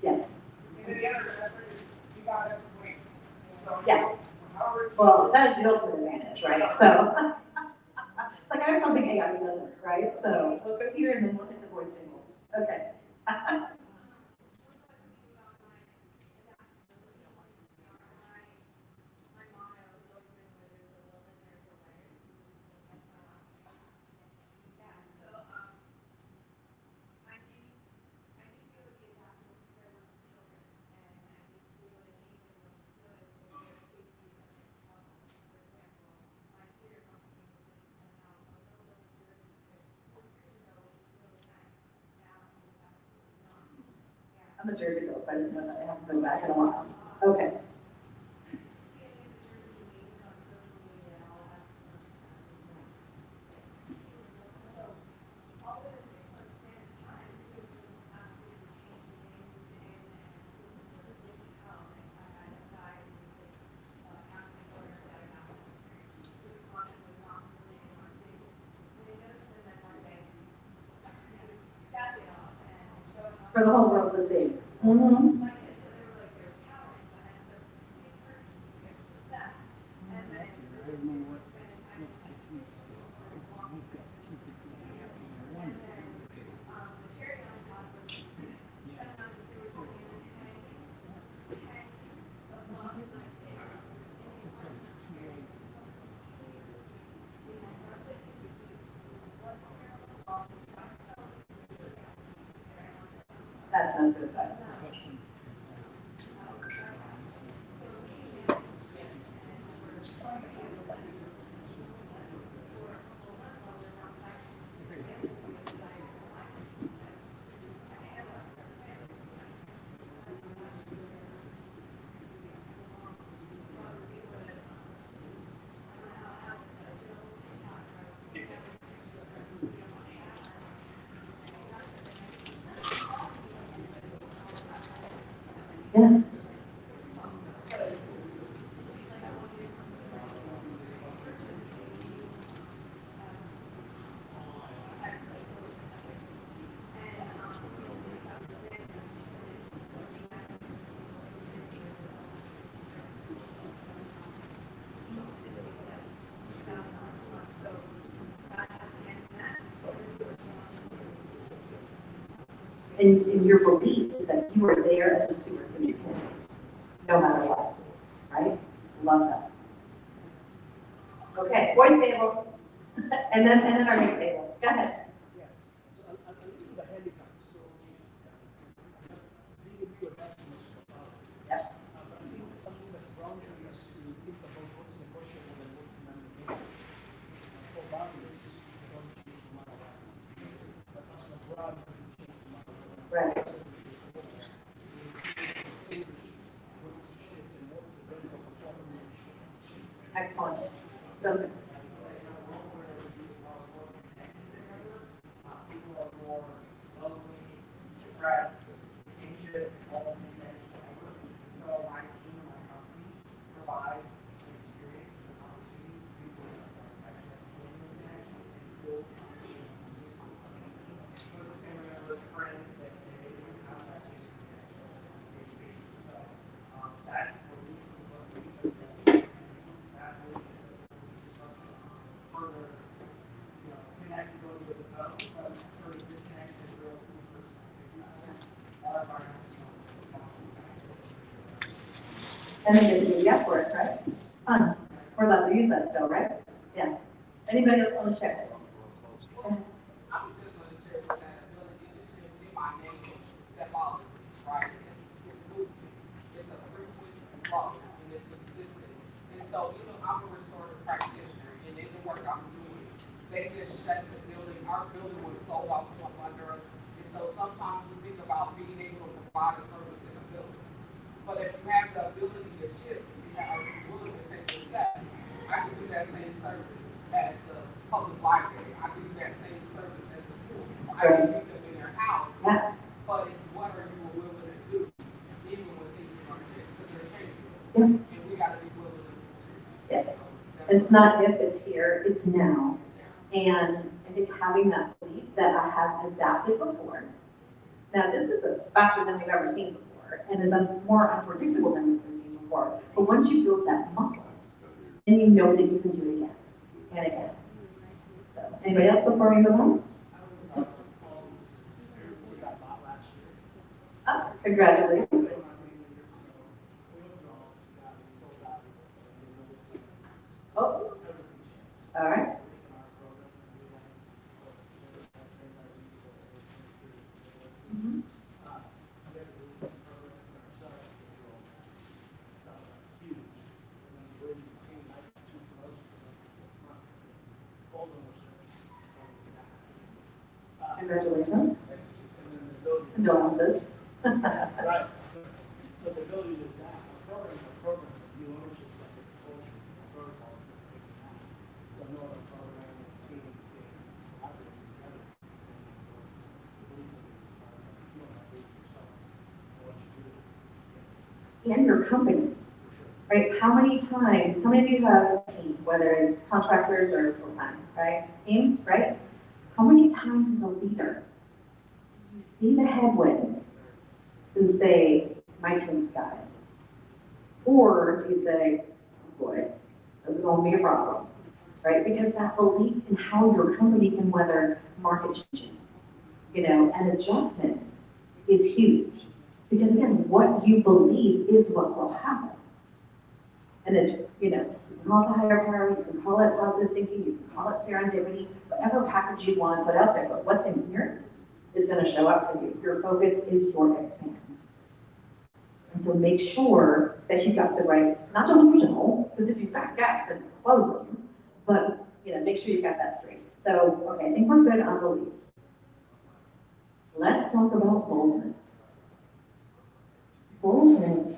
Yes. Yes. Well, that is the ultimate advantage, right? So, like I have something AI doesn't, right? So we'll go here and then we'll hit the voice table. Okay. I'm a Jersey girl, so I didn't know that I have to go back in a while. Okay. For the whole world to see. Mm-hmm. That's no suicide. Yeah. And your belief is that you are there as a steward for these kids, no matter what, right? Love that. Okay, voice table, and then our next table. Go ahead. Right. Excellent. Those People are more lonely, depressed, anxious, all of these things. So my team, my company provides an experience, an opportunity for people to actually have genuine connection and build conversations. Those family members, friends that they didn't have that chance to connect on a daily basis. So that belief is what we just that belief is something further, connect and go to the phone, but further disconnect is real to the person. And they didn't use yes for it, right? We're allowed to use that still, right? Yeah. Anybody else want to share? And so, I'm a restorative practitioner, and in the work I'm doing, they just shut the building. Our building was sold off from under us. And so sometimes we think about being able to provide a service in a building. But if you have the ability to shift, you are willing to take the step, I can do that same service at the public library. I can do that same service at the school. I can take them in their house. But it's what are you willing to do, even when things are because they're changing. And we got to be willing to do it. Yes. It's not if it's here, it's now. And I think having that belief that I have adapted before. Now, this is faster than we've ever seen before, and is more unpredictable than we've ever seen before. But once you build that muscle, then you know that you can do it again and again. So, anybody else before we move on? Oh, congratulations. Oh, all right. Mm-hmm. Congratulations. Condolences. Right. So the ability to adapt, program, new ownership, like the culture, protocols, so no other program, team, collaborate together. And your company, right? How many of you have a team, whether it's contractors or full-time, right? Teams, right? How many times as a leader, you see the headwinds and say, my team's got it? Or do you say, oh boy, this is going to be a problem, right? Because that belief in how your company can weather market changes, and adjustments is huge. Because again, what you believe is what will happen. And it's, you can call it the higher power, you can call it positive thinking, you can call it serendipity, whatever package you want to put out there, but what's in here is going to show up for you. Your focus is your expanse. And so make sure that you've got the right, not delusional, because if you've got gaps, then close them, but make sure you've got that straight. So, okay, I think we're good on belief. Let's talk about boldness. Boldness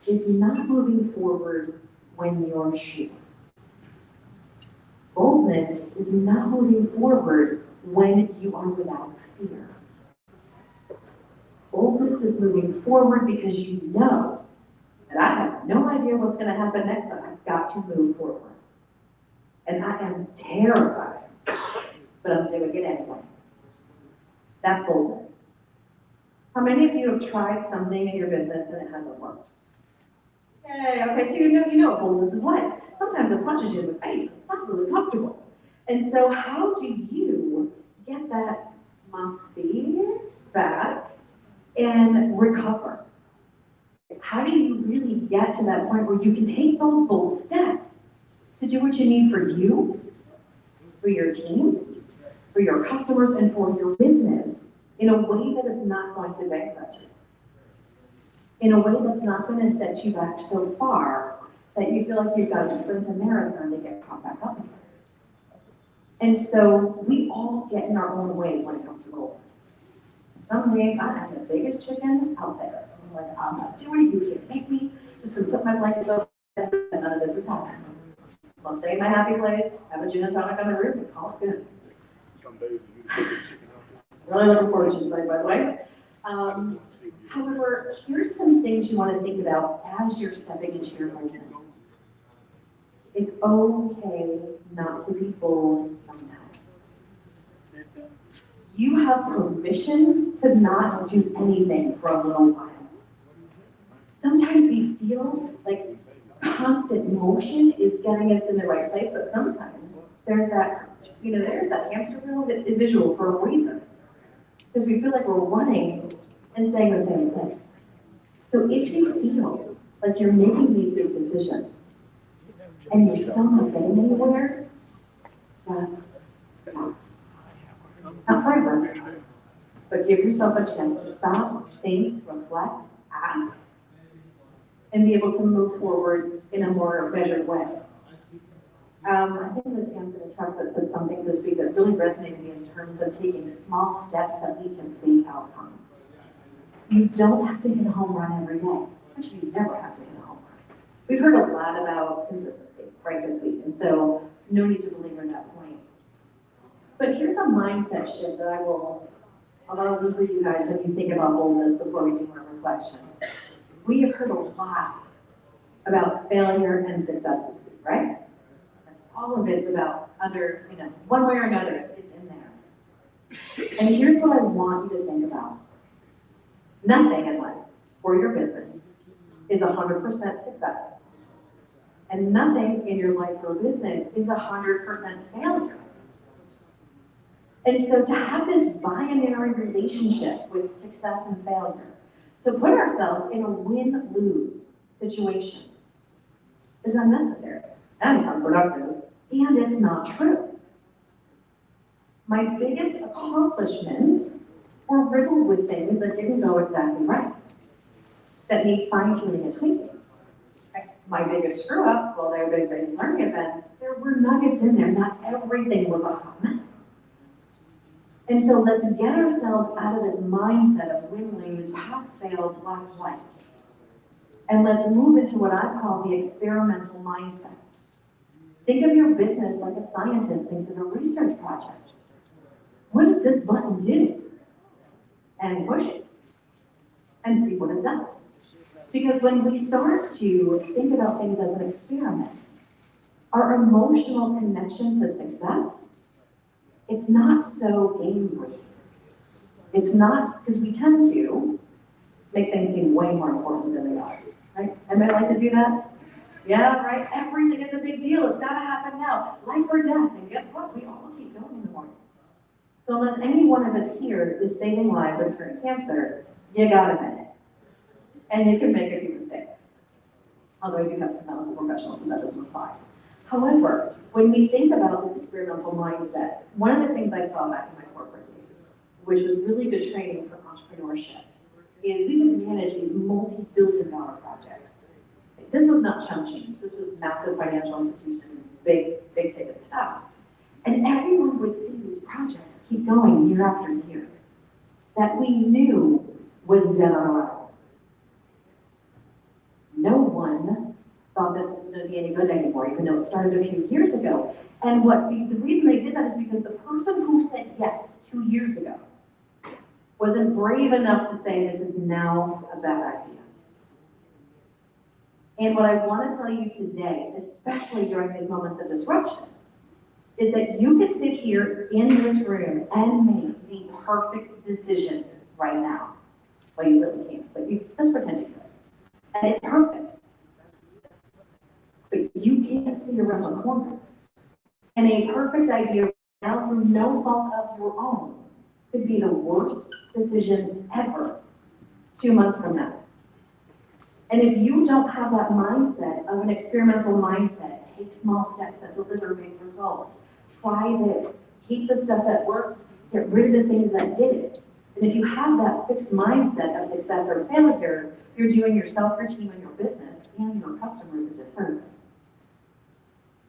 is not moving forward when you're sure. Boldness is not moving forward when you are without fear. Boldness is moving forward because you know that I have no idea what's going to happen next, but I've got to move forward. And I am terrified, but I'm doing it anyway. That's boldness. How many of you have tried something in your business and it hasn't worked? Yay, okay, so you know what boldness is like. Sometimes it punches you in the face. It's not really comfortable. And so how do you get that moxie back and recover? How do you really get to that point where you can take those bold steps to do what you need for you, for your team, for your customers, and for your business in a way that is not going to bankrupt you. In a way that's not going to set you back so far that you feel like you've got to sprint a marathon to get caught back up again. And so we all get in our own way when it comes to goals. Some days I am the biggest chicken out there. I'm like, I'm not doing it, you can't make me. Just gonna put my blankets over and none of this is happening. I'll stay in my happy place, have a gin and tonic on the roof, and call it good. Some days you get the chicken out there. Really looking forward to tonight, by the way. However, here's some things you want to think about as you're stepping into your business. It's okay not to be bold sometimes. You have permission to not do anything for a little while. Sometimes we feel like constant motion is getting us in the right place, but sometimes there's that, there's that hamster wheel visual for a reason. Because we feel like we're running and staying in the same place. So if you feel like you're making these big decisions and you're still not getting anywhere, just stop. Not forever, but give yourself a chance to stop, think, reflect, ask, and be able to move forward in a more measured way. I think it was Anthony Trump that said something this week that really resonated with me in terms of taking small steps that lead to big outcomes. You don't have to hit a home run every day. Actually, you never have to hit a home run. We've heard a lot about consistency, right, this week, and so no need to belabor that point. But here's a mindset shift that I'll leave with you guys when you think about boldness before we do our reflection. We have heard a lot about failure and success this week, right? All of it's about one way or another, it's in there. And here's what I want you to think about. Nothing in life or your business is 100% success. And nothing in your life or business is 100% failure. And so to have this binary relationship with success and failure, to put ourselves in a win-lose situation is unnecessary and unproductive, and it's not true. My biggest accomplishments were riddled with things that didn't go exactly right, that need fine-tuning and tweaking. My biggest screw-ups, well, they were big learning events, there were nuggets in there, not everything was a hot mess. And so let's get ourselves out of this mindset of win-lose, pass-fail, black-white. And let's move into what I call the experimental mindset. Think of your business like a scientist thinks of a research project. What does this button do? And push it. And see what it does. Because when we start to think about things as an experiment, our emotional connection to success, it's not so game-breaking. It's not, because we tend to make things seem way more important than they are, right? Anybody like to do that? Yeah, right? Everything is a big deal. It's got to happen now. Life or death. And guess what? We all keep going in the morning. So unless any one of us here is saving lives or curing cancer, you got a minute. And you can make a few mistakes. Although I do have some medical professionals, so that doesn't apply. However, when we think about this experimental mindset, one of the things I saw back in my corporate days, which was really good training for entrepreneurship, is we would manage these multi-billion-dollar projects. This was not chump change. This was massive financial institutions, big ticket stuff. And everyone would see these projects keep going year after year that we knew was dead on arrival. No one thought this was going to be any good anymore, even though it started a few years ago. And the reason they did that is because the person who said yes 2 years ago wasn't brave enough to say this is now a bad idea. And what I want to tell you today, especially during these moments of disruption, is that you could sit here in this room and make the perfect decision right now. Well, you really can't, but let's pretend you could. And it's perfect. But you can't see around the corner. And a perfect idea now through no fault of your own could be the worst decision ever 2 months from now. And if you don't have that mindset of an experimental mindset, take small steps that deliver big results, try this, Keep the stuff that works, get rid of the things that didn't. And if you have that fixed mindset of success or failure, you're doing yourself, your team, and your business and your customers a disservice.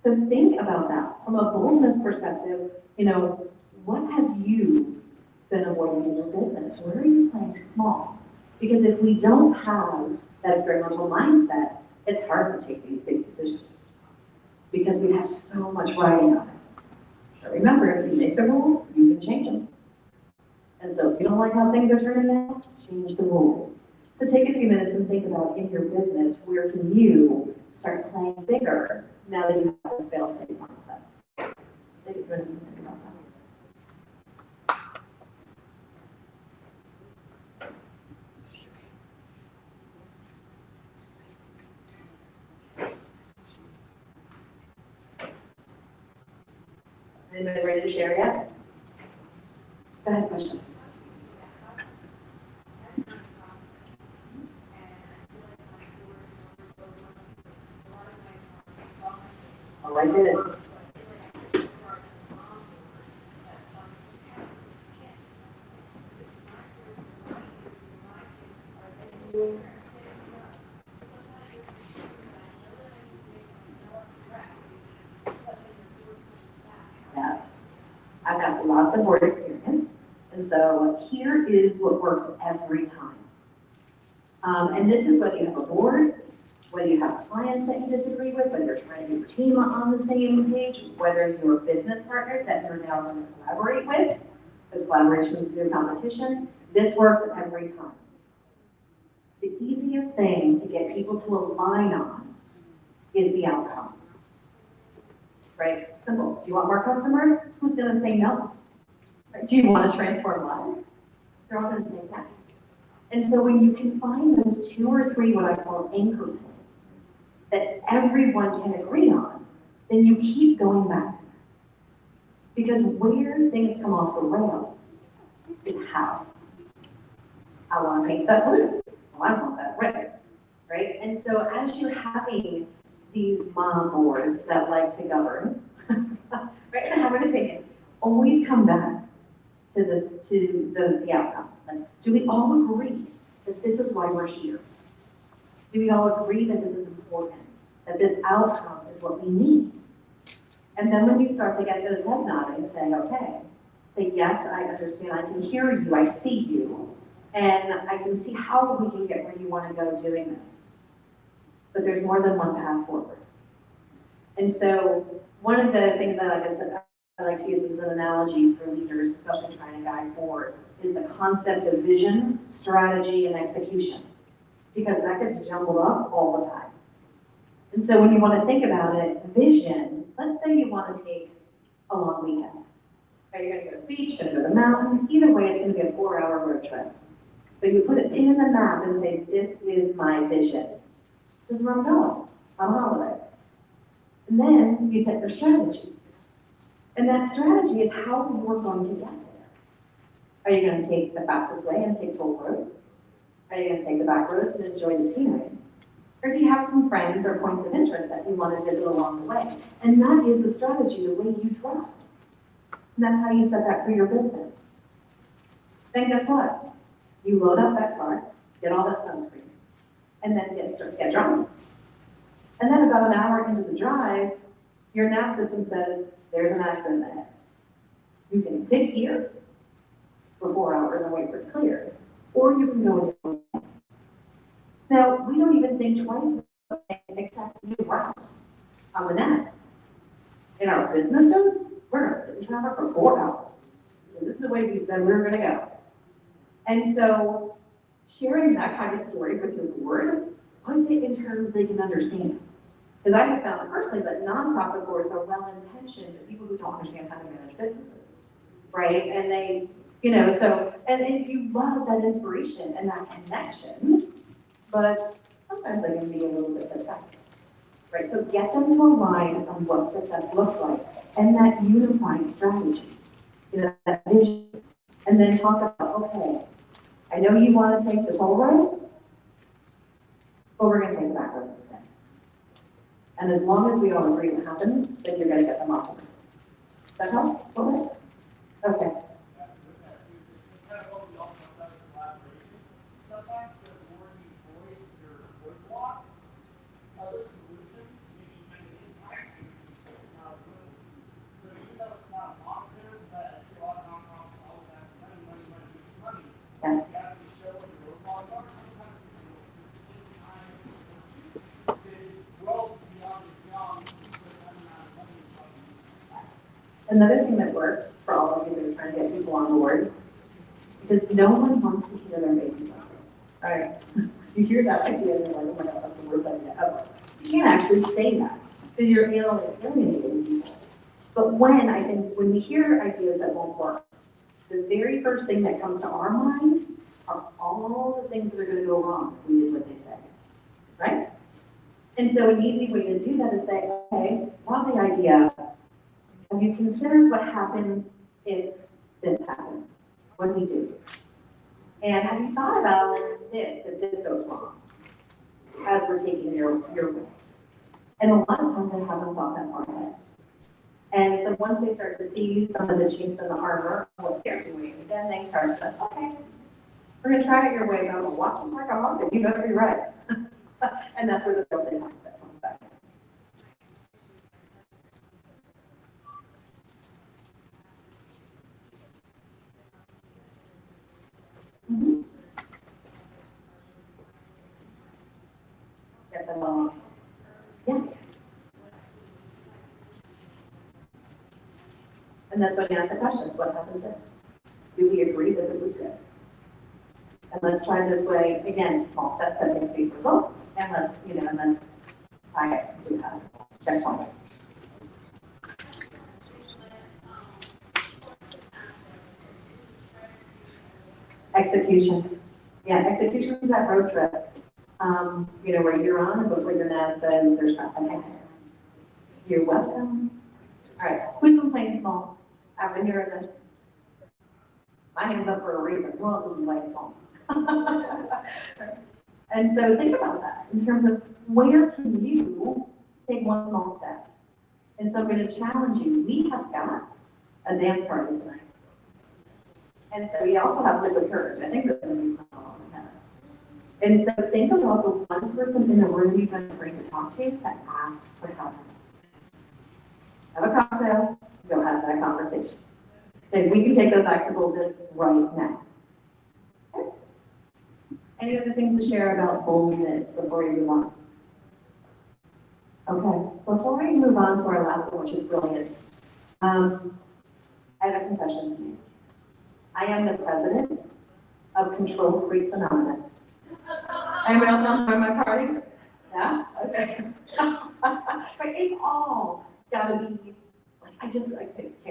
So think about that from a boldness perspective. What have you been avoiding in your business? Where are you playing small? Because if we don't have that experimental mindset, it's hard to take these big decisions because we have so much riding on it. So remember, if you make the rules, you can change them. And so if you don't like how things are turning out, change the rules. So take a few minutes and think about in your business, where can you start playing bigger now that you have this fail-safe mindset? Take a few minutes and think about that. Anybody ready to share yet? Go ahead, question. Oh, I did it. Yes. I've got lots of board experience, and so here is what works every time. And this is whether you have a board, whether you have clients that you disagree with, whether you're trying to get your team on the same page, whether you're business partners that you're now going to collaborate with, because collaboration is through competition, this works every time. The easiest thing to get people to align on is the outcome. Right? Simple. Do you want more customers? Who's going to say no? Right? Do you want to transform lives? They're all going to say yes. And so when you can find those 2 or 3 what I call anchor points that everyone can agree on, then you keep going back to that. Because where things come off the rails is how. I want to make that blue. Oh, I want that red. Right? And so as you're having these mom boards that like to govern, right, and have an opinion, always come back to this, to the outcome. Like, do we all agree that this is why we're here? Do we all agree that this is important? That this outcome is what we need? And then when you start to get those head nodding, say, okay, say, yes, I understand, I can hear you, I see you, and I can see how we can get where you want to go doing this. But there's more than one path forward. And so one of the things that, like I said, I like to use as an analogy for leaders, especially trying to guide boards, is the concept of vision, strategy, and execution. Because that gets jumbled up all the time. And so when you want to think about it, vision, let's say you want to take a long weekend. Right, you're going to go to the beach, going to go to the mountains. Either way, it's going to be a 4-hour road trip. But you put a pin in the map and say, this is my vision. This is where I'm going on holiday. And then you set your strategy. And that strategy is how you're going to get there. Are you going to take the fastest way and take toll roads? Are you going to take the back roads and enjoy the scenery? Or do you have some friends or points of interest that you want to visit along the way? And that is the strategy, the way you drive. And that's how you set that for your business. Then guess what? You load up that car, get all that sunscreen, and then get driving. And then about an hour into the drive, your nav system says, there's an accident ahead. You can sit here for 4 hours and wait for it to clear, or you can go with it. Now, we don't even think twice except new routes on the net. In our businesses, we're going to sit in traffic for 4 hours. This is the way we said we were going to go. And so sharing that kind of story with your board, put it in terms they can understand. Because I have found personally that nonprofit boards are well-intentioned, but people who don't understand how to manage businesses, right? And they, so, and if you love that inspiration and that connection, but sometimes they can be a little bit effective, right? So get them to align on what success looks like and that unifying strategy, that vision, and then talk about, okay, I know you want to take the toll road, but we're going to take the back road instead. And as long as we all agree what happens, then you're going to get them off. Does that help? Okay. Another thing that works for all of you that are trying to get people on board, because no one wants to hear their baby cry, right? You hear that idea and you're like, oh my God, that's the worst idea ever. You can't actually say that because you're alienating people. But when we hear ideas that won't work, the very first thing that comes to our mind are all the things that are gonna go wrong if we did what they say, right? And so an easy way to do that is say, okay, love the idea. Have you considered what happens if this happens? What do we do? And have you thought about this, if this goes wrong, as we're taking your way? And a lot of times they haven't thought that far ahead. And so once they start to see some of the chinks in the armor, what they're doing, then they start to, okay, we're gonna try it your way, but I'm watching like a hawk, you better be right. And that's where the building mindset comes back. Mm-hmm. Get them all. Yeah. And that's when you ask the questions, what happens if? Do we agree that this is good? And let's try this way, again, small steps that make big results, and let's, and then try it, see how, checkpoints. Execution. Yeah, execution is that road trip. Where you're on, but where your nav says there's nothing ahead. You're welcome. All right, who's been playing small? I've been hearing this. My hand's up for a reason. Who else has been playing small? And so think about that in terms of where can you take one small step? And so I'm going to challenge you. We have got a dance party tonight. And so we also have Liquid Courage. I think there's going to be some on the head. And so think about the one person in the room you've been afraid to talk to that asks for help. Have a cocktail, go have that conversation. And we can take those obstacles just right now. Okay. Any other things to share about boldness before we move on? Okay, before we move on to our last one, which is brilliance, I have a confession to make. I am the president of Control Freaks Anonymous. Anybody else want to join my party? Yeah? Okay. But it's all gotta be, I came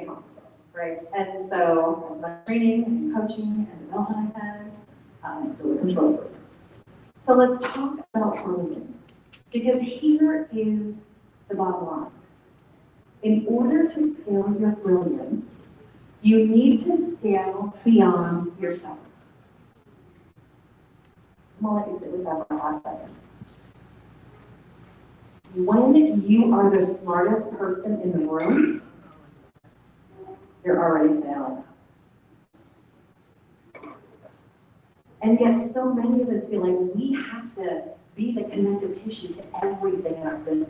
up with it, right? And so, my training and coaching and development I had, I'm still a control freak. So let's talk about brilliance, because here is the bottom line. In order to scale your brilliance, you need to scale beyond yourself. I'm gonna let you sit with that for a hot second. When you are the smartest person in the room, you're already failing. And yet so many of us feel like we have to be the connective tissue to everything in our business.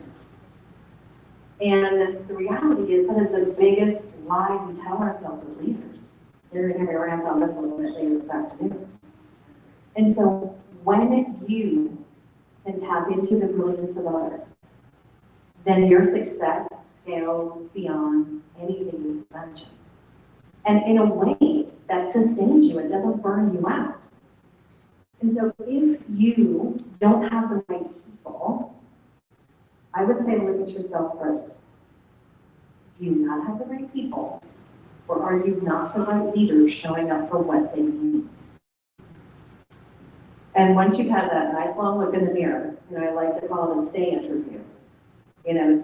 And the reality is that is the biggest lie we tell ourselves as leaders. You're going to hear me rant on this one a little bit later this afternoon. And so when you can tap into the brilliance of others, then your success scales beyond anything you imagine. And in a way that sustains you, it doesn't burn you out. And so if you don't have the right people, I would say look at yourself first. Do you not have the right people? Or are you not the right leaders showing up for what they need? And once you've had that nice long look in the mirror, I like to call it a stay interview.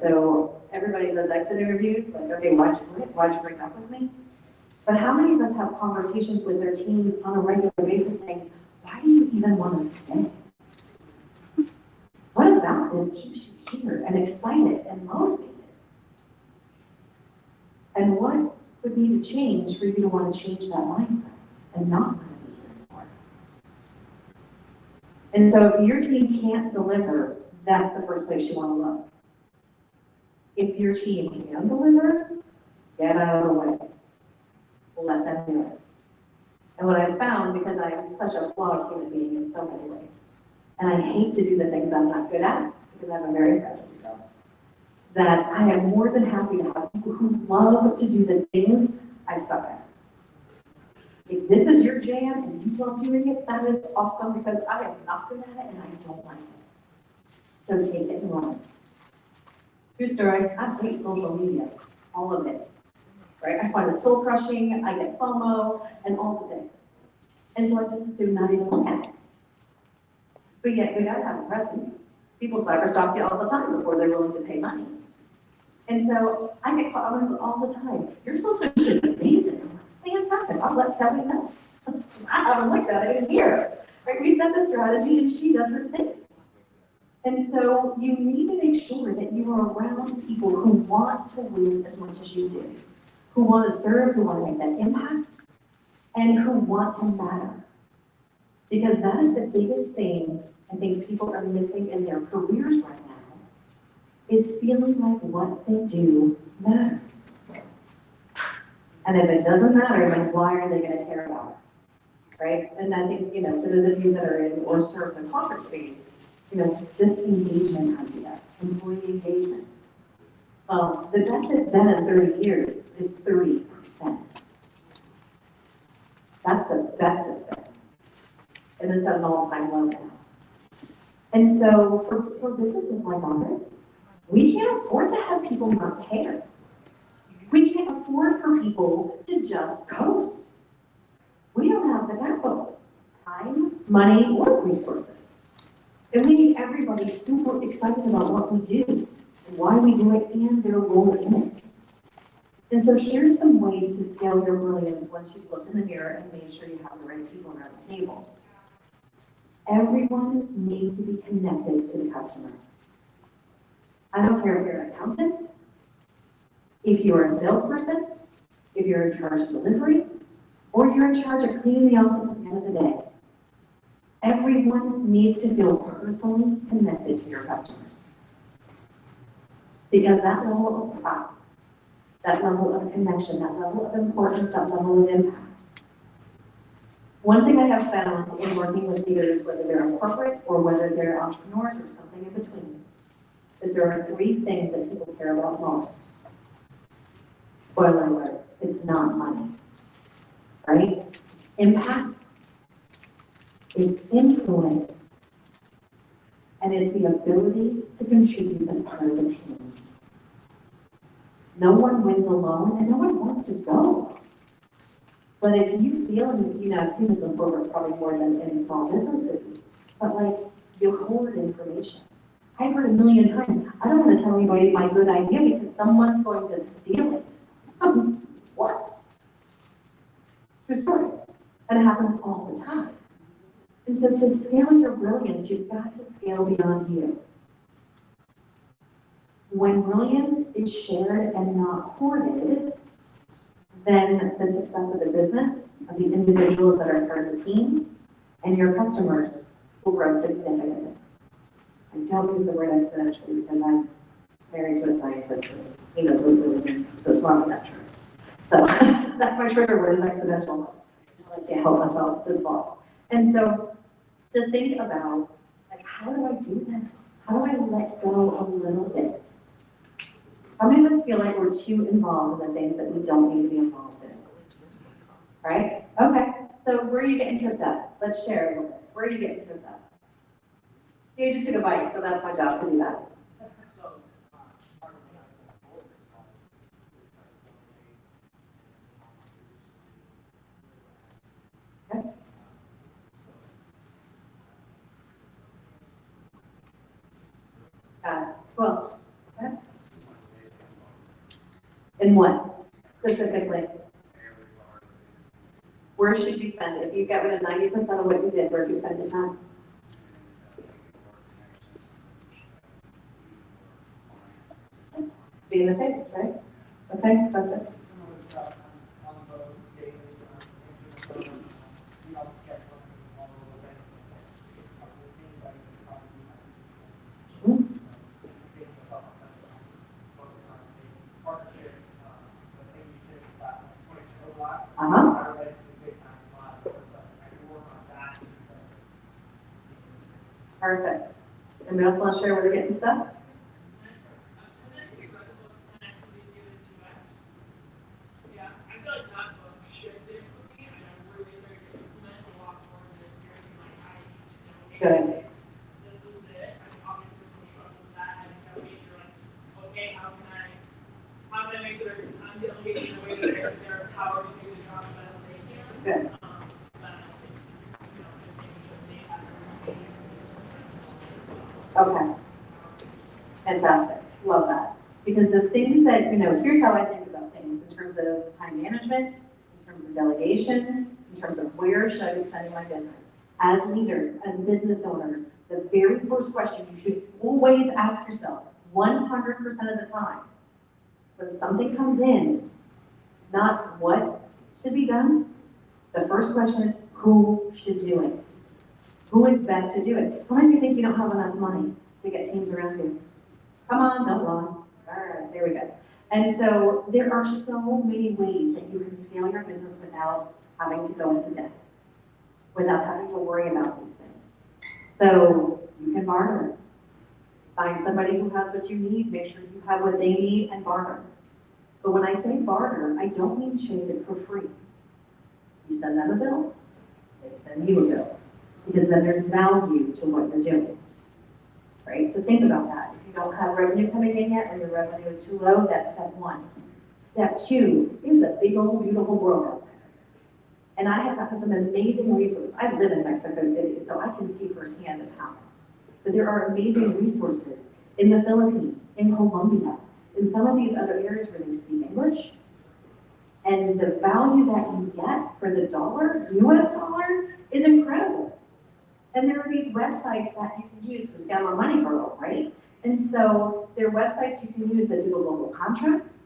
So everybody does exit interviews, like, okay, why'd you break up with me? But how many of us have conversations with their teams on a regular basis saying, why do you even want to stay? What about this keeps you here and excited and motivated? And what would need to change for you to want to change that mindset and not want to be here anymore? And so if your team can't deliver, that's the first place you want to look. If your team can deliver, get out of the way. Let them do it. And what I've found, because I am such a flawed human being in so many ways, and I hate to do the things I'm not good at, because I'm a very fragile ego, that I am more than happy to have people who love to do the things I suck at. If this is your jam and you love doing it, that is awesome, because I am not good at it and I don't like it. So take it and run it. True story, I hate social media, all of it. Right? I find it soul crushing, I get FOMO, and all the things. And so I just assume not even look at it. But yet, we gotta have a presence. People cyberstalk you all the time before they're willing to pay money. And so I get comments all the time. Your social media is amazing. Fantastic. I'll let Kelly know. I haven't looked at it in years. Right? We set the strategy and she does her thing. And so you need to make sure that you are around people who want to win as much as you do, who want to serve, who want to make that impact, and who want to matter. Because that is the biggest thing I think people are missing in their careers right now, is feeling like what they do matters. And if it doesn't matter, then why are they going to care about it? Right? And I think, for those of you that are in or serve the corporate space, this engagement idea, employee engagement. The best it's been in 30 years is 30%. That's the best it's been. And it's at an all-time low now. And so for businesses like ours, we can't afford to have people not care. We can't afford for people to just coast. We don't have the capital, time, money, or resources. And we need everybody super excited about what we do, and why we do it, and their role in it. And so here's some ways to scale your brilliance once you've looked in the mirror and made sure you have the right people around the table. Everyone needs to be connected to the customer. I don't care if you're an accountant, if you're a salesperson, if you're in charge of delivery, or you're in charge of cleaning the office at the end of the day. Everyone needs to feel personally connected to your customers. Because that level of trust, that level of connection, that level of importance, that level of impact. One thing I have found in working with leaders, whether they're in corporate or whether they're entrepreneurs or something in between, is there are 3 things that people care about most. Spoiler alert, it's not money, right? Impact, it's influence, and it's the ability to contribute as part of the team. No one wins alone, and no one wants to go. But if you feel, and I've seen this in corporate probably more than in small businesses, but you hoard information. I've heard a million times, I don't want to tell anybody my good idea because someone's going to steal it. What? True story. And it happens all the time. And so to scale your brilliance, you've got to scale beyond you. When brilliance is shared and not hoarded, then the success of the business, of the individuals that are part of the team, and your customers will grow significantly. I don't use the word exponentially because I'm married to a scientist. He knows what really means, so it's not that true. So that's my trigger word, is exponential. I can't help myself this fall. And so to think about, how do I do this? How do I let go a little bit? How many of us feel like we're too involved in the things that we don't need to be involved in? Right? Okay, so where are you getting tripped up? Let's share a little bit. Where are you getting tripped up? You just took a bite, so that's my job to do that. Okay. Well, okay. In what specifically? Where should you spend it? If you get rid of 90% of what you did, where do you spend your time? Be in the face, right? Okay, that's it. Perfect. Anybody else want to share where they're getting stuff? Good. This is it, I obviously some struggles with that, and I made sure like, okay, how can I make sure I'm delegating in a way that they're empowered to do the job as best they can. Good. But it's, you know, just making sure they have everything. Okay. Fantastic. Love that. Because the things that, here's how I think about things in terms of time management, in terms of delegation, in terms of where should I be spending my business. As leaders, as business owners, the very first question you should always ask yourself, 100% of the time, when something comes in, not what should be done, the first question is, who should do it? Who is best to do it? Sometimes you think you don't have enough money to get teams around you. Come on, don't lie. All right, there we go. And so there are so many ways that you can scale your business without having to go into debt, without having to worry about these things. So you can barter. Find somebody who has what you need, make sure you have what they need, and barter. But when I say barter, I don't mean trade it for free. You send them a bill, they send you a bill. Because then there's value to what you're doing. Right? So think about that. If you don't have revenue coming in yet, or your revenue is too low, that's step one. Step two is a big old beautiful world out there. And I have gotten some amazing resources. I live in Mexico City, so I can see firsthand the power. But there are amazing resources in the Philippines, in Colombia, in some of these other areas where they speak English. And the value that you get for the dollar, US dollar, is incredible. And there are these websites that you can use to get more money for, right? And so there are websites you can use that do the global contracts,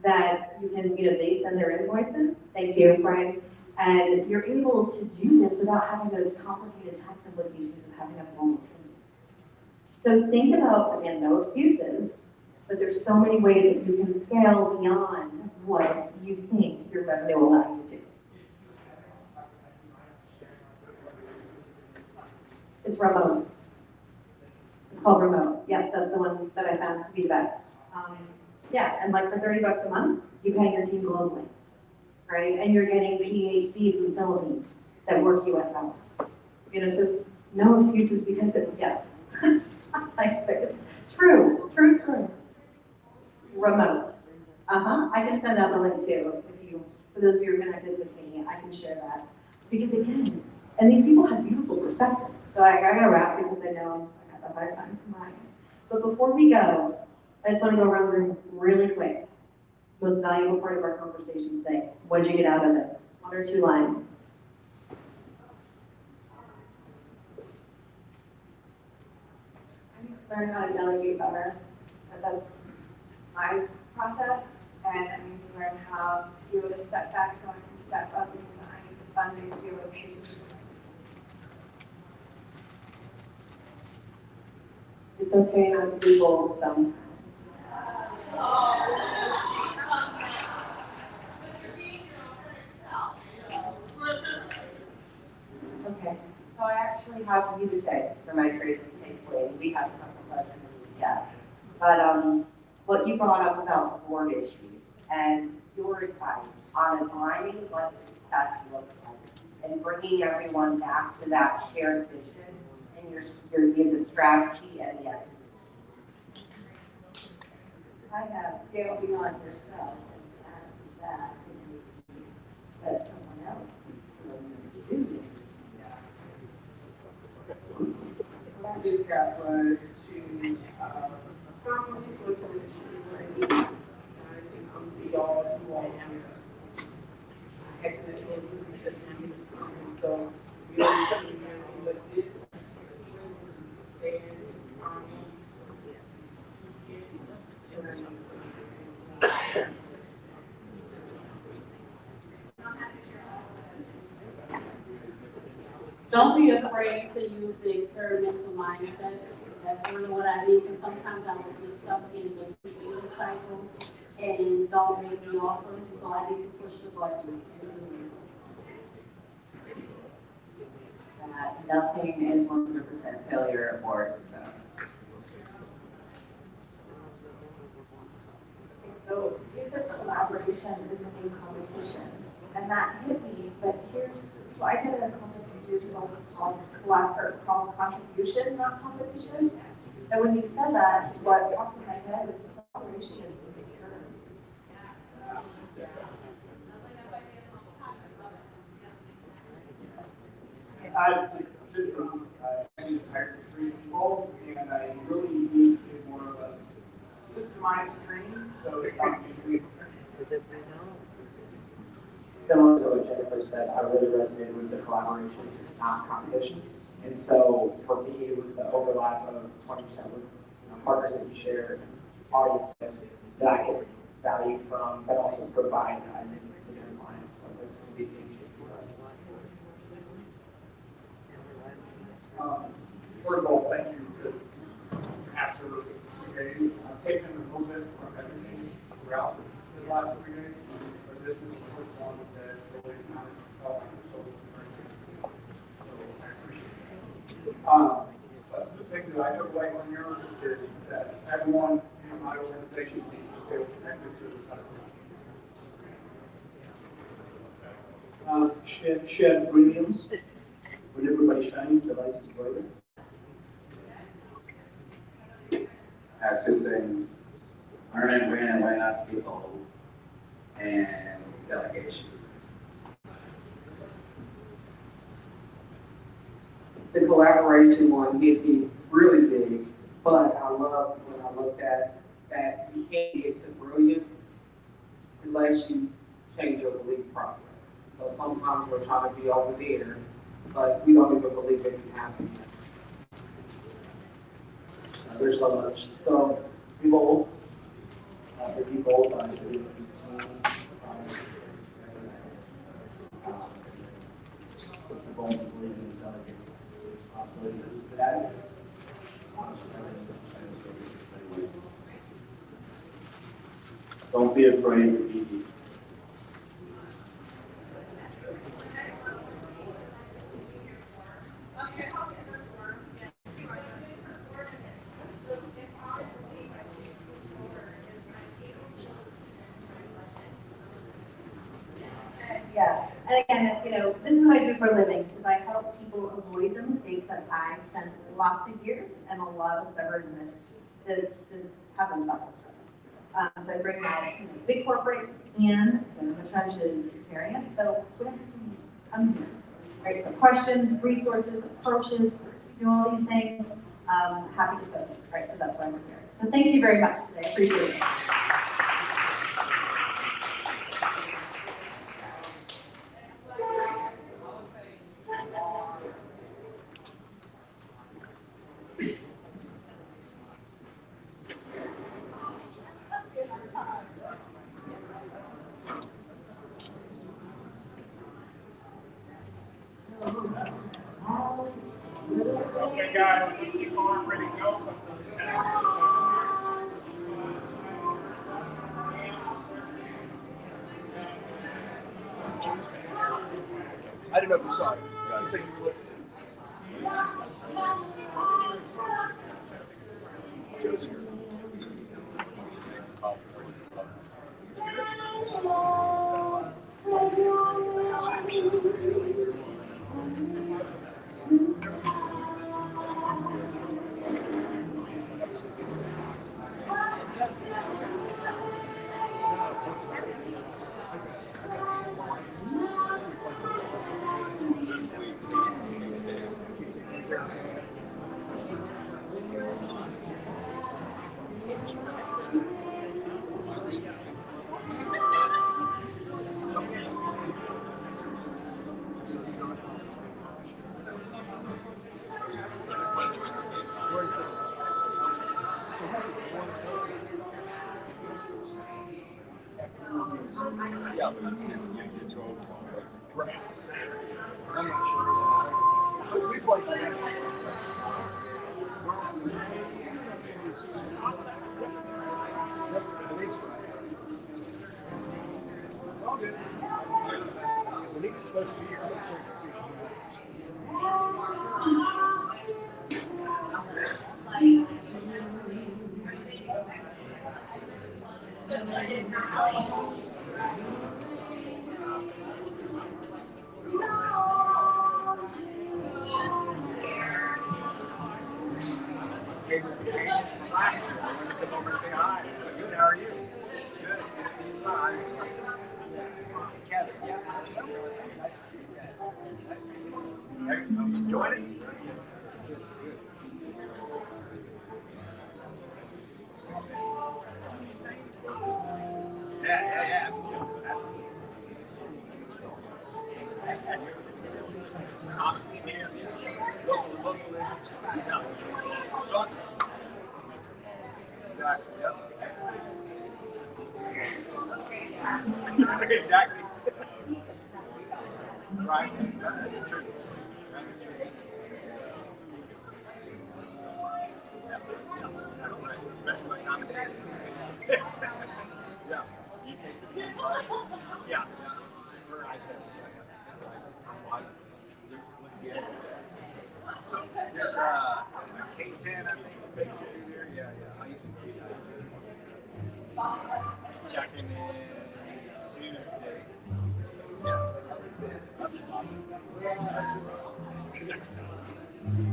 that you can, they send their invoices. Thank you, Brian. And you're able to do this without having those complicated tax implications of having a global team. So think about, again, no excuses, but there's so many ways that you can scale beyond what you think your revenue will allow you to do. It's remote. It's called remote. Yes, that's the one that I found to be the best. Yeah, and like for $30 a month, you pay your team globally, right? And you're getting PhDs in the Philippines that work US hours. So no excuses because yes. Thanks, Chris. True. Remote. I can send out the link too, for those of you who are connected with me, I can share that. Because again, and these people have beautiful perspectives. So I gotta wrap because I know I got the hard time tonight. But before we go, I just want to go around the room really quick. Most valuable part of our conversation today. What did you get out of it? 1 or 2 lines. I need to learn how to delegate better. That's my process. And I need to learn how to be able to step back so I can step up, and I need to find ways to be able to pay people. It's okay not to be bold sometimes. Okay, so I actually have you to say for my trade and takeaway. We have a couple questions yet. But what you brought up about board issues and your advice on aligning what success looks like and bringing everyone back to that shared vision and your the strategy and the execution. I have scale beyond yourself, and that someone else can do. I just got was to find resources in the industry where it needs. I think some of y'all who all have excellent system. So we are seeing what this Don't be afraid to use the experimental mindset. That's really what I mean, because sometimes I was just stuck in the creative cycle and don't make me awesome, so I need to push the button. That nothing is 100% failure or success. So you said collaboration is a new competition, and that hit me, but so I did a competition years ago was called contribution, not competition. And when you said that, what popped in my head was collaboration and return. I've systems, I just hired some three people, and I really need is more of a systemized training, so it's not usually. Similar to what Jennifer said, I really resonated with the collaboration, not competition. And so for me, it was the overlap of 20% with partners that you share, audience that I could value from, but also provide value to their clients. So that's going to be the issue for us. First of all, thank you, because after 3 days, I've taken a little bit from everything throughout the last 3 days, but this is the first one that really kind of felt like a social experience. So I appreciate it. But the thing that I took away from here is that everyone in my organization needs to feel connected to the center. Shared brilliance. When everybody shines, the light is brighter. I have two things: learning when and when not to be old, and delegation. The collaboration one hit me really big, but I love when I looked at that you can't get to brilliance unless you change your belief process. So sometimes we're trying to be over there, but we don't even believe it can happen. There's so much. So be bold. Be bold on it. Don't be afraid to be you. Yeah, and again, you know, this is what I do for a living, because I help people avoid the mistakes that I spent lots of years and a lot of stubbornness to have them about this. So I bring my big corporate and the trenches experience. So I'm here. Right, so questions, resources, approaches, do all these things. Happy to serve. Right, so that's why I'm here. So thank you very much today. I appreciate it. Okay, guys, keep on ready to go. I didn't know if you saw it. She said you were looking. Joe's here. Yeah, but you drove right. I'm not sure. We played that. It's all good. When he's supposed to be here, I'm going to check and see if he's came with the changes from last year. I wanted to come over and say hi. Good, how are you? Good. Good to see you. Hi. Kevin. Yeah. Nice to see you guys. Nice to see you. Hey, enjoyed it? Good. Good. Yeah. Exactly. Right. That's the truth. That's the truth. Especially what time of day. Yeah. Yeah. I said. So there's a K10, I think we'll take you through there. Yeah. I used to be nice. Checking in Tuesday. Yeah.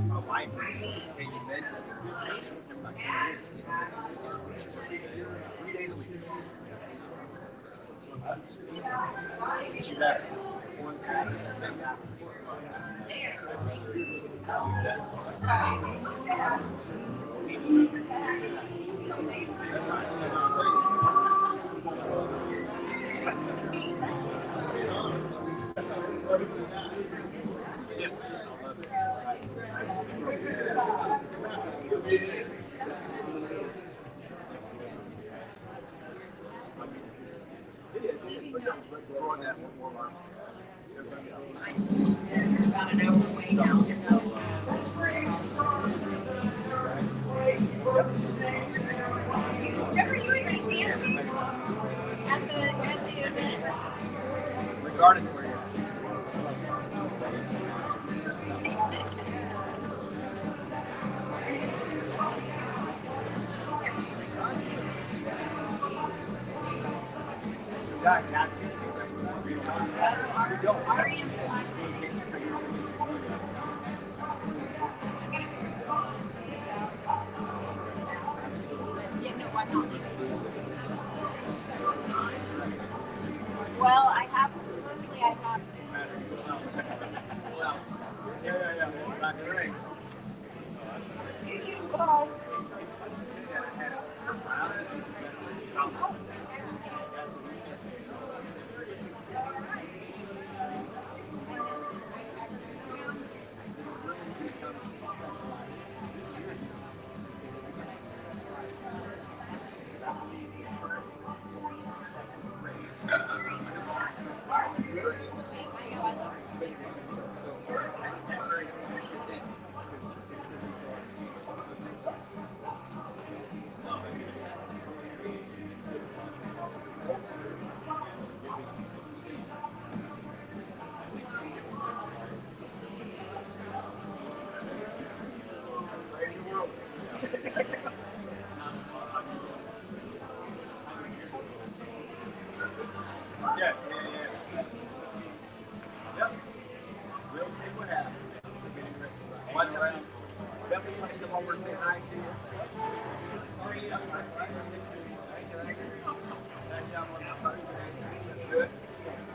My wife is taking medicine. About 2 years. 3 days a week. She left one time. About an hour away now, so. Remember you and me dancing at the event? Regardless of where you're Well, I have, supposedly I have to. Yeah. Back to the ring. Yeah. Yep. We'll see what happens. One round. Definitely want to come over and say hi to you. Yep, that's right. Thank you. Nice job on that side. Good.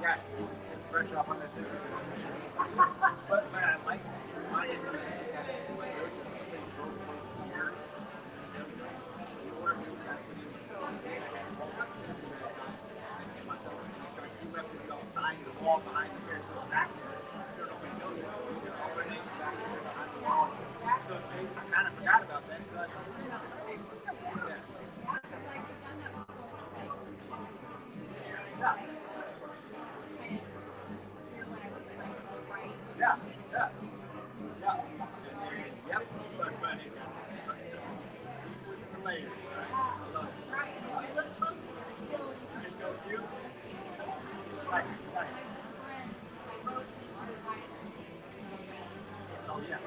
Yeah. Pressure off on this. But man, I like my sign the wall behind the chair, so it's back there. You don't know if knows it. All their names back there behind the wall. So I kind of forgot about that. So I thought, Yeah. Yep. But it's layers, right? I love it. Right. We look close and still. Just so cute. Right. Oh, yeah.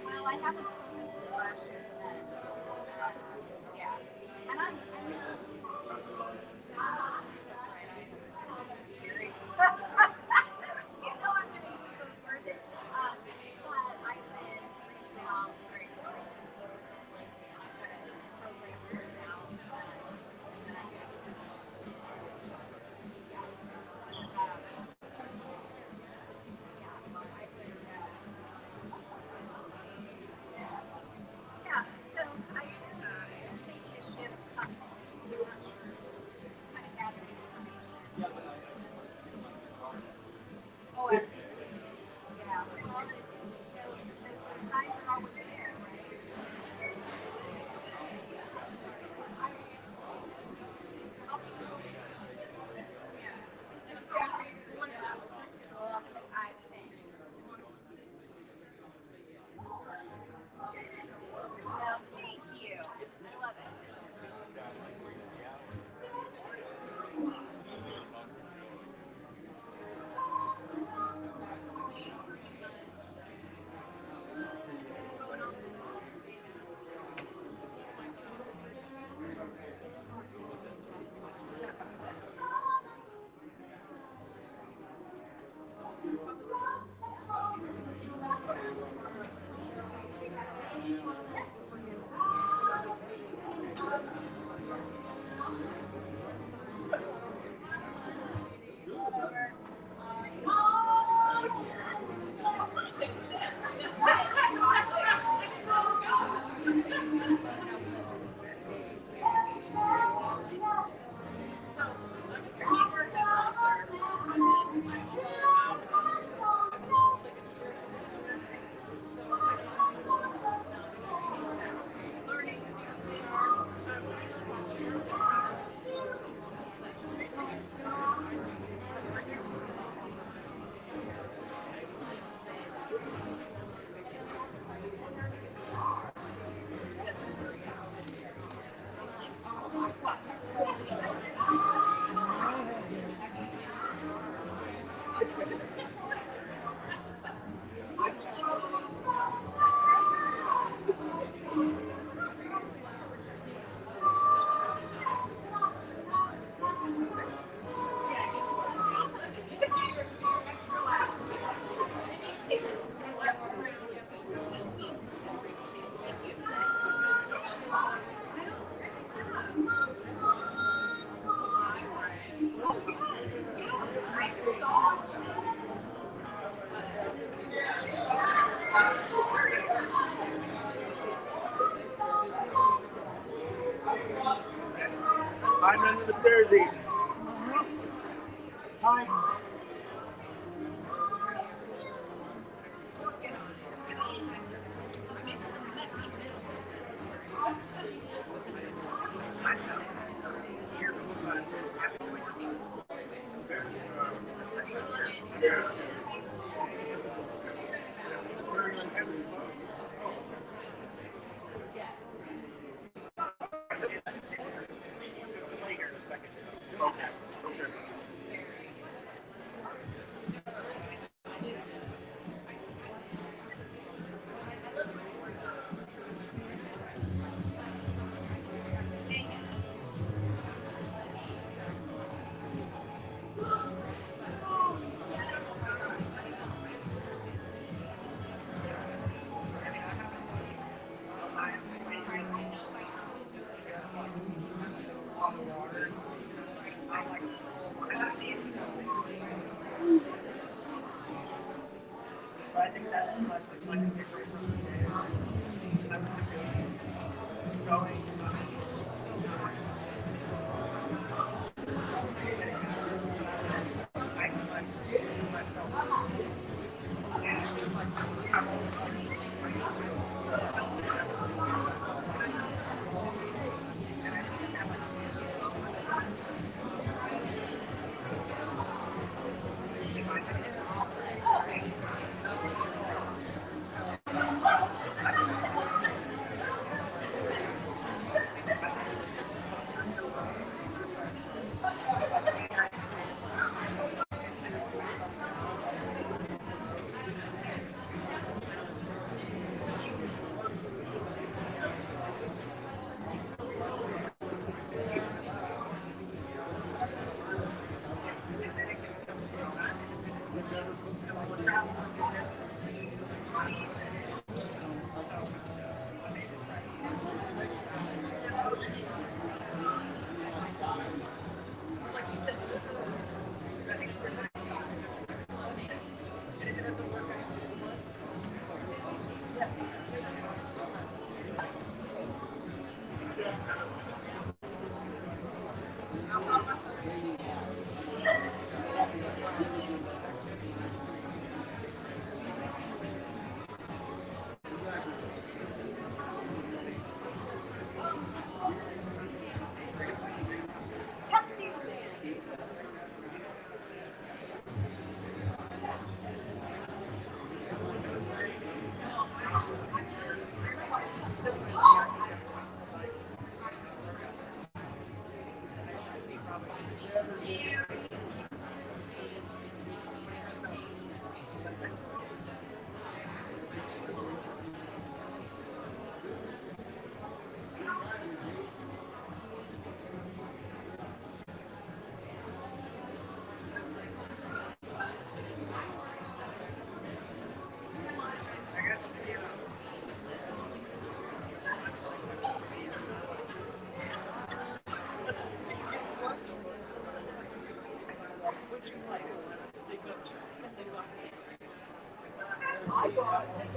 Well, I haven't spoken since last year's event. Yeah. Climb under the stairs, easy. But I think that's the lesson I can take away from today. Going. I can like myself.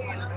Are you ready?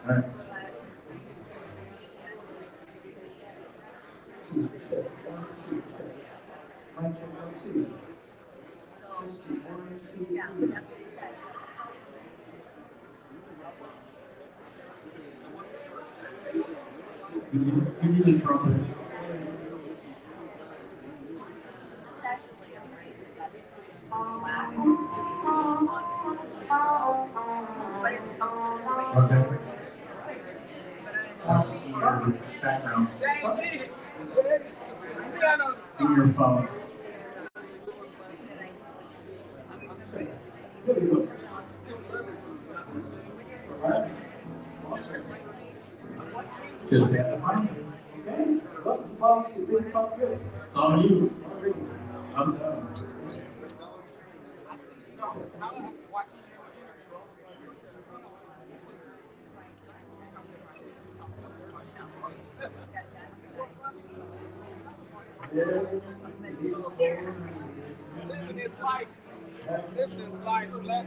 All right. You need a trumpet. Okay. Background. In your phone. Just amplify. dog, you big fuck good. It's on you. I'm done. Living his life. Living his life. Bless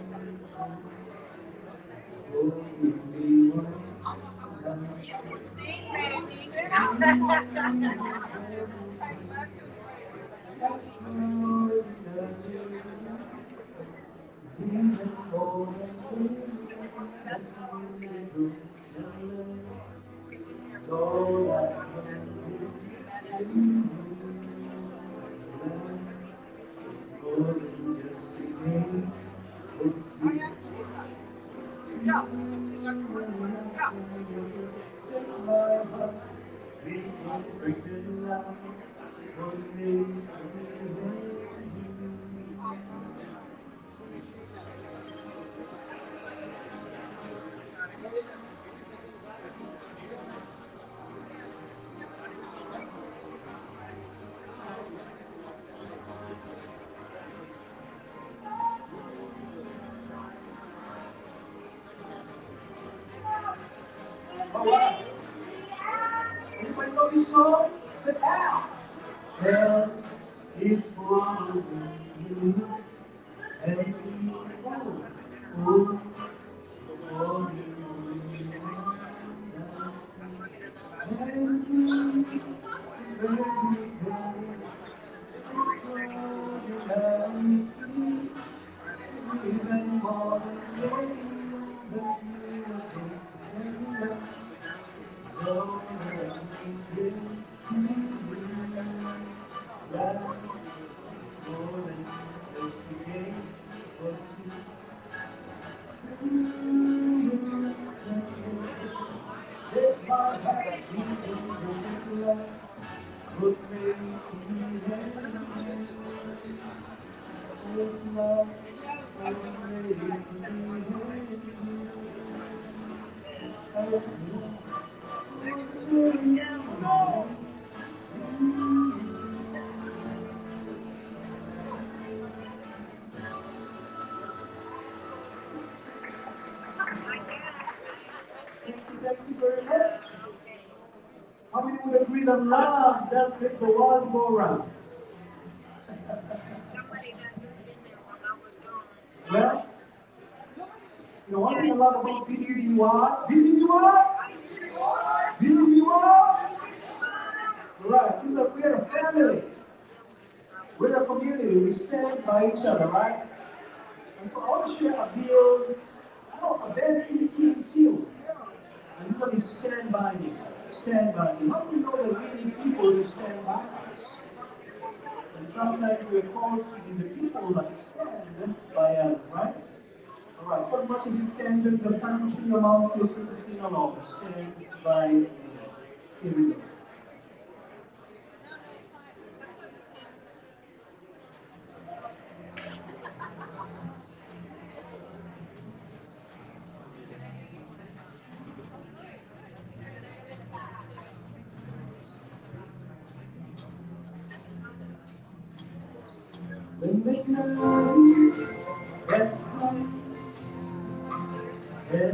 All right. Anybody know this song? Sit down. There is one you and Thank you very much. How many would agree that love does make the world go round? Well, you know, one thing I love about BBBY, right, we are a family. We're a community. We stand by each other, right? And so I want to share a bill, a very key seal. And you really stand by me. Stand by me. How do you know that we need people to stand by us? And sometimes we're called to be the people that stand by us, right? All right, so as much as you can, just stand between your mouth, feel free to sing along. Stand by me. Here we go. When they know that's right, that's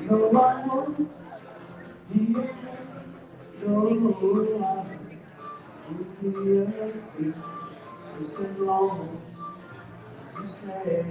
no one won't be just as long as you stay.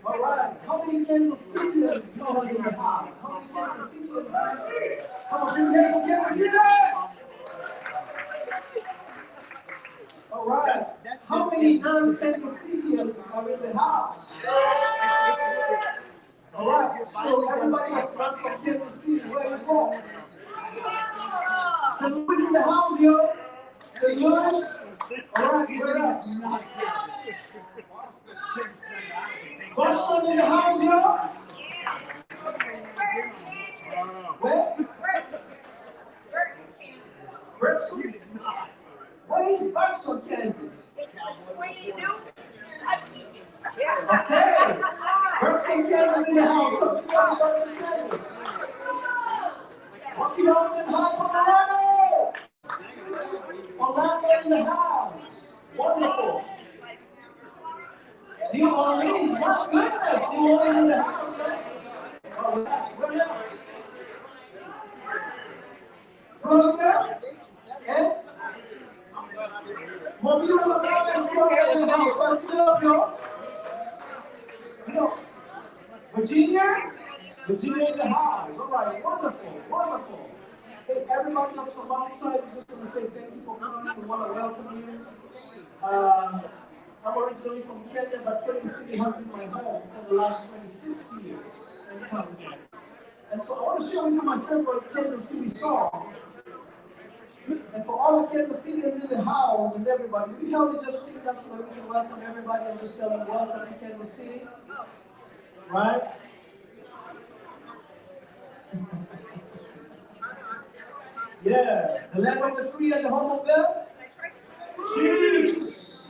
All right, how many Kansas Cityans know in the house? How many Kansas Cityans? Come on, just name Kansas City. All right, how many non-Kansas Cityans are in the house? All right, so everybody that's not from Kansas City, where you from? St. Louis in the house, yo. St. Louis. All right, where else? Boston in the house, yo. Where? Berkshire? What is Berkshire, Kansas? Okay. Berkshire, Kansas in the house. Berkshire, Kansas. Rocky Mountain High, Colorado. Orlando in the house. Wonderful. New Orleans, my goodness, New Orleans in the house. All right, what else? Florida? Okay. Mobile, Alabama, and Florida in the house. What's up, yo? Virginia? Virginia in the house. All right, wonderful, wonderful. Hey, everybody that's from outside, I just want to say thank you for coming. We want to welcome you. I'm originally from Kenya, but Kansas City has been my home for the last 26 years. And so I want to share with you my favorite Kansas City song. And for all the Kansas Cityans in the house and everybody, we can only just sing that so that we can welcome everybody and just tell them welcome to Kansas City. Right? Yeah, the land of the free and the home of the Chiefs.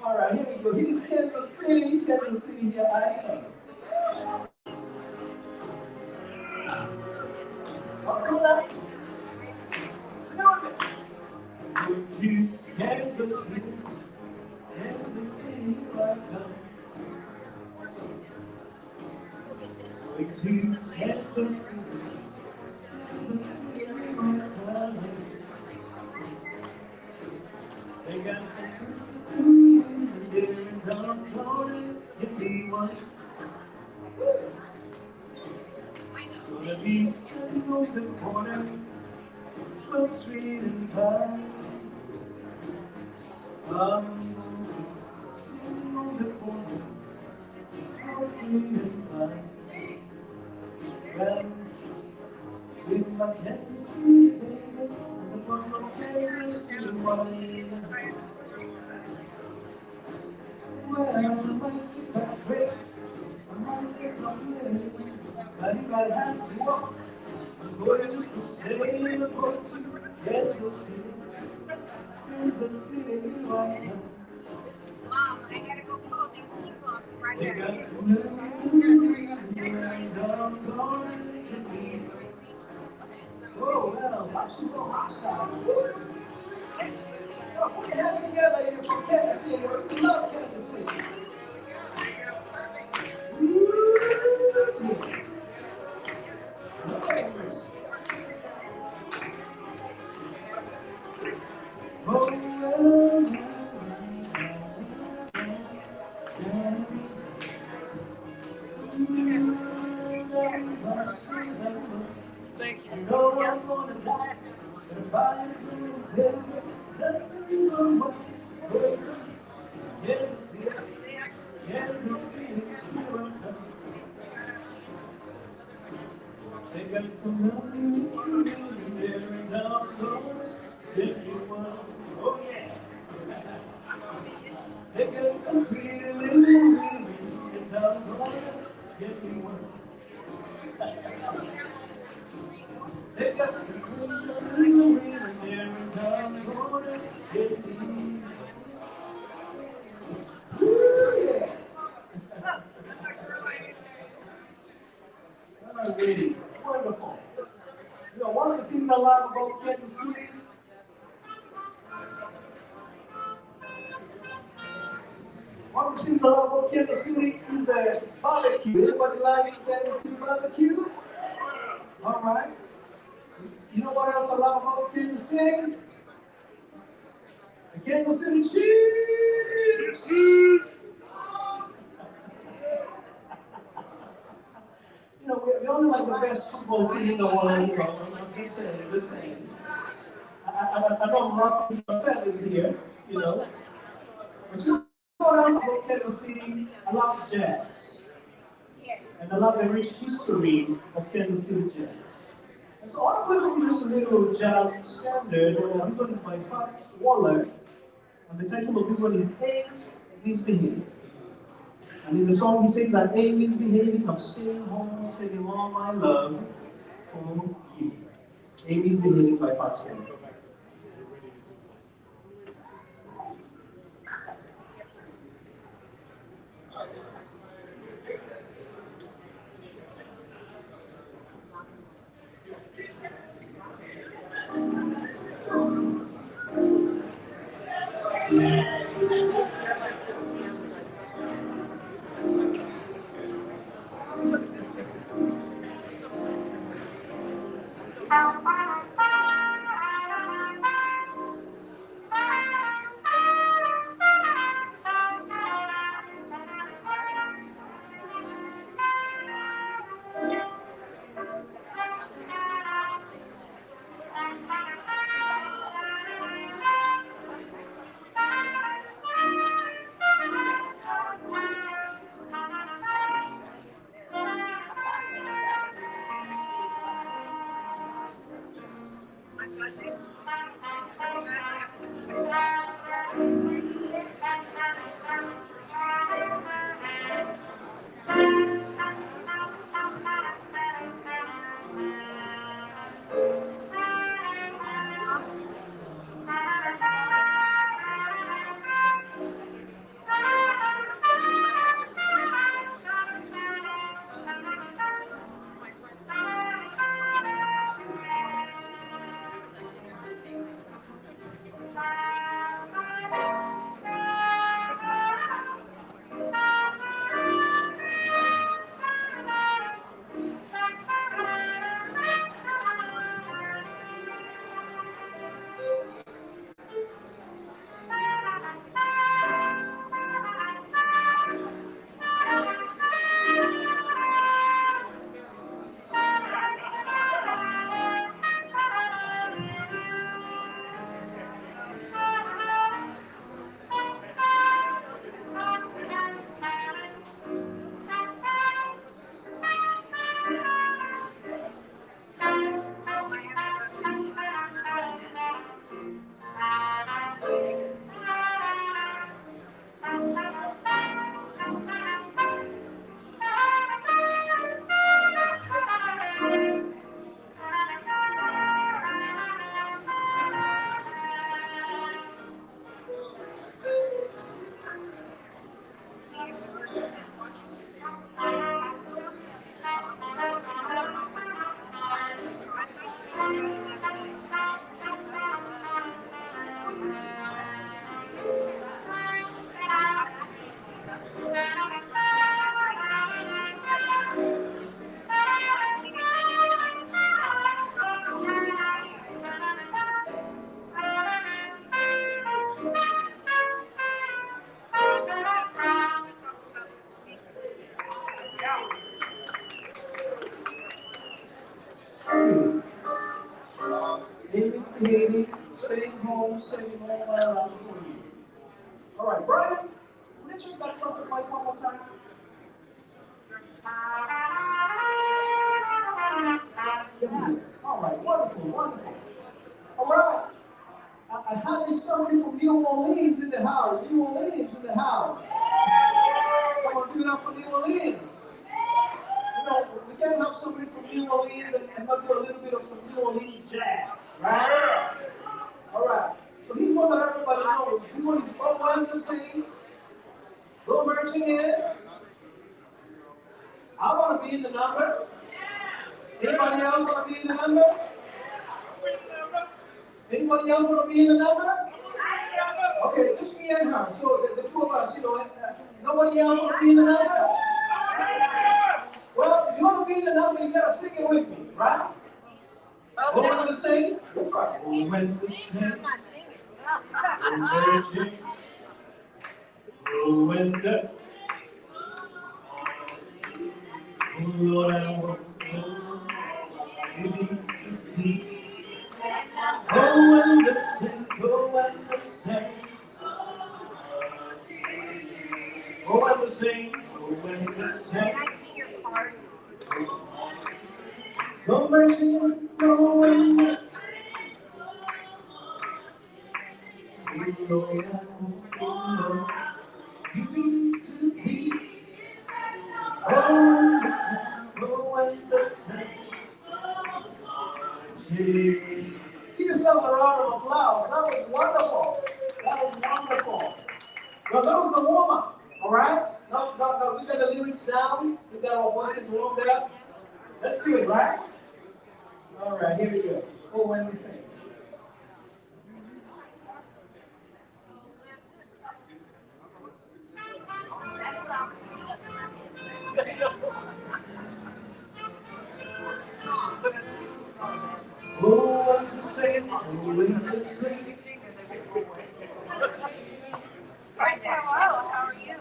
All right, here we go. Here's Kansas City. Kansas City, here I am. To Kansas City, Kansas City, right now. To Kansas City, Kansas City, right now. They got some food there in downtown in the one. Gonna be sitting on the corner, West Street and Pine. Sitting on the corner, West Street and Pine. Well, with my Kansas City baby, and the one of Kansas City wine. Well, I might sit back great, I might take my minute, but if I have to walk, I'm going just to say I'm going to Kansas City, Kansas City right now. Mom, I gotta go call the key box right They here. got some downtown. Whoa, Watch you go hot shot. Put your hands together here for Kansas City. We love Kansas City. Thank you. No one's gonna die, but if I do, that's the reason why. Yes, yes, yes, they got some money there and down the road. If you want, oh yeah. They got some pretty little women down the road. If you want. They got some pretty little women there and down the road. If you want. Really wonderful. You know, one of the things I love about Kansas City, is the barbecue. Everybody like Kansas City barbecue? All right. You know what else I love about Kansas City? The Kansas City Chiefs. You know, we only like the best football team in the world. You know, I'm just saying. I know Marcus is here, you know. But you know what else about Kansas City? I love jazz. And I love the rich history of Kansas City jazz. And so I want to play just a little jazz standard. This one is by Fats Waller. And the title of this one is Ain't Misbehaving. And in the song, he says that ain't misbehaving, I'm staying home, singing all my love for you. Ain't misbehaving by Fats Waller. Katie, staying home, sitting all around for you. All right, Brian, would you check that trumpet mic one more time? All right, wonderful, wonderful. All right, I have somebody from New Orleans in the house. New Orleans in the house. Come on, give it up for New Orleans. You know, we can't have somebody from New Orleans and not do a little bit of some New Orleans jazz, right? All right. So he's one that everybody knows. This one is behind the scenes. Go marching in. I want to be in the number. Anybody else want to be in the number? Anybody else want to be in the number? Okay, just me and her. So the two of us, you know, nobody else want to be in the number? Well, if you want to be in the number, you got to sing it with me, right? Okay. What was the sing? That's right. When the sing, when the Lord, I want to be. Oh, when the sing, oh, when the sing. Oh, when the sing, oh, when the sing. Go marching, go when the Lord, I want to be. Oh, when the sing. Give yourself a round of applause. That was wonderful. That was wonderful. Well, that was the warm-up, all right? Now, we got the lyrics down. We got our voices warmed up. Let's do it, right? All right, here we go. Oh, when we sing. Oh, when you sing, oh, when you sing. Right there, hello, how are you?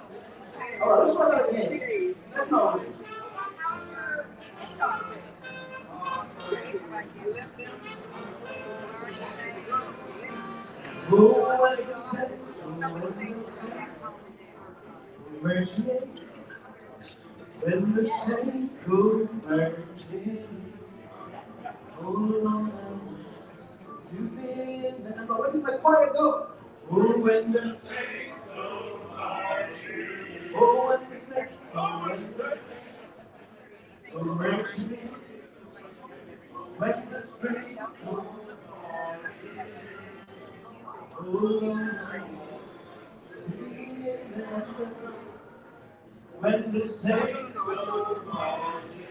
All right, let's try that again. Technology. Oh, when you sing, oh, when you sing. Marching, when the saints go marching. Oh, Lord, to be in the number. Where did my choir go? Oh, when the saints go marching. Oh, when the saints go marching. When the saints go marching. Oh, Lord, to be in the number. When the saints go marching.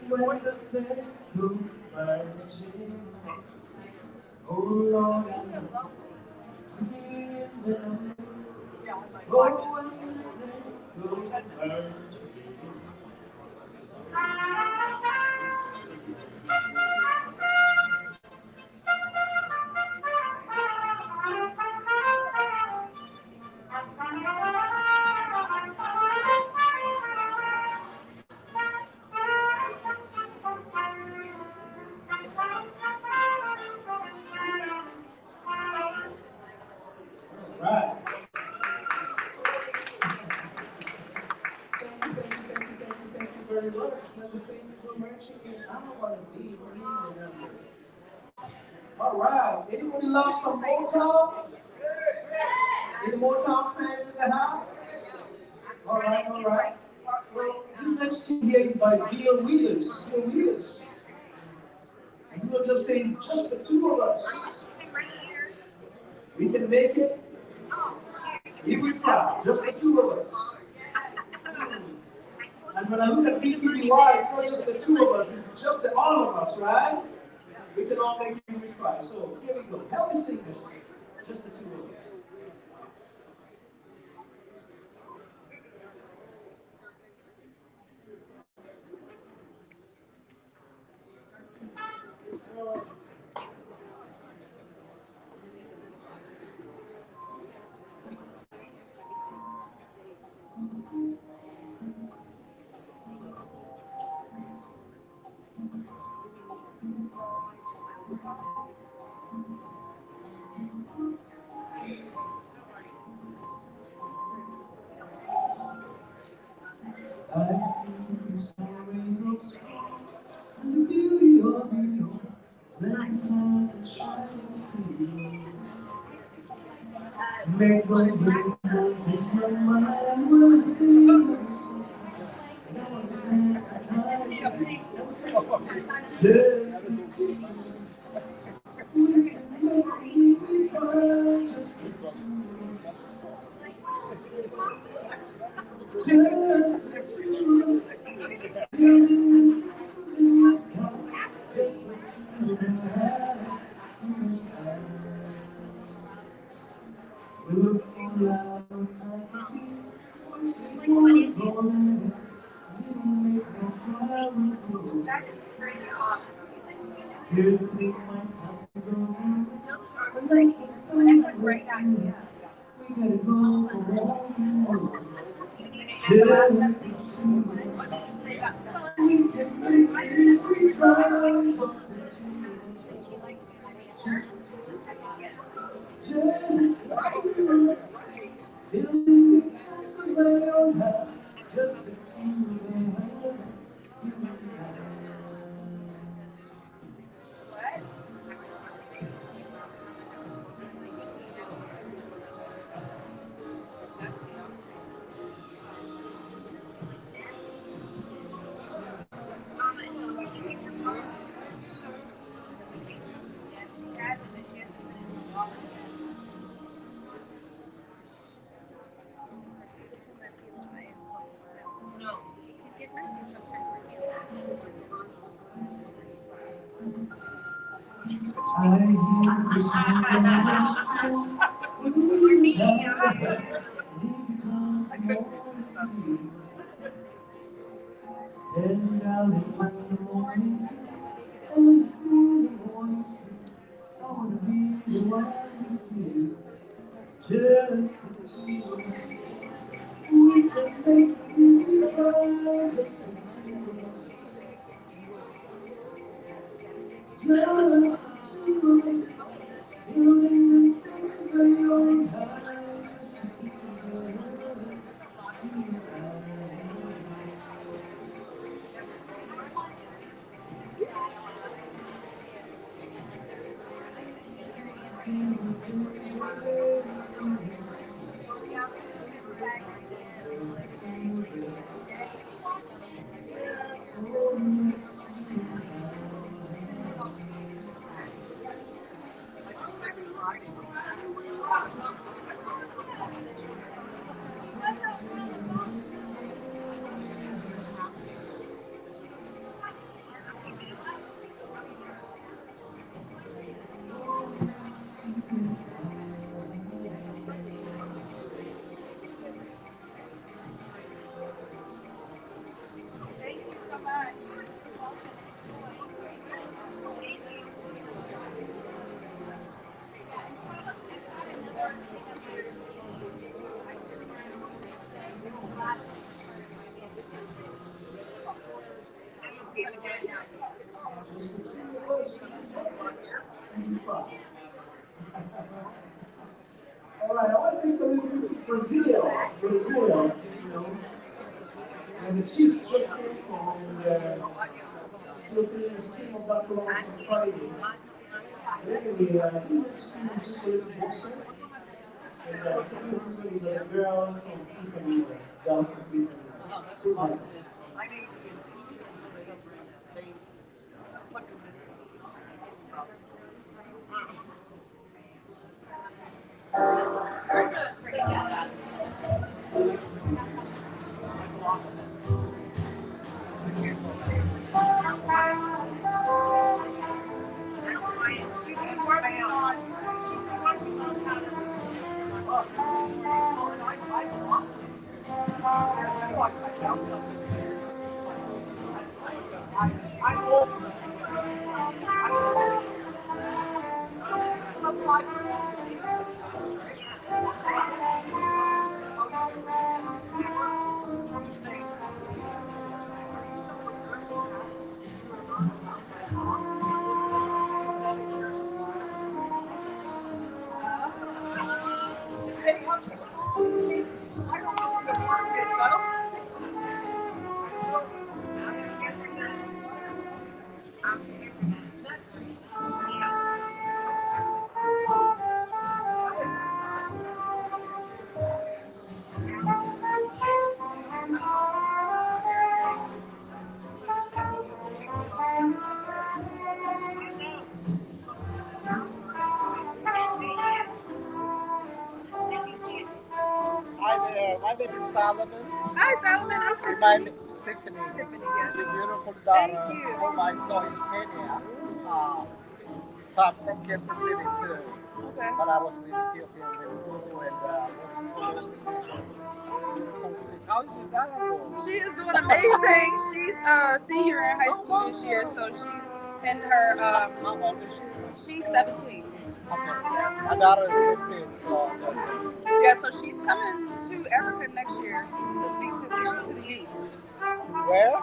When the saints go marching, oh Lord, to be in them. Oh, when the saints go marching. Right. Thank you very much. When the saints go marching in, I don't want to be in the number. All right. Anybody love some Motown? Any Motown fans in the house? All right, all right. Well, this next tune here is by Gil Wheelers. Gil Wheelers. And we'll just say it's just the two of us. We can make it. We will fly, just the two of us. And when I look at BTBY, it's not just the two of us, it's just the all of us, right? We can all make it, we fly. So here we go. Help me sing this. Just the two of us. I see these rainbows and the beauty of you like sun shining through. Make my dreams in my mind will feel no one spends time just we can make it fun just That is pretty awesome. That's a great idea. And I'll in the morning, and it's in the morning, I wanna be the one with you. Just the two of us. We can make it fun, just the two of us. Just the two of us. Feeling the very own time. All right, I want to take a little trip to Brazil. Brazil, you know. And the Chiefs just came home, and Philippines team of Dr. Long on Friday. Anyway, he next team is just a little boxer. And Philippines is a girl from Tiffany, down from Tiffany. Hi there, my name is Solomon. Hi, Solomon. I'm Tiffany. My name is Tiffany. Tiffany, yes. Your beautiful daughter, Thank you. whom I saw in Kenya. So I'm from Kansas City too. Okay. But I was in Ethiopia with Lulu and was beautiful speech. How is your daughter doing? She is doing amazing. She's a senior in high school this year, so she's in her. How old is she? She's 17. Okay. My daughter is 15, so Yeah, so she's coming to Africa next year to speak to the youth. where?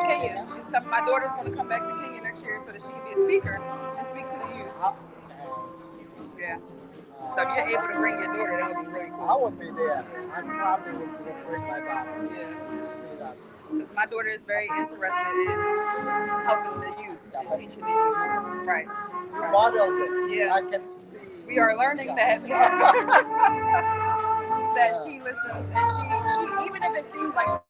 Kenya. She's coming. My daughter's going to come back to Kenya next year so that she can be a speaker and speak to the youth. Yeah. So if you're able to bring your daughter, that would be really cool. I would be there. I probably would bring my daughter. Yeah. To see that. Because my daughter is very interested in helping the youth and teaching the youth. Right. You modeled it. Yeah. I can see. We are learning that that she listens and she even if it seems like